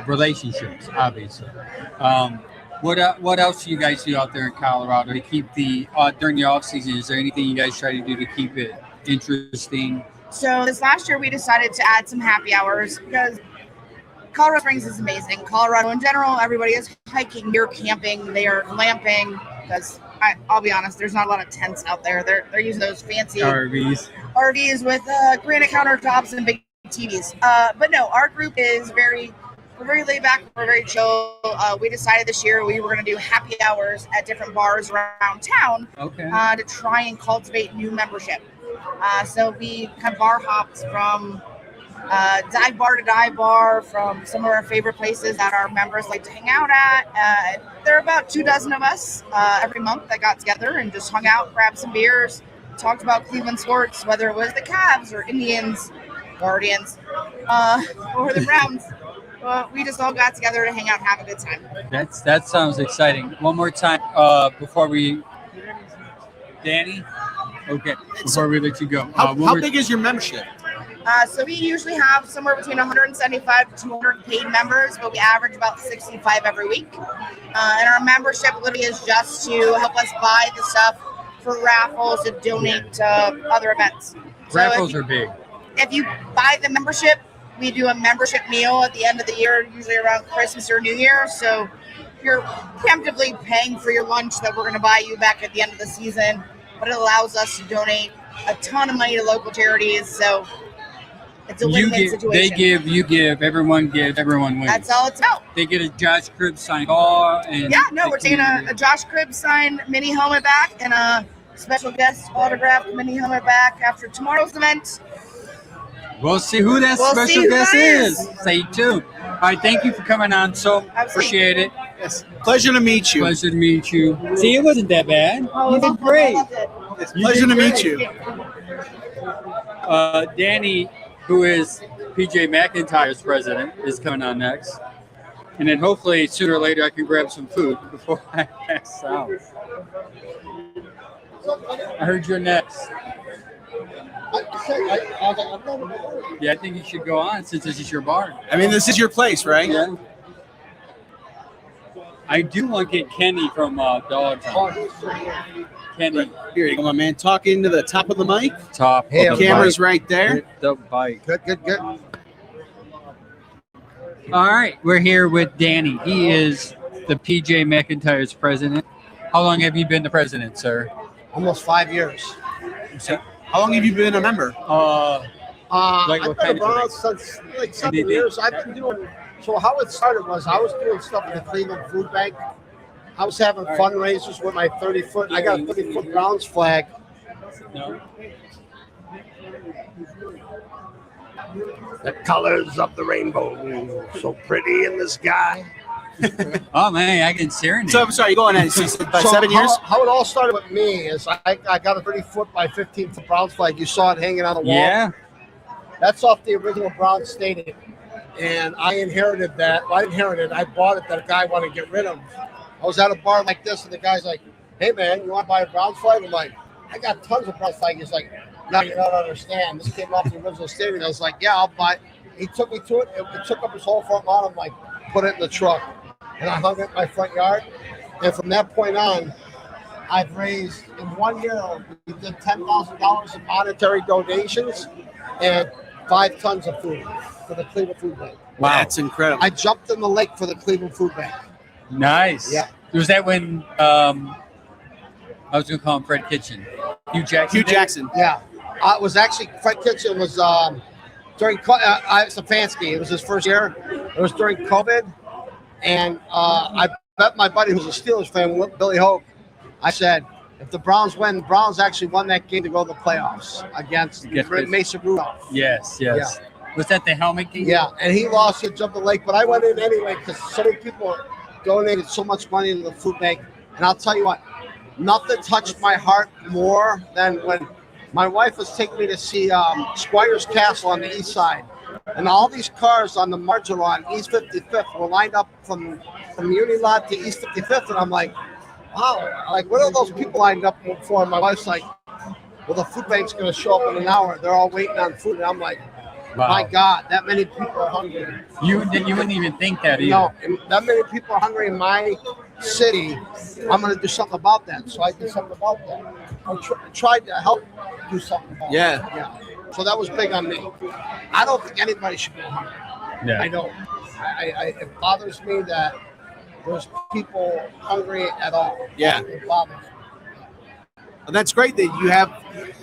relationships. Obviously. What else do you guys do out there in Colorado to keep during the off season? Is there anything you guys try to do to keep it interesting? So this last year, we decided to add some happy hours because Colorado Springs is amazing. Colorado in general, everybody is hiking, they're camping, they are glamping. Because I'll be honest, there's not a lot of tents out there. They're using those fancy RVs with granite countertops and big TVs. But no, our group is we're very laid back. We're very chill. We decided this year we were going to do happy hours at different bars around town to try and cultivate new membership. So we kind of bar hopped from dive bar to dive bar from some of our favorite places that our members like to hang out at. There are about 24 of us every month that got together and just hung out, grabbed some beers, talked about Cleveland sports, whether it was the Cavs or Indians, Guardians, or the Browns. We just all got together to hang out and have a good time. That sounds exciting. One more time before we, Danny. Okay, before we let you go. How big is your membership? So we usually have somewhere between 175 to 200 paid members, but we average about 65 every week. And our membership literally is just to help us buy the stuff for raffles to donate to other events. Raffles are big. If you buy the membership, we do a membership meal at the end of the year, usually around Christmas or New Year. So you're preemptively paying for your lunch that we're going to buy you back at the end of the season, but it allows us to donate a ton of money to local charities. So it's a win-win situation. They give, you give, everyone gives, everyone wins. That's all it's about. They get a Josh Cribbs signed ball. And we're taking a Josh Cribbs signed mini helmet back and a special guest autographed mini helmet back after tomorrow's event. We'll see who that special guest is. Stay tuned. All right, thank you for coming on. So appreciate it. Yes, pleasure to meet you. Pleasure to meet you. See, it wasn't that bad. You did great. It's a pleasure to meet you. Danny, who is PJ McIntyre's president, is coming on next. And then hopefully sooner or later I can grab some food before I pass out. I heard you're next. Yeah, I think you should go on since this is your bar. I mean, this is your place, right? Yeah. I do want to get Kenny from Dawg Pound. Kenny. Here you go, my man. Talking to the top of the mic. Top. Hey, of the camera's bike. right there. Hit the bike. Good. All right, we're here with Danny. He is the PJ McIntyre's president. How long have you been the president, sir? Almost 5 years. How long have you been a member? Like I've what been kind of around thing? since like 7 years. I've been doing. So how it started was I was doing stuff in the Cleveland Food Bank. I was having fundraisers with my 30-foot. I got a 30-foot Browns flag. No. The colors of the rainbow, so pretty in the sky. Oh man, I can serenade. So I'm sorry, go on. So you said about 7 how, years. How it all started with me is I got a 30-foot by 15-foot Browns flag. You saw it hanging on the wall. Yeah. That's off the original Browns Stadium. And I inherited that. Well, I bought it that a guy wanted to get rid of. I was at a bar like this, and the guy's like, "Hey man, you want to buy a Browns flag?" I'm like, "I got tons of Browns flags." He's like, "No, you don't understand. This came off the original stadium." I was like, "Yeah, I'll buy it." He took me to it. It took up his whole front lawn. I'm like, "Put it in the truck," and I hung it in my front yard. And from that point on, I've raised in 1 year we did $10,000 in monetary donations and 5 tons of food for the Cleveland Food Bank. Wow, that's incredible. I jumped in the lake for the Cleveland Food Bank. Nice. Yeah. Was that when I was going to call him Fred Kitchen? Hugh Jackson. Hugh Jackson. Yeah. It was actually Fred Kitchen was during Stefanski. It was his first year. It was during COVID, and I bet my buddy who's a Steelers fan, Billy Hope. I said, if the Browns win, the Browns actually won that game to go to the playoffs against Mason Rudolph. Yes. Yeah. Was that the helmet game? Yeah, and he lost it, jumped the lake, but I went in anyway because so many people donated so much money to the food bank. And I'll tell you what, nothing touched my heart more than when my wife was taking me to see Squire's Castle on the east side. And all these cars on the margin on East 55th were lined up from Uni Lot to East 55th. And I'm like, wow, like what are those people lined up for? And my wife's like, well, the food bank's going to show up in an hour. They're all waiting on food. And I'm like, wow. My God, that many people are hungry. You wouldn't even think that either. No, that many people are hungry in my city. I'm going to do something about that. So I did something about that. I tried to help do something about that. Yeah. So that was big on me. I don't think anybody should go hungry. Yeah. I don't. It bothers me that there's people hungry at all. Yeah. It bothers me. Well, that's great that you have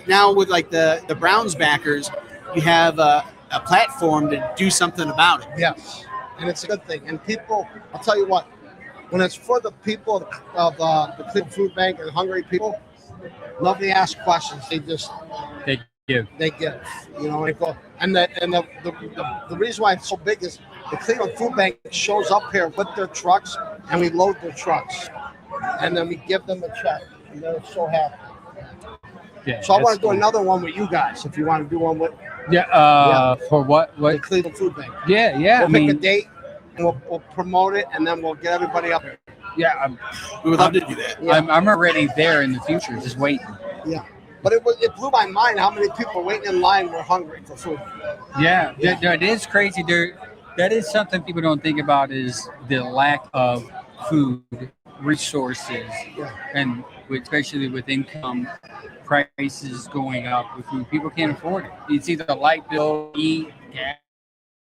now with like the Browns backers, you have a platform to do something about it. Yes, and it's a good thing. And people, I'll tell you what, when it's for the people of the Cleveland Food Bank and hungry people, nobody asks questions. They give. You know, and the reason why it's so big is the Cleveland Food Bank shows up here with their trucks, and we load their trucks, and then we give them a check, and they're so happy. Yeah, so I want to do another one with you guys. If you want to do one with for what? The Cleveland Food Bank. Yeah. We'll pick a date, and we'll promote it, and then we'll get everybody up here. Yeah, we would love to do that. Yeah. I'm already there in the future, just waiting. Yeah, but it blew my mind how many people waiting in line were hungry for food. Yeah. It is crazy. That is something people don't think about is the lack of food resources, and especially with income prices going up with food, people can't afford it. It's either a light bill, eat, gas.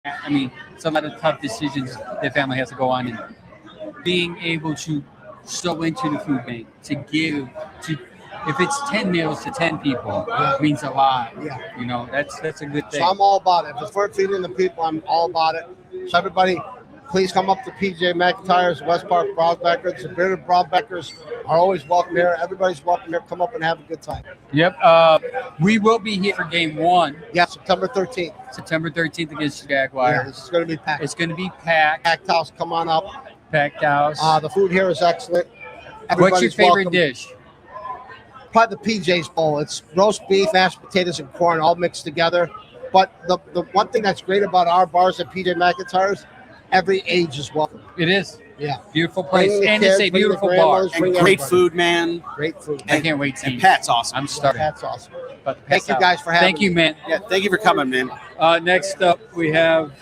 I mean, it's a lot of tough decisions that family has to go on, and being able to sow into the food bank to give to. If it's 10 meals to 10 people, it means a lot. Yeah. You know, that's a good thing. So I'm all about it. If it's for feeding the people, I'm all about it. So everybody, please come up to PJ McIntyre's, West Park Broadbackers. The bearded Broadbackers are always welcome here. Everybody's welcome here. Come up and have a good time. Yep. We will be here for game 1. Yeah, September 13th. September 13th against the Jaguars. Yeah, this is going to be packed. It's going to be packed. Packed house. Come on up. Packed house. The food here is excellent. What's your favorite welcome. dish? probably the PJ's Bowl. It's roast beef, mashed potatoes, and corn all mixed together. But the one thing that's great about our bars at PJ McIntyres, every age is welcome. It is. Yeah. Beautiful place. Bring the And kids, it's a bring the beautiful bar. grandmas, And bring great everybody. food, man. Great food. I can't wait to And eat. Pat's awesome. I'm starving. That's awesome. But Thank you guys for having Thank you, me. man. Yeah, thank you for coming, man. Next up, we have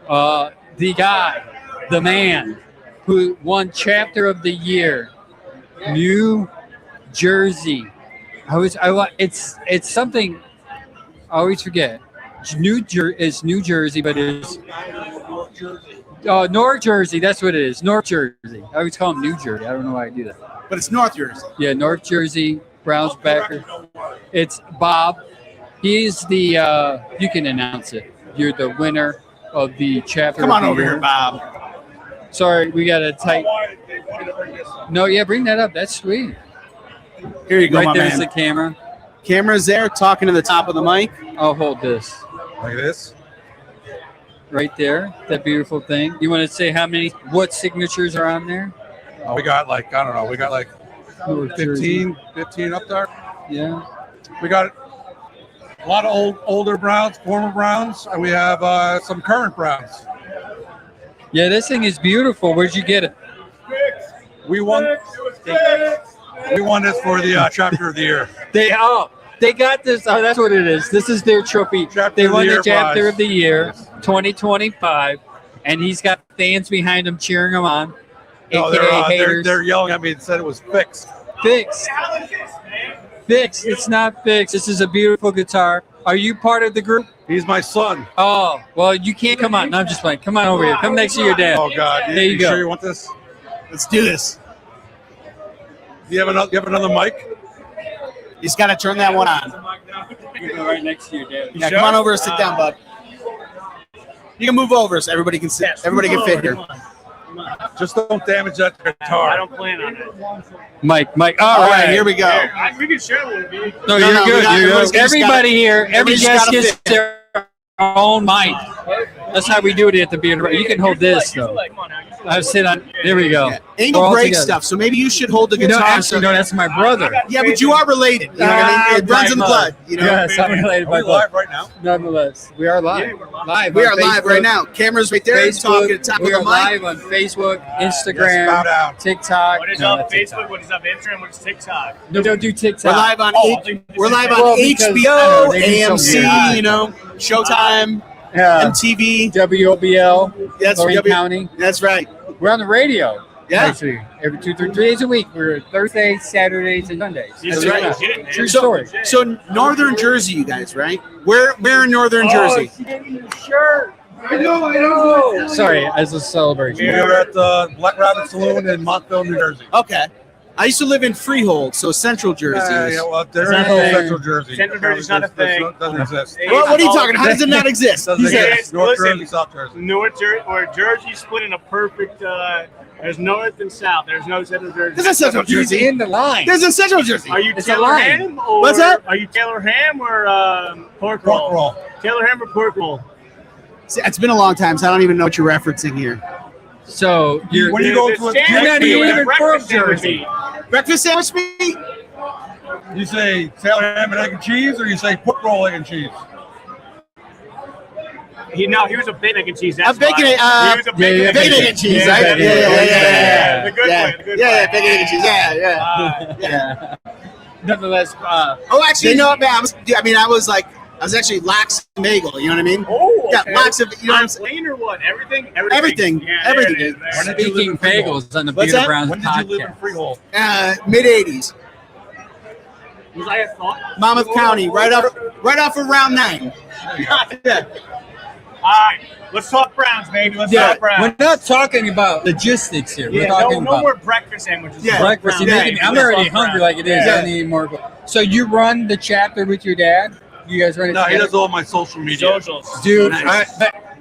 the guy, the man, who won Chapter of the Year, New Jersey. It's something I always forget. It's New Jersey, but it's North Jersey. That's what it is. North Jersey. I always call him New Jersey. I don't know why I do that. But it's North Jersey. Yeah, North Jersey Browns backer. It's Bob. He's the. You can announce it. You're the winner of the chapter. Come on of the over year. here, Bob. Sorry, we got a tight. No, yeah, bring that up. That's sweet. Here you go, Right my there's man. the camera. Camera's there, talking to the top of the mic. I'll hold this. Like this? Right there. That beautiful thing. You want to say what signatures are on there? We got like, I don't know, we got like North Jersey. 15 up there. Yeah. We got a lot of older Browns, former Browns, and we have some current Browns. Yeah, this thing is beautiful. Where'd you get it? We won this for the chapter of the year. They got this. Oh, that's what it is. This is their trophy. They won the chapter of the year, 2025, and he's got fans behind him cheering him on. No, AKA haters. they're yelling at me and said it was fixed. Fixed. Fixed. It's not fixed. This is a beautiful guitar. Are you part of the group? He's my son. Oh, well, you can't come on. No, I'm just playing. Come on over here. Come next to your dad. Oh, God. There you go. Sure you want this? Let's do this. You have another mic? He's got to turn that one on. You go right next to your dad. Yeah, come on over and sit down, bud. You can move over so everybody can sit. Everybody can fit here. Just don't damage that guitar. I don't plan on it. Mike. All right, here we go. We can share with you. No, you're good. You're good. Everybody here, every everybody's guest gotta gets fit. their own mic. That's how we do it at the beer. You can hold this, though. I sit on. There we go. Angle We're all break together. stuff, so maybe you should hold the No, guitar. actually, no, that's my brother. Yeah, but you are related. You know what I mean? It runs in the blood. You know. Yes, I'm related by Are we blood. live right now? Nonetheless, we are live. Live. We on are live Facebook, right now. Cameras right there. Talking at the top of We the are mic. live on Facebook, Yes, bow Instagram, down. TikTok. What is No, up not TikTok. Facebook? What is up Instagram? What is TikTok? No, don't do TikTok. We're live on Well, because, I HBO, know, they do so AMC, weird. you know, Showtime, Yeah. MTV. WOBL, That's Lorraine W- County. That's right. We're on the radio. Yeah. Actually, every 3 days a week. We're Thursdays, Saturdays, and Sundays. That's Believe right. it or not. True So, story. so Northern Jersey, you guys, right? Where in Northern Jersey? she gave me the shirt. I know. Sorry, as a celebration. We were at the Black Rabbit Saloon in Montville, New Jersey. Okay. I used to live in Freehold, so Central Jersey. Well, there is It's no not a Central Jersey. Central Jersey's not a thing. Doesn't exist. What are you talking? How does it not exist? Doesn't Yeah, exist. North listen. Jersey, South Jersey. North Jersey or Jersey split in a perfect. There's north and south. There's no Central Jersey. There's a Central He's Jersey. in the line. There's a Central Jersey. Are you It's a Taylor line. Ham or What's that? Are you Taylor Ham or pork roll? Pork roll. Taylor Ham or pork roll? See, it's been a long time, so I don't even know what you're referencing here. So you're When you go to a You're not even from Jersey. Breakfast sandwich meat? You say Taylor ham and egg and cheese, or you say pork roll, egg and cheese? He was a bacon egg and cheese. That's Bacon, why. yeah, He was a bacon egg bacon, egg, and cheese, right? The good way. The good Yeah, way. bacon, egg, and cheese. Yeah. Yeah. Nonetheless, Oh, actually, no, man. I was actually lax bagel. You know what I mean? Oh, okay. Yeah, lots of. You know what I'm saying? Plain or what? Everything. Everything. Yeah, Everything. there it is. When did you live speaking in Freehold? bagels on the What's Peter that? Brown's When did you live in podcast. Freehold? Mid '80s, Was I a thought? Monmouth County, right off of Round 9. Yeah. All right, let's talk Browns, baby. Let's Yeah, talk Browns. we're not talking about logistics here. We're Yeah, talking no about more breakfast sandwiches. Yeah. breakfast. You're Yeah. making me- I'm already hungry like it is. Yeah. I need more. So you run the chapter with your dad? You guys run it No, he together? does all my social media. Socials. Dude, Nice.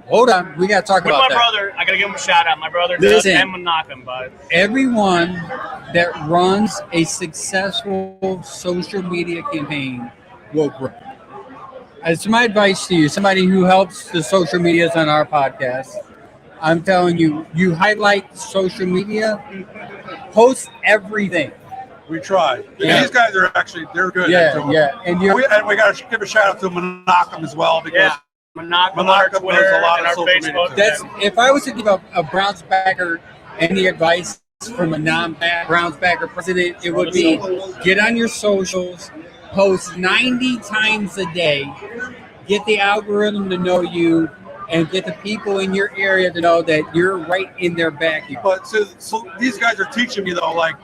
hold on. We got to talk With about my that. brother, I gotta give him a shout out. My brother Listen. does and knock him, but Everyone that runs a successful social media campaign will grow. It's my advice to you, somebody who helps the social medias on our podcast. I'm telling you, you highlight social media, post everything. We try. Yeah. These guys are actually they're good. Yeah. And we got to give a shout out to Menachem as well because Menachem on our Menachem Twitter does a lot and of our social media Facebook. too. That's if I was to give a Browns backer any advice from a non-Browns backer president, it would be get on your socials, post 90 times a day, get the algorithm to know you, and get the people in your area to know that you're right in their backyard. But so these guys are teaching me though, like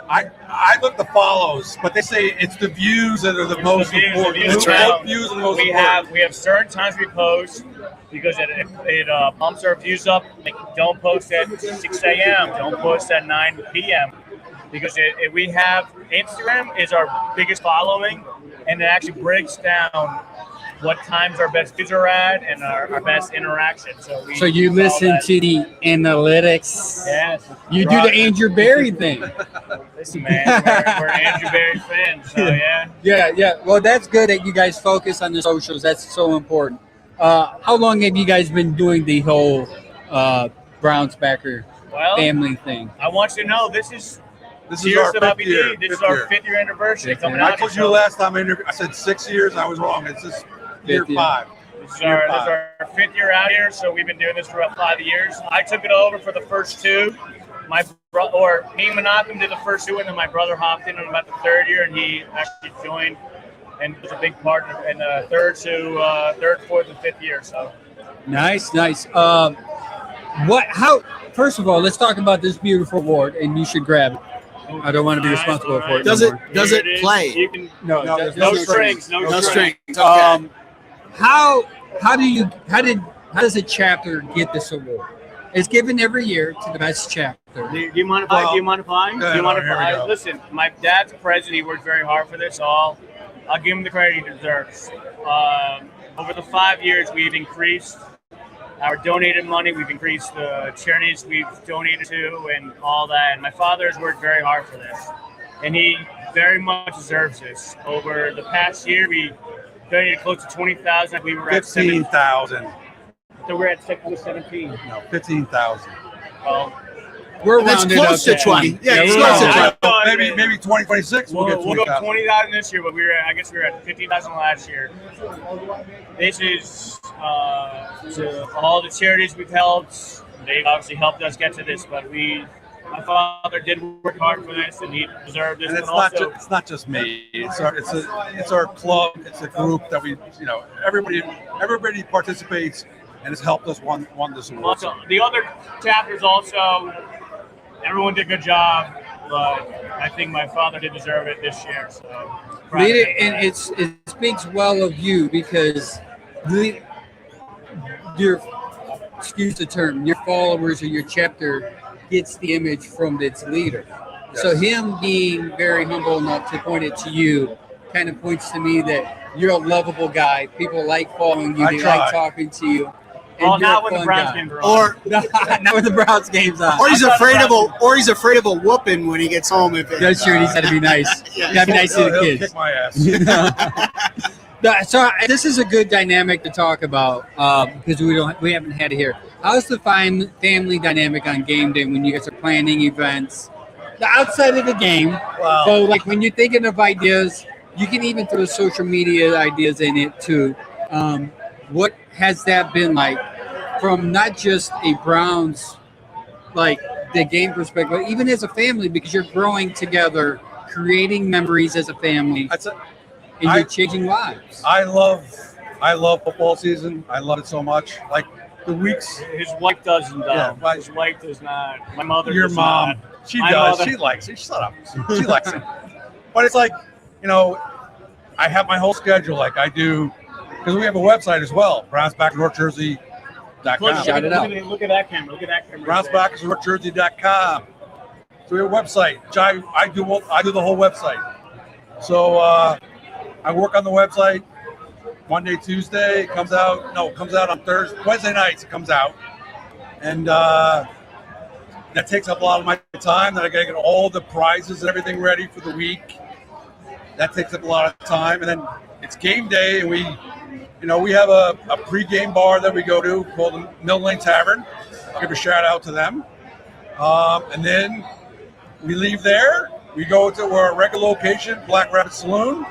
I look at the follows, but they say it's the views that are the most important. That's right. Views are the most we important. have certain times we post because it pumps our views up. Like, don't post at 6 a.m. Don't post at 9 p.m. because we have Instagram is our biggest following, and it actually breaks down what times our best views are at and our best interaction. So you listen to the analytics. Yes. You do the Andrew Barry thing. Listen, man, we're Andrew Barry fans, so yeah. Yeah. Well, that's good that you guys focus on the socials. That's so important. How long have you guys been doing the whole Browns backer family thing? I want you to know this is our fifth year. This is our 5th year anniversary coming I out. told you last time I said 6 years. I was wrong. It's just year 5. This is our 5th year out here, so we've been doing this for about 5 years. I took it over for the first 2. Me and Menachem did the first 2, and then my brother hopped in about the 3rd year, and he actually joined and was a big part in the 3rd, 4th, and 5th year. So Nice. First of all, let's talk about this beautiful award, and you should grab it. I don't want to be responsible for it. Does it play? You can, No no strings. No strings. Okay. How does a chapter get this award? It's given every year to the best chapter. Do you mind if I? Listen, my dad's president. He worked very hard for this. I'll give him the credit he deserves. Over the 5 years, we've increased our donated money. We've increased the charities we've donated to and all that. And my father has worked very hard for this, and he very much deserves this. Over the past year, we donated close to 20,000. We were at 15,000. So we're at 17. No, 15,000. Well, we're That's rounded close up to 20. Yeah, we're it's close to rounded 20. up. Maybe 2026 we'll get We'll go 20,000. 20,000 this year, but I guess we were at 15,000 last year. This is to all the charities we've helped. They've obviously helped us get to this, but my father did work hard for this, and he deserved this. And it's not just me. It's our club. It's a group that everybody participates and has helped us won this award. Also, the other chapters also, everyone did a good job, but I think my father did deserve it this year. So, It speaks well of you because excuse the term, your followers or your chapter gets the image from its leader. Yes. So him being very humble enough to point it to you kind of points to me that you're a lovable guy. People like following you. They like talking to you. Well, not when the Browns games are on. Or not when the Browns game's on. Or he's afraid of a whooping when he gets home. That's true. He's got to be nice. Got to be nice to the kids. Kick my ass. So this is a good dynamic to talk about because we haven't had it here. How's the family dynamic on game day when you guys are planning events? Outside of the game, so like when you're thinking of ideas, you can even throw social media ideas in it too. What has that been like from not just a Browns, like the game perspective, but even as a family, because you're growing together, creating memories as a family, and you're changing lives. I love football season. I love it so much. Like the weeks. His wife doesn't. His wife does not. My mother. Your does mom. Not. She My does. mother. She likes it. Shut up. She likes it. But it's like, I have my whole schedule. Like I do, because we have a website as well. BrownsBackersNorthJersey.com. Shout it out. Look at that camera. Look at that camera. BrownsBackersNorthJersey.com. So we have a website. I do the whole website. So I work on the website Monday, Tuesday. It comes out on Thursday, Wednesday nights. It comes out, and that takes up a lot of my time. Then I got to get all the prizes and everything ready for the week. That takes up a lot of time, and then it's game day, and we have a pre-game bar that we go to called the Mill Lane Tavern. Give a shout out to them, and then we leave there, We go to our regular location, Black Rabbit Saloon.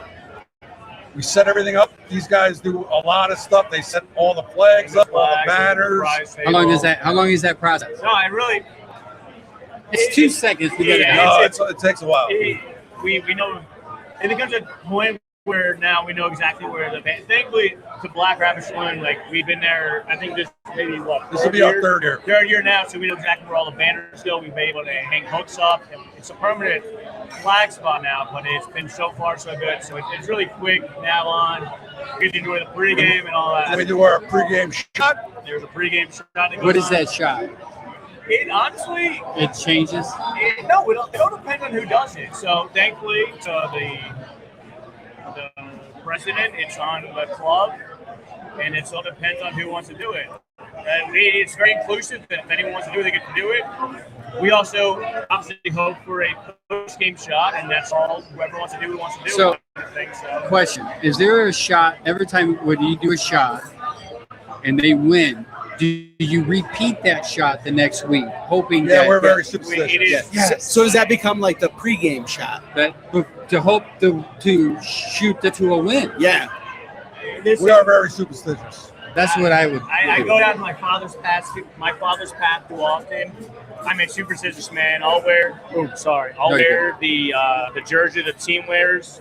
We set everything up. These guys do a lot of stuff. They set all the flags up, all the banners. How long is that process? No, I really. It's 2 seconds to get it. No, it takes a while. We know. It becomes a point where now we know exactly where the band. Thankfully, to Black Rabbit Saloon, like we've been there. I think this maybe what. This will be our third year. Third year now, so we know exactly where all the banners go. We've been able to hang hooks up. It's a permanent flag spot now, but it's been so far so good. So it's really quick now on. You get to enjoy the pregame and all that. We do our pregame shot. There's a pregame shot. That What goes is on. that shot? It honestly. It changes. It all depends on who does it. So thankfully, to the president, it's on the club, and it all depends on who wants to do it. It's very inclusive, that if anyone wants to do it, they get to do it. We also obviously hope for a post-game shot, and that's all whoever wants to do it wants to do So, it. I think so. Question: is there a shot every time when you do a shot and they win? Do you repeat that shot the next week, hoping that we're very superstitious. So does that become like the pregame shot? that to hope to shoot to a win? Yeah. We are very superstitious. That's what I would. I go down to my father's path too often. I'm a superstitious man. I'll wear. I'll wear the jersey the team wears.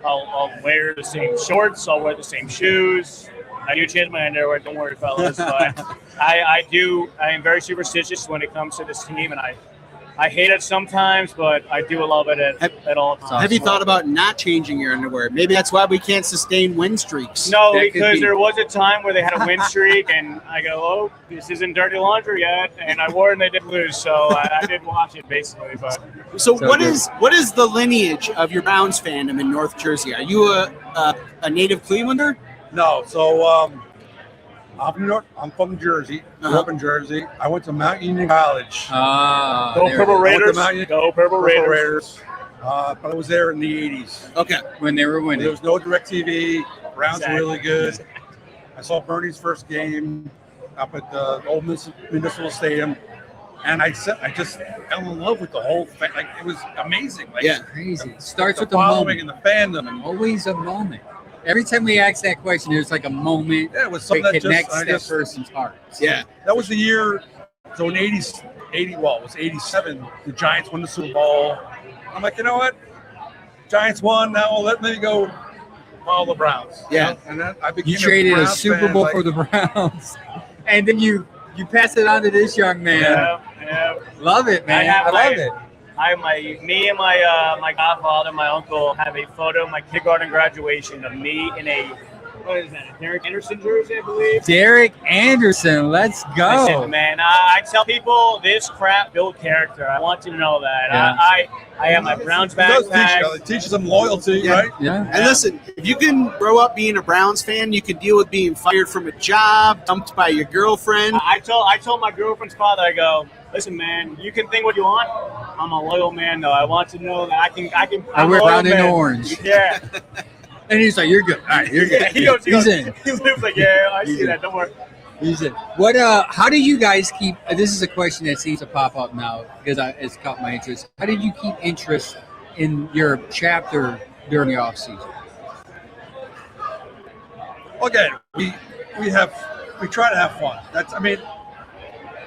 I'll wear the same shorts. I'll wear the same shoes. I do change my underwear. Don't worry, fellas. But I am very superstitious when it comes to this team, and I hate it sometimes, but I do love it at all times. Have you thought about not changing your underwear? Maybe that's why we can't sustain win streaks. No, because there was a time where they had a win streak, and I go, "Oh, this isn't dirty laundry yet," and I wore it, and they did lose, so I did watch it basically. But So what is the lineage of your Browns fandom in North Jersey? Are you a native Clevelander? No, so I'm from New York. I'm from Jersey. Grew up in Jersey. I went to Mount Union College. Go Purple Raiders! Go Purple Raiders! But I was there in the 80s. Okay. When they were winning. There was no DirecTV. Browns were really good. I saw Bernie's first game up at the old Municipal Stadium, and I just fell in love with the whole thing. Like, it was amazing. Like, Crazy. It starts with the the following moment. and the fandom. Always a moment. Every time we ask that question, there's like a moment Yeah, it was something that connects just, that person's heart. Yeah. That was the year. So in it was 87. The Giants won the Super Bowl. I'm like, you know what? Giants won. Now let me go follow the Browns. Yeah. You know? And then I became You traded a Browns Super fan, Bowl like- for the Browns, and then you pass it on to this young man. Yeah. Love it, man. I love it. Me and my godfather, my uncle, have a photo of my kindergarten graduation of me in a, what is that, Derek Anderson jersey, I believe. Derek Anderson, let's go. Listen, man, I tell people this crap build character. I want you to know that. Yeah. I have my Browns It does backpack. it teaches them loyalty, right? Yeah. And listen, if you can grow up being a Browns fan, you can deal with being fired from a job, dumped by your girlfriend. I told my girlfriend's father, I go, listen, man, you can think what you want. I'm a loyal man, though. I want to know that I can. I I'm wear a loyal brown and man. orange. Yeah. And he's like, "You're good. All right, you're good." He goes, He's in. He lives like, yeah, I He's see in. that. Don't worry. He's in. What? How do you guys keep? This is a question that seems to pop up now because it's caught my interest. How did you keep interest in your chapter during the off season? Again, we try to have fun.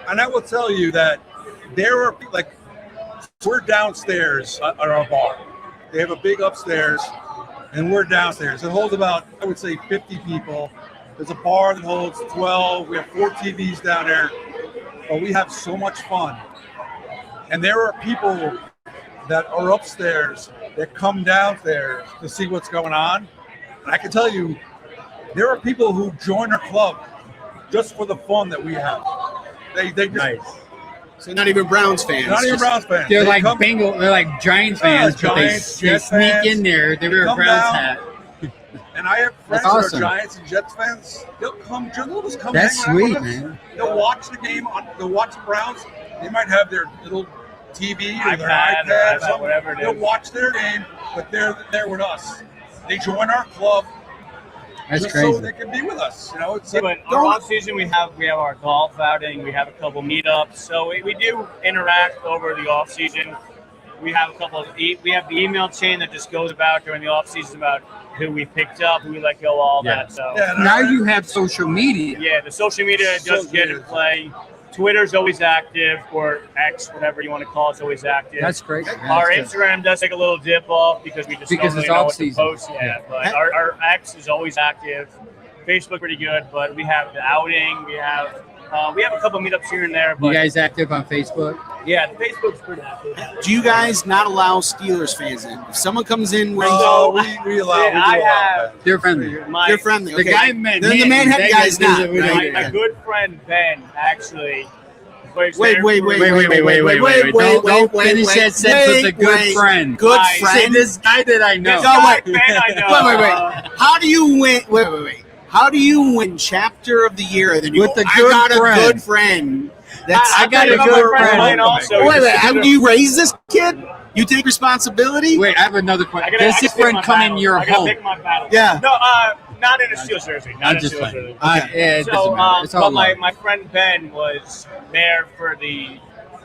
And I will tell you that there are we're downstairs at our bar. They have a big upstairs, and we're downstairs. It holds about, I would say, 50 people. There's a bar that holds 12. We have 4 TVs down there, but we have so much fun. And there are people that are upstairs that come downstairs to see what's going on. And I can tell you, there are people who join our club just for the fun that we have. They just, Nice. So not even Browns fans. Not even Browns fans. They're They like come- Bengal. They're like Giants fans, but Giants, they Jets sneak fans. in there. They wear a come Browns down. hat. And I have friends That's awesome. that are Giants and Jets fans. They'll just come. That's hang out with sweet, us. man. They'll watch the game. They'll watch the Browns. They might have their little TV or their iPad, iPad, something. whatever it They'll is. watch their game, but they're there with us. They join our club. That's just crazy. so they can be with us. You know, it's Yeah, but our off season we have our golf outing, we have a couple meetups, so we do interact over the off season. We have a couple of we have the email chain that just goes about during the off season about who we picked up, who we let go, all that. So now you have social media. Yeah, the social media does get in play. Twitter's always active, or X, whatever you want to call it, is always active. That's great. Our Instagram does take a little dip off because we just don't really know what to post. Yeah, but our X is always active. Facebook pretty good, but we have the outing. We have a couple meetups here and there. But You guys active on Facebook? yeah, the Facebook's pretty active. Do you guys not allow Steelers fans in? If someone comes in wearing we allow. They're friendly. They're friendly. The Okay. guy Then the Manhattan guy's not. Right? My good friend Ben actually. Wait. Don't finish that sentence with a good friend. Good Say friend. this guy that I know. Wait. How do you win? Wait. How do you win chapter of the year? Then you With go, a I good got friend. a good friend. I got a good friend. Wait. How do you raise this kid? You take responsibility? Wait, I have another question. Does this friend come in your home? Yeah. No, not in a Steelers jersey. I'm just playing. Yeah, it doesn't matter. It's So, all but love. my friend Ben was there for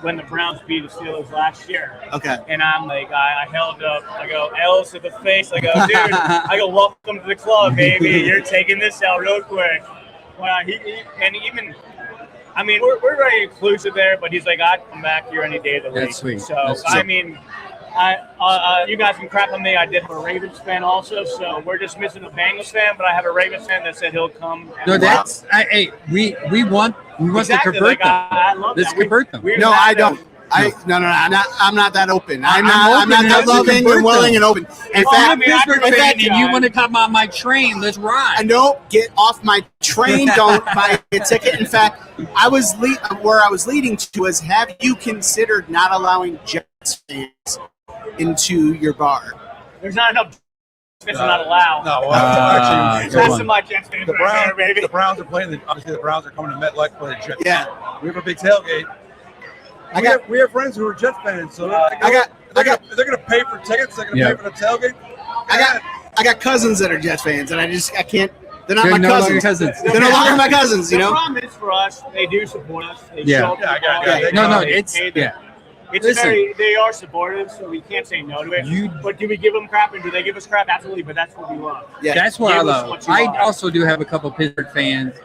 when the Browns beat the Steelers last year. Okay. And I'm like, I held up, I go, L's to the face. I go, dude, I go, welcome to the club, baby. You're taking this out real quick. Well, I mean, we're very inclusive there, but he's like, I'd come back here any day of the week. That's sweet. So, That's I sweet. mean, you guys can crap on me. I did have a Ravens fan also, so we're just missing a Bengals fan, but I have a Ravens fan that said he'll come. No, that's hey. We want Exactly, to convert like, I them. love Let's that. convert them. No, I don't. No, I'm not that open. I'm not open that enough to loving convert and willing them. and open. In I'm a fact, Pittsburgh fan, and you want to come on my train? Let's ride. No, get off my train. Don't buy a ticket. In fact, where I was leading to was, have you considered not allowing Jets fans into your bar? There's not enough fans not allowed. No, actually, That's some of my Jets fans the right there, baby. The Browns are playing. Obviously, the Browns are coming to MetLife for the Jets. Yeah. We have a big tailgate. We have friends who are Jets fans, so they're going to pay for tickets. They're going to pay for the tailgate. I got cousins that are Jets fans, and I can't. They're not They're my no longer cousins. cousins. They're no longer my cousins. You The know. problem is for us, they do support us. They Yeah. show up to the ball. It's Listen. they are supportive, so we can't say no to it. But do we give them crap, and do they give us crap? Absolutely, but that's what we love. That's what I Give us love. what you I want. also do have a couple Pittsburgh fans,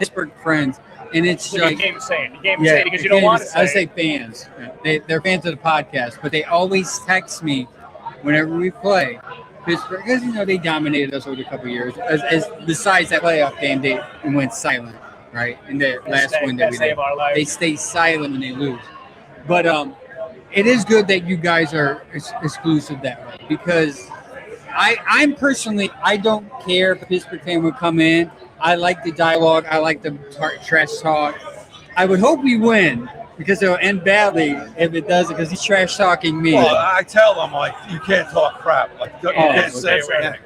Pittsburgh friends, and it's So like you can't even say it. You can't even say it because you don't want to say I it. say fans. They're fans of the podcast, but they always text me whenever we play Pittsburgh because they dominated us over a couple of years. As besides that playoff game, they went silent, right? In the last win that we Best day did, of our life. they stay silent when they lose. But it is good that you guys are exclusive that way because I'm personally, I don't care if a Pittsburgh fan would come in. I like the dialogue. I like the trash talk. I would hope we win because it'll end badly if it doesn't because he's trash talking me. Well, I tell them, like, you can't talk crap. Like, you can't say anything.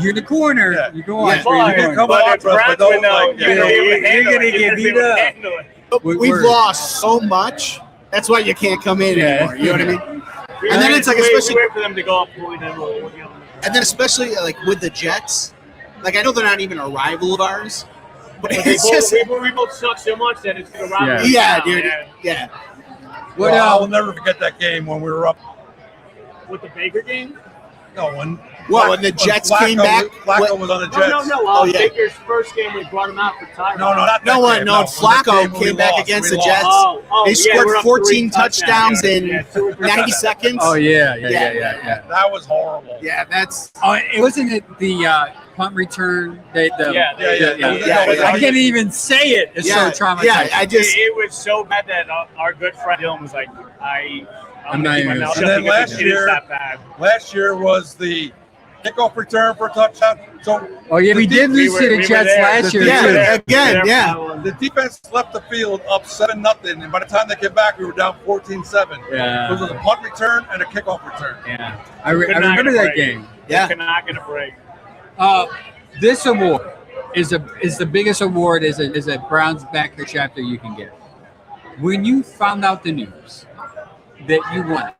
You're in the corner. Yeah. You go on. Yeah, well, you're come on, going. but don't, like, You're going to get beat up. We've lost so much. That's why you can't come in anymore. You know what I mean? And then it's like, especially wait for them to go up. And then especially like with the Jets, like I know they're not even a rival of ours, but But it's just we both suck so much that it's going to rob us. yeah, dude, yeah. I will never forget that game when we were up. With the Baker game? No, when the Jets came back? Flacco was on the Jets. No. Baker's first game, we brought him out for time. No, not that No one, game, no. that Flacco game when we came back lost, against we the lost. Jets. They we're scored up 14 three touchdowns in Yeah, 90 seconds. Oh, yeah. That was horrible. Yeah, that's. Oh, it wasn't it the punt return? Yeah. I can't even say it. It's so traumatizing. Yeah, It was so bad that our good friend Dylan was like, I'm not not even even. gonna And then last year was the kickoff return for a touchdown. So we did lose to the Jets last year. The defense left the field up 7-0, and by the time they came back, we were down 14-7. Yeah. It was a punt return and a kickoff return. Yeah, I remember that game. Yeah, could not get a break. This award is the biggest award is a Browns backer chapter you can get. When you found out the news that you won,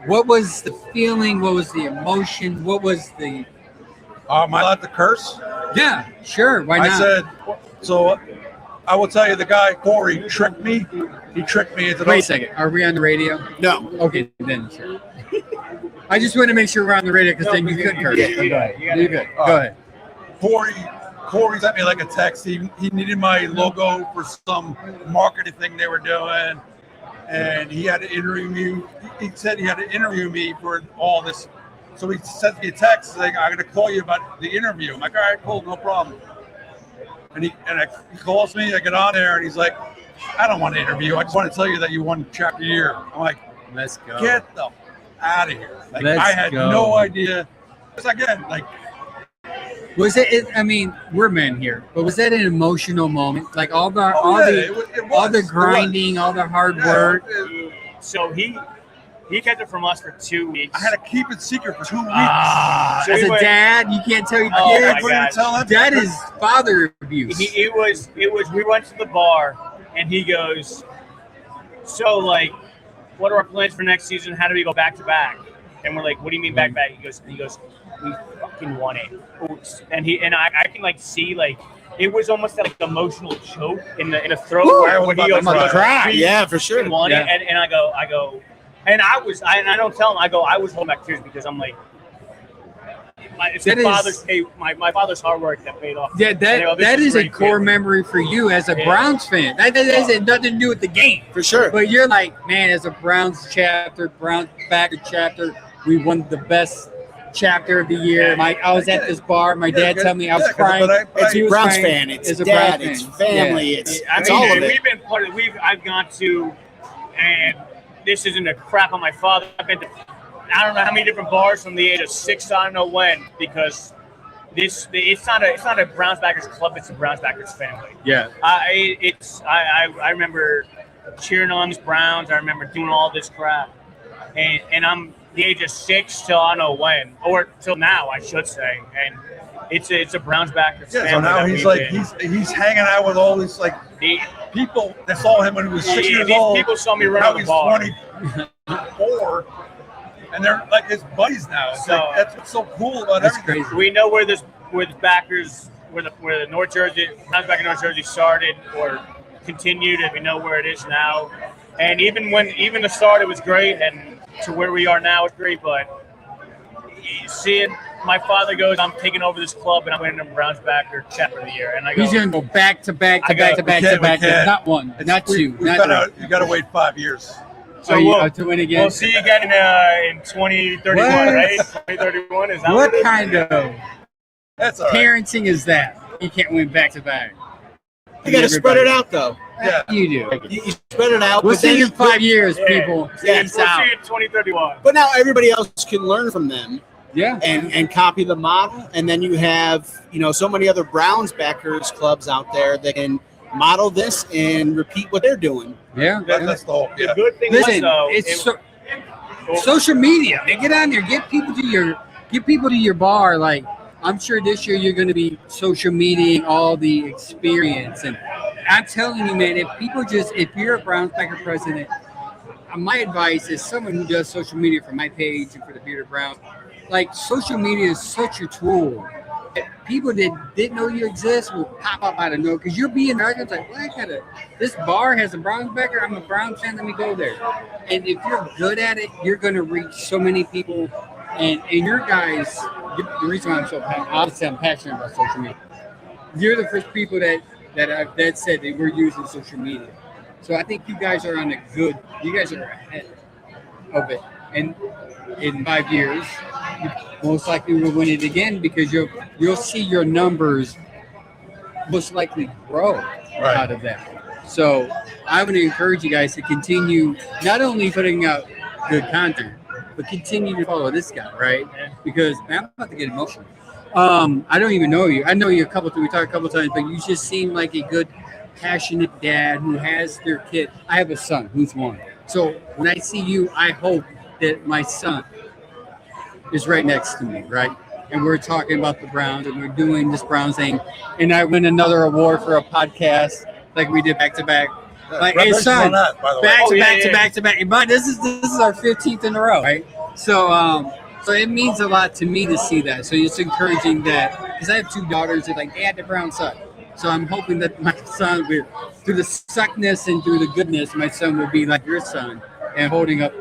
what was the feeling? What was the emotion? What was the? Am I allowed to curse? Yeah, sure. Why not? I said, so I will tell you, the guy Corey tricked me. He tricked me into. Wait a second. Are we on the radio? No. Okay, then sure. I just want to make sure we're on the radio because then you could curse. Yeah. Go ahead. You're good. Go ahead. Corey sent me like a text. He needed my logo for some marketing thing they were doing, and he had to interview me. He said he had to interview me for all this. So he sent me a text saying, "I'm going to call you about the interview." I'm like, "All right, cool, no problem." And he calls me. I get on there, and he's like, "I don't want to interview. I just want to tell you that you won chapter year." I'm like, "Let's go. Get the out of here!" Like, Let's I had go. no idea. Because again, like. Was it? I mean, we're men here, but was that an emotional moment? Like all the grinding, all the hard work. So he kept it from us for 2 weeks. I had to keep it secret for 2 weeks. So As we a went- dad, you can't tell your Oh kids. my God. That is father abuse. It was. We went to the bar, and he goes, "So, like, what are our plans for next season? How do we go back to back?" And we're like, "What do you mean back to back?" He goes, "We fucking won it." And I can like see like it was almost like emotional choke in the throat where when he goes, cry. Yeah, for sure. Won Yeah. it, and I go, and I don't tell him. I was holding back tears because I'm like, it's That my father's hard work that paid off. Yeah, And I go, this that is a great, core kid. memory for you as a Yeah. Browns fan. That has nothing to do with the game. For sure. But you're like, man, as a Browns backer chapter, we won the best chapter of the year. I was at this bar. My dad told me I was crying. It's He was Browns crying fan. It's as a dad. Browns It's fan. family. Yeah. It's all of it. We've been part of. I've gone to, and this isn't a crap on my father. I've been to, I don't know how many different bars from the age of 6. I don't know when because it's not a Browns backers club. It's a Browns backers family. Yeah. I remember cheering on these Browns. I remember doing all this crap, and I'm the age of 6 till I don't know when, or till now, I should say. And it's a Browns backers family. So now that he's we've like been. he's hanging out with all these like people that saw him when he was 6 years old. These people saw me run Now on the he's bar. 24, and they're like his buddies now. It's like, that's what's so cool about everything. We know where the backers, where the North Jersey, Browns back in North Jersey started or continued, and we know where it is now. And even the start, it was great, and to where we are now, it's great. But seeing my father goes, I'm taking over this club, and I'm winning the Browns backer chapter of the year. And I go, He's going to go back to back to back to back to back. Not one, not two, not three. You got to wait 5 years. So to win again. We'll see you again in 2031, What? right? 2031 is that What it is? kind of That's all right. parenting is that? You can't win back to back. You got to spread it out, though. Yeah, you do. You spread it out. We'll but then see you in 5 years, Yeah. people. Yeah. Peace We'll out. see you in 2031. But now everybody else can learn from them. Yeah. And copy the model. And then you have, so many other Browns backers clubs out there that can model this and repeat what they're doing. Yeah. That's the whole. The good thing Listen, was, it's social media. Man, get on there. Get people to your bar. Like, I'm sure this year you're going to be social mediaing all the experience. And I'm telling you, man, if you're a Browns backer president, my advice is someone who does social media for my page and for the Bearded Browns, like social media is such a tool. People that didn't know you exist will pop up out of nowhere because you'll be in there. It's like, well, this bar has a Browns backer. I'm a Browns fan. Let me go there. And if you're good at it, you're going to reach so many people. And your guys, the reason why I'm passionate about social media, you're the first people that said that we're using social media. So I think you guys are you guys are ahead of it. And in 5 years, you most likely will win it again because you'll see your numbers most likely grow out of that. So I would encourage you guys to continue not only putting out good content, but continue to follow this guy, right? Because man, I'm about to get emotional. I don't even know you. I know you we talked a couple times, but you just seem like a good, passionate dad who has their kid. I have a son who's 1. So when I see you, I hope that my son is right next to me, right? And we're talking about the Browns and we're doing this Browns thing. And I win another award for a podcast like we did back to back. Like, hey, son, back to back. But this is our 15th in a row, right? So it means a lot to me to see that. So it's encouraging that because I have 2 daughters that like, Dad, the Browns suck. So I'm hoping that my son will, through the suckness and through the goodness, my son will be like your son and holding up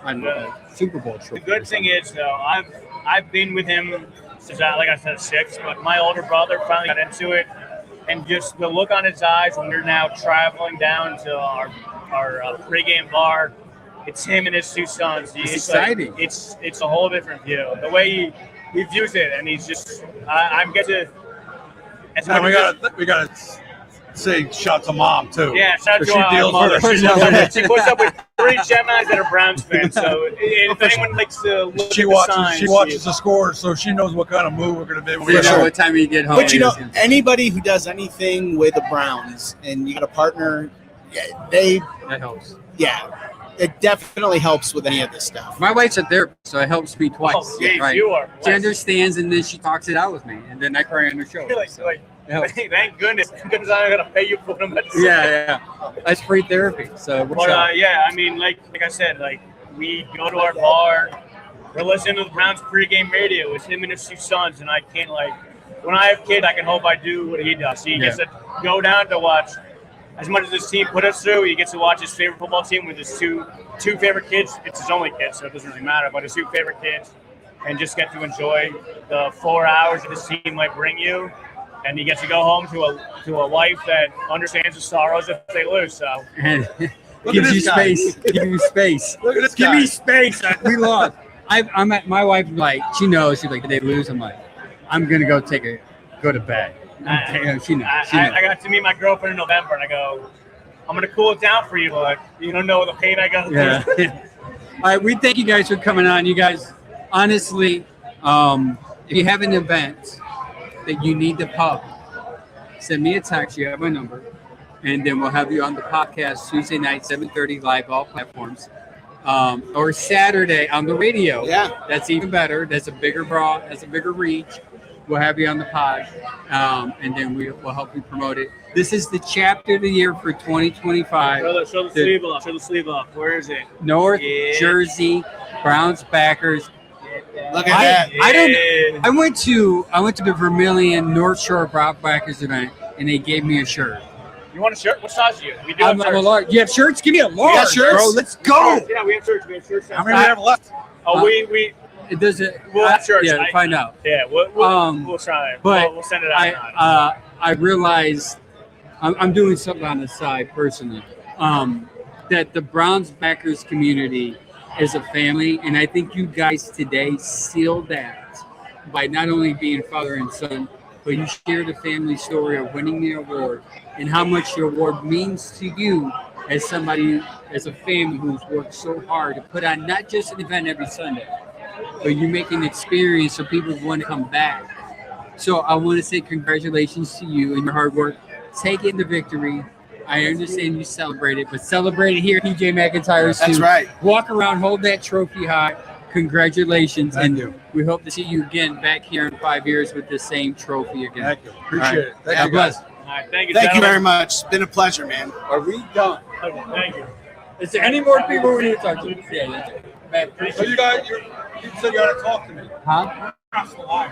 a Super Bowl trophy. The good thing is, though, I've been with him since, like I said, 6, but my older brother finally got into it. And just the look on his eyes when we're now traveling down to our pregame bar, it's him and his 2 sons. It's exciting. Like, it's a whole different view. The way he views it, and he's just, I'm getting to. And we gotta say shout to mom too. Yeah, shout to she our deals mother. with it. She puts up with 3 Geminis that are Browns fans. So if anyone likes to look She at watches. the signs, She watches the scores, so she knows what kind of mood we're gonna be. You know what time you get home. But you know, anybody who does anything with the Browns and you got a partner, that helps. Yeah, it definitely helps with any of this stuff. My wife's a therapist, so it helps me twice. Oh, geez, you are She understands, and then she talks it out with me, and then I cry on the show. Thank goodness. I'm not gonna pay you for them. Yeah. That's free therapy. So, But yeah, I mean, like I said, like we go to our bar, we're listening to the Browns pregame radio. It's him and his 2 sons, and I can't when I have kids, I can hope I do what he does. He gets to go down to watch as much as his team put us through. He gets to watch his favorite football team with his two favorite kids. It's his only kids, so it doesn't really matter. But his 2 favorite kids, and just get to enjoy the 4 hours that his team might bring you. And he gets to go home to a wife that understands the sorrows if they lose. So gives you space. Give you space. Look at this Give guy. me space. We lost. I'm at my wife. Like she knows. She's like, did they lose? I'm like, I'm gonna go go to bed. She knows. I got to meet my girlfriend in November, and I go, I'm gonna cool it down for you, but you don't know the pain I go through. Yeah. All right. We thank you guys for coming on. You guys, honestly, if you have an event that you need to pub, send me a text. You have my number, and then we'll have you on the podcast Tuesday night, 7:30 live, all platforms, or Saturday on the radio. Yeah, that's even better. That's a bigger draw. That's a bigger reach. We'll have you on the pod, and then we'll help you promote it. This is the chapter of the year for 2025. Show the sleeve off. Show the sleeve off. Where is it? North Jersey Browns backers. Look at that. I went to the Vermilion North Shore Backers event, and they gave me a shirt. You want a shirt? What size are you? We do I'm have a shirts. large. You have shirts? Give me a large, got shirts? bro. Let's go. Yeah, we have shirts. We have shirts. How many do we have left? Oh, we It doesn't. we'll have shirts. Yeah, find out. Yeah, we'll try. But we'll send it out. I realized I'm doing something on the side personally. That the Browns backers community is a family, and I think you guys today sealed that by not only being father and son, but you share the family story of winning the award and how much the award means to you as somebody, as a family who's worked so hard to put on not just an event every Sunday, but you make an experience so people want to come back. So I want to say congratulations to you and your hard work. Take it in the victory. I understand you celebrate it, but celebrate it here at PJ McIntyres. That's right. Walk around, hold that trophy high. Congratulations. Thank you. We hope to see you again back here in 5 years with the same trophy again. Thank you. Appreciate it. Thank God you, bless. guys. All right, thank you. Thank you gentlemen. very much. It's been a pleasure, man. Are we done? Okay, thank you. Is there any more people we need to talk to? Yeah, that's it. Man, So you guys, you said you had to talk to me. huh?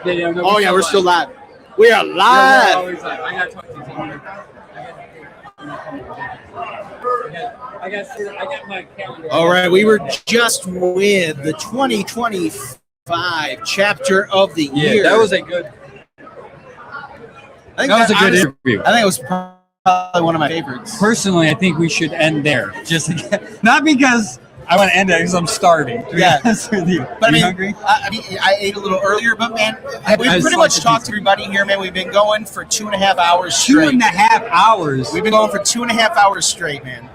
Yeah, no, Oh yeah, we're still live. We are Yeah, we're live. always live. I gotta talk to you. I got my calendar. All right, we were just with the 2025 chapter of the Yeah, year. that was a good. I think That was a good honestly, interview. I think it was probably one of my favorites. Personally, I think we should end there. Just not because I want to end it because I'm starving. To be Yeah. honest with you. But I You mean, hungry? I ate a little earlier, but man, we've I pretty saw much the talked to everybody here, man. We've been going for 2.5 hours straight. 2.5 hours. We've been going for 2.5 hours straight, man.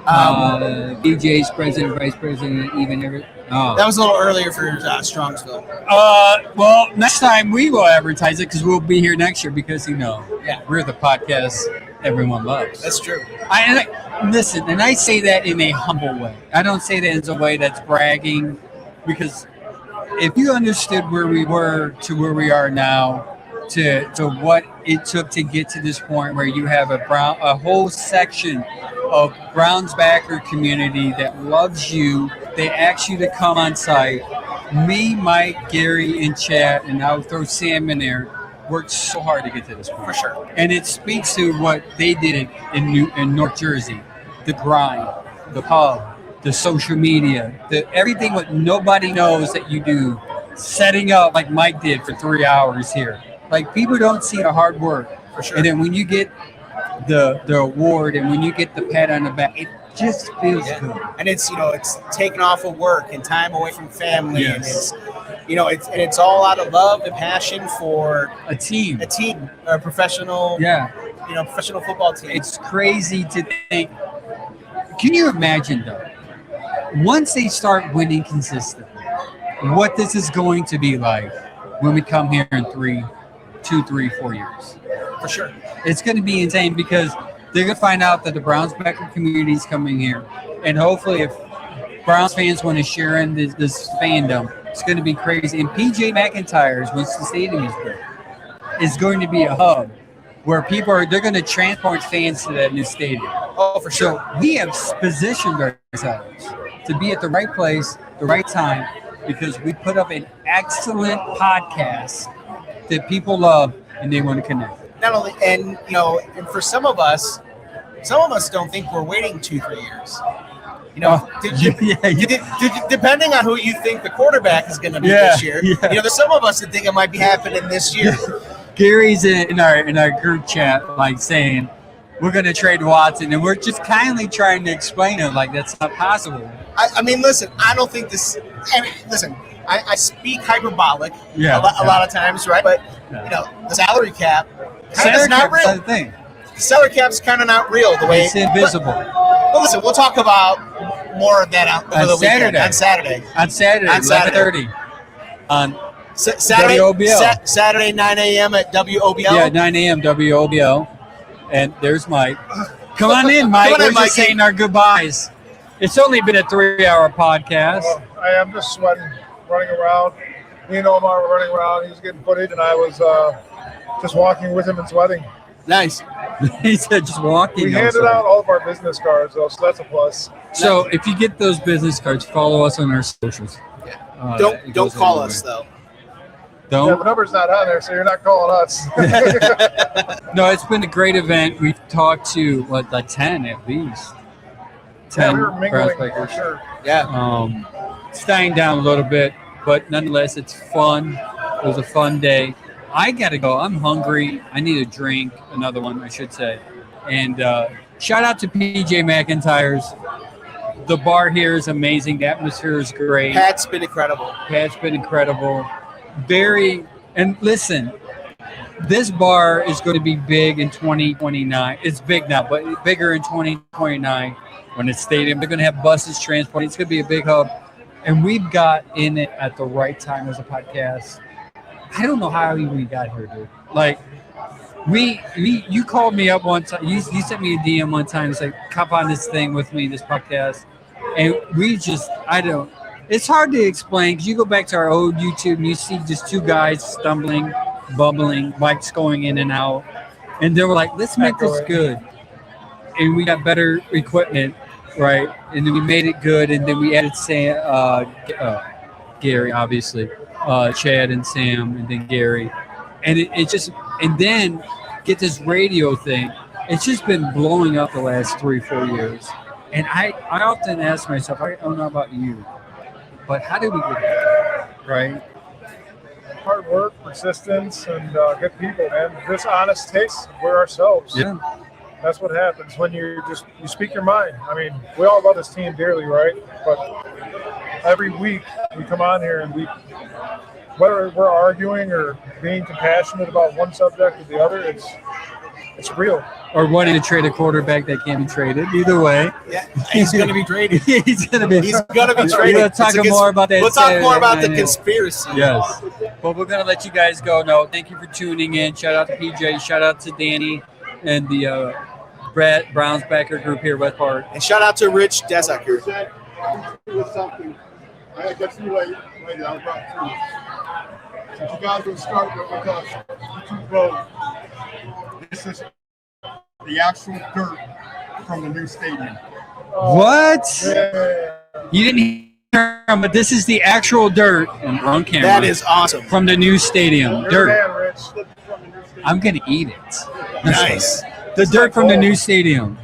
DJ's president, vice president, even every. Oh. That was a little earlier for Strongsville. Well, next time we will advertise it because we'll be here next year because we're the podcast everyone loves. That's true. Listen, and I say that in a humble way. I don't say that in a way that's bragging, because if you understood where we were to where we are now, to what it took to get to this point where you have a whole section of Browns backer community that loves you. They ask you to come on site. Me, Mike, Gary, and Chad, and I'll throw Sam in there. worked so hard to get to this point. For sure. And it speaks to what they did in North Jersey, the grind, the pub, the social media, everything what nobody knows that you do, setting up like Mike did for 3 hours here. Like people don't see the hard work. For sure. And then when you get the award and when you get the pat on the back, it just feels good. And it's it's taken off of work and time away from family. Yes. And it's all out of love and passion for a team, a professional, professional football team. It's crazy to think. Can you imagine though? Once they start winning consistently, what this is going to be like when we come here in 2, 3, 4 years. For sure. It's going to be insane because they're going to find out that the Browns-backer community is coming here. And hopefully if Browns fans want to share in this fandom, it's going to be crazy. And PJ McIntyres, once the stadium is built, is going to be a hub where they're going to transport fans to that new stadium. Oh, for sure. So we have positioned ourselves to be at the right place, the right time, because we put up an excellent podcast that people love and they want to connect. Not only, and for some of us don't think we're waiting 2-3 years. Depending on who you think the quarterback is going to be this year. Yeah. There's some of us that think it might be happening this year. Gary's in our group chat, like saying we're going to trade Watson, and we're just kindly trying to explain it like that's not possible. I mean, listen, I don't think this. I speak hyperbolic a lot of times, right? But the salary cap is not real. Thing. The salary cap's kind of not real. The way it's invisible. Well, listen, we'll talk about more of that over the weekend on Saturday. On Saturday, 11:30 on Saturday, WOBO. Saturday 9 a.m. at WOBO. Yeah, 9 a.m. WOBO. And there's Mike. Come on in, Mike. We're just saying our goodbyes. It's only been a 3-hour podcast. Well, I am just sweating, running around. Me and Omar were running around. He was getting footage, and I was just walking with him and sweating. Nice. He said just walking. We handed out all of our business cards, though, so that's a plus. So if you get those business cards, follow us on our socials. Don't call us, though. Don't. Yeah, the number's not on there, so you're not calling us. No, it's been a great event. We've talked to, 10 at least. 10 we were mingling for prospectors. sure. Yeah. It's dying down a little bit, but nonetheless, it's fun. It was a fun day. I got to go. I'm hungry. I need a drink, another one, I should say. And shout out to PJ McIntyres. The bar here is amazing. The atmosphere is great. Pat's been incredible. And listen, this bar is going to be big in 2029. It's big now, but bigger in 2029 when it's stadium. They're going to have buses transporting. It's going to be a big hub. And we've got in it at the right time as a podcast. I don't know how we got here, dude. Like, you called me up one time. You sent me a DM one time. It's like, come on this thing with me, this podcast. And it's hard to explain because you go back to our old YouTube and you see just two guys stumbling, bubbling, mics going in and out. And then we're like, let's make this good. And we got better equipment, right? And then we made it good. And then we added Gary, obviously, Chad and Sam, and then Gary. And and then get this radio thing. It's just been blowing up the last 3-4 years. And I often ask myself, I don't know about you, but how did we get here, right? Hard work, persistence, and good people, man. This honest takes, we're ourselves. Yeah. That's what happens when you speak your mind. I mean, we all love this team dearly, right? But every week we come on here and whether we're arguing or being compassionate about one subject or the other, it's real. Or wanting to trade a quarterback that can't be traded. Either way. Yeah, he's going to be traded. He's going to be traded. We'll talk more about that. We'll talk more about the conspiracy. Yes. But we're going to let you guys go. No, thank you for tuning in. Shout out to PJ. Shout out to Danny and the Browns backer group here, West Park. And shout out to Rich Desacker. I got you late. I was about to. Since you guys will start with because YouTube vote, this is the actual dirt from the new stadium. What? Yeah. You didn't hear him, but this is the actual dirt on camera. That is awesome. From the new stadium. You're Dirt. the man, I'm gonna eat it. Nice. The dirt from the new stadium.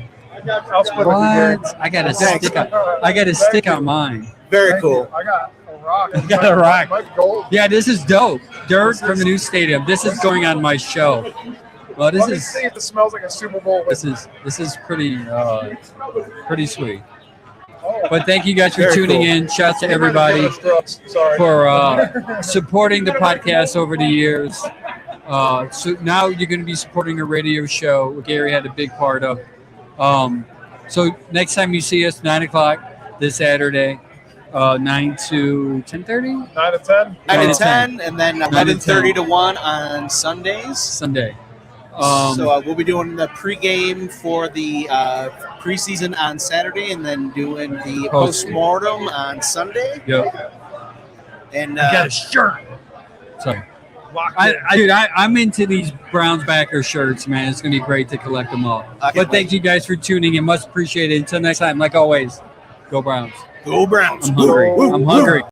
I'll split with you, Gary. What? I got a stick on mine. Very cool. I got a rock. I got a rock. My gold. Yeah, this is dope. Dirt from the new stadium. This is going on my show. Well, this Let me is see if it smells like a Super Bowl. this is pretty sweet. But thank you guys for tuning in. Shouts to everybody for supporting the podcast over the years. So now you're going to be supporting a radio show Gary had a big part of. So next time you see us, 9 o'clock this Saturday, 9 to 10:30? 9 to 10? 9 to 10, and then 11:30 to 1 on Sundays. Sunday. So we'll be doing the pregame for the preseason on Saturday, and then doing the postmortem on Sunday. Yep. And I got a shirt. Sorry. I'm into these Browns backer shirts, man. It's going to be great to collect them all. But thank you guys for tuning in. Much appreciated. Until next time, like always, go Browns. Go Browns. I'm hungry. I'm hungry.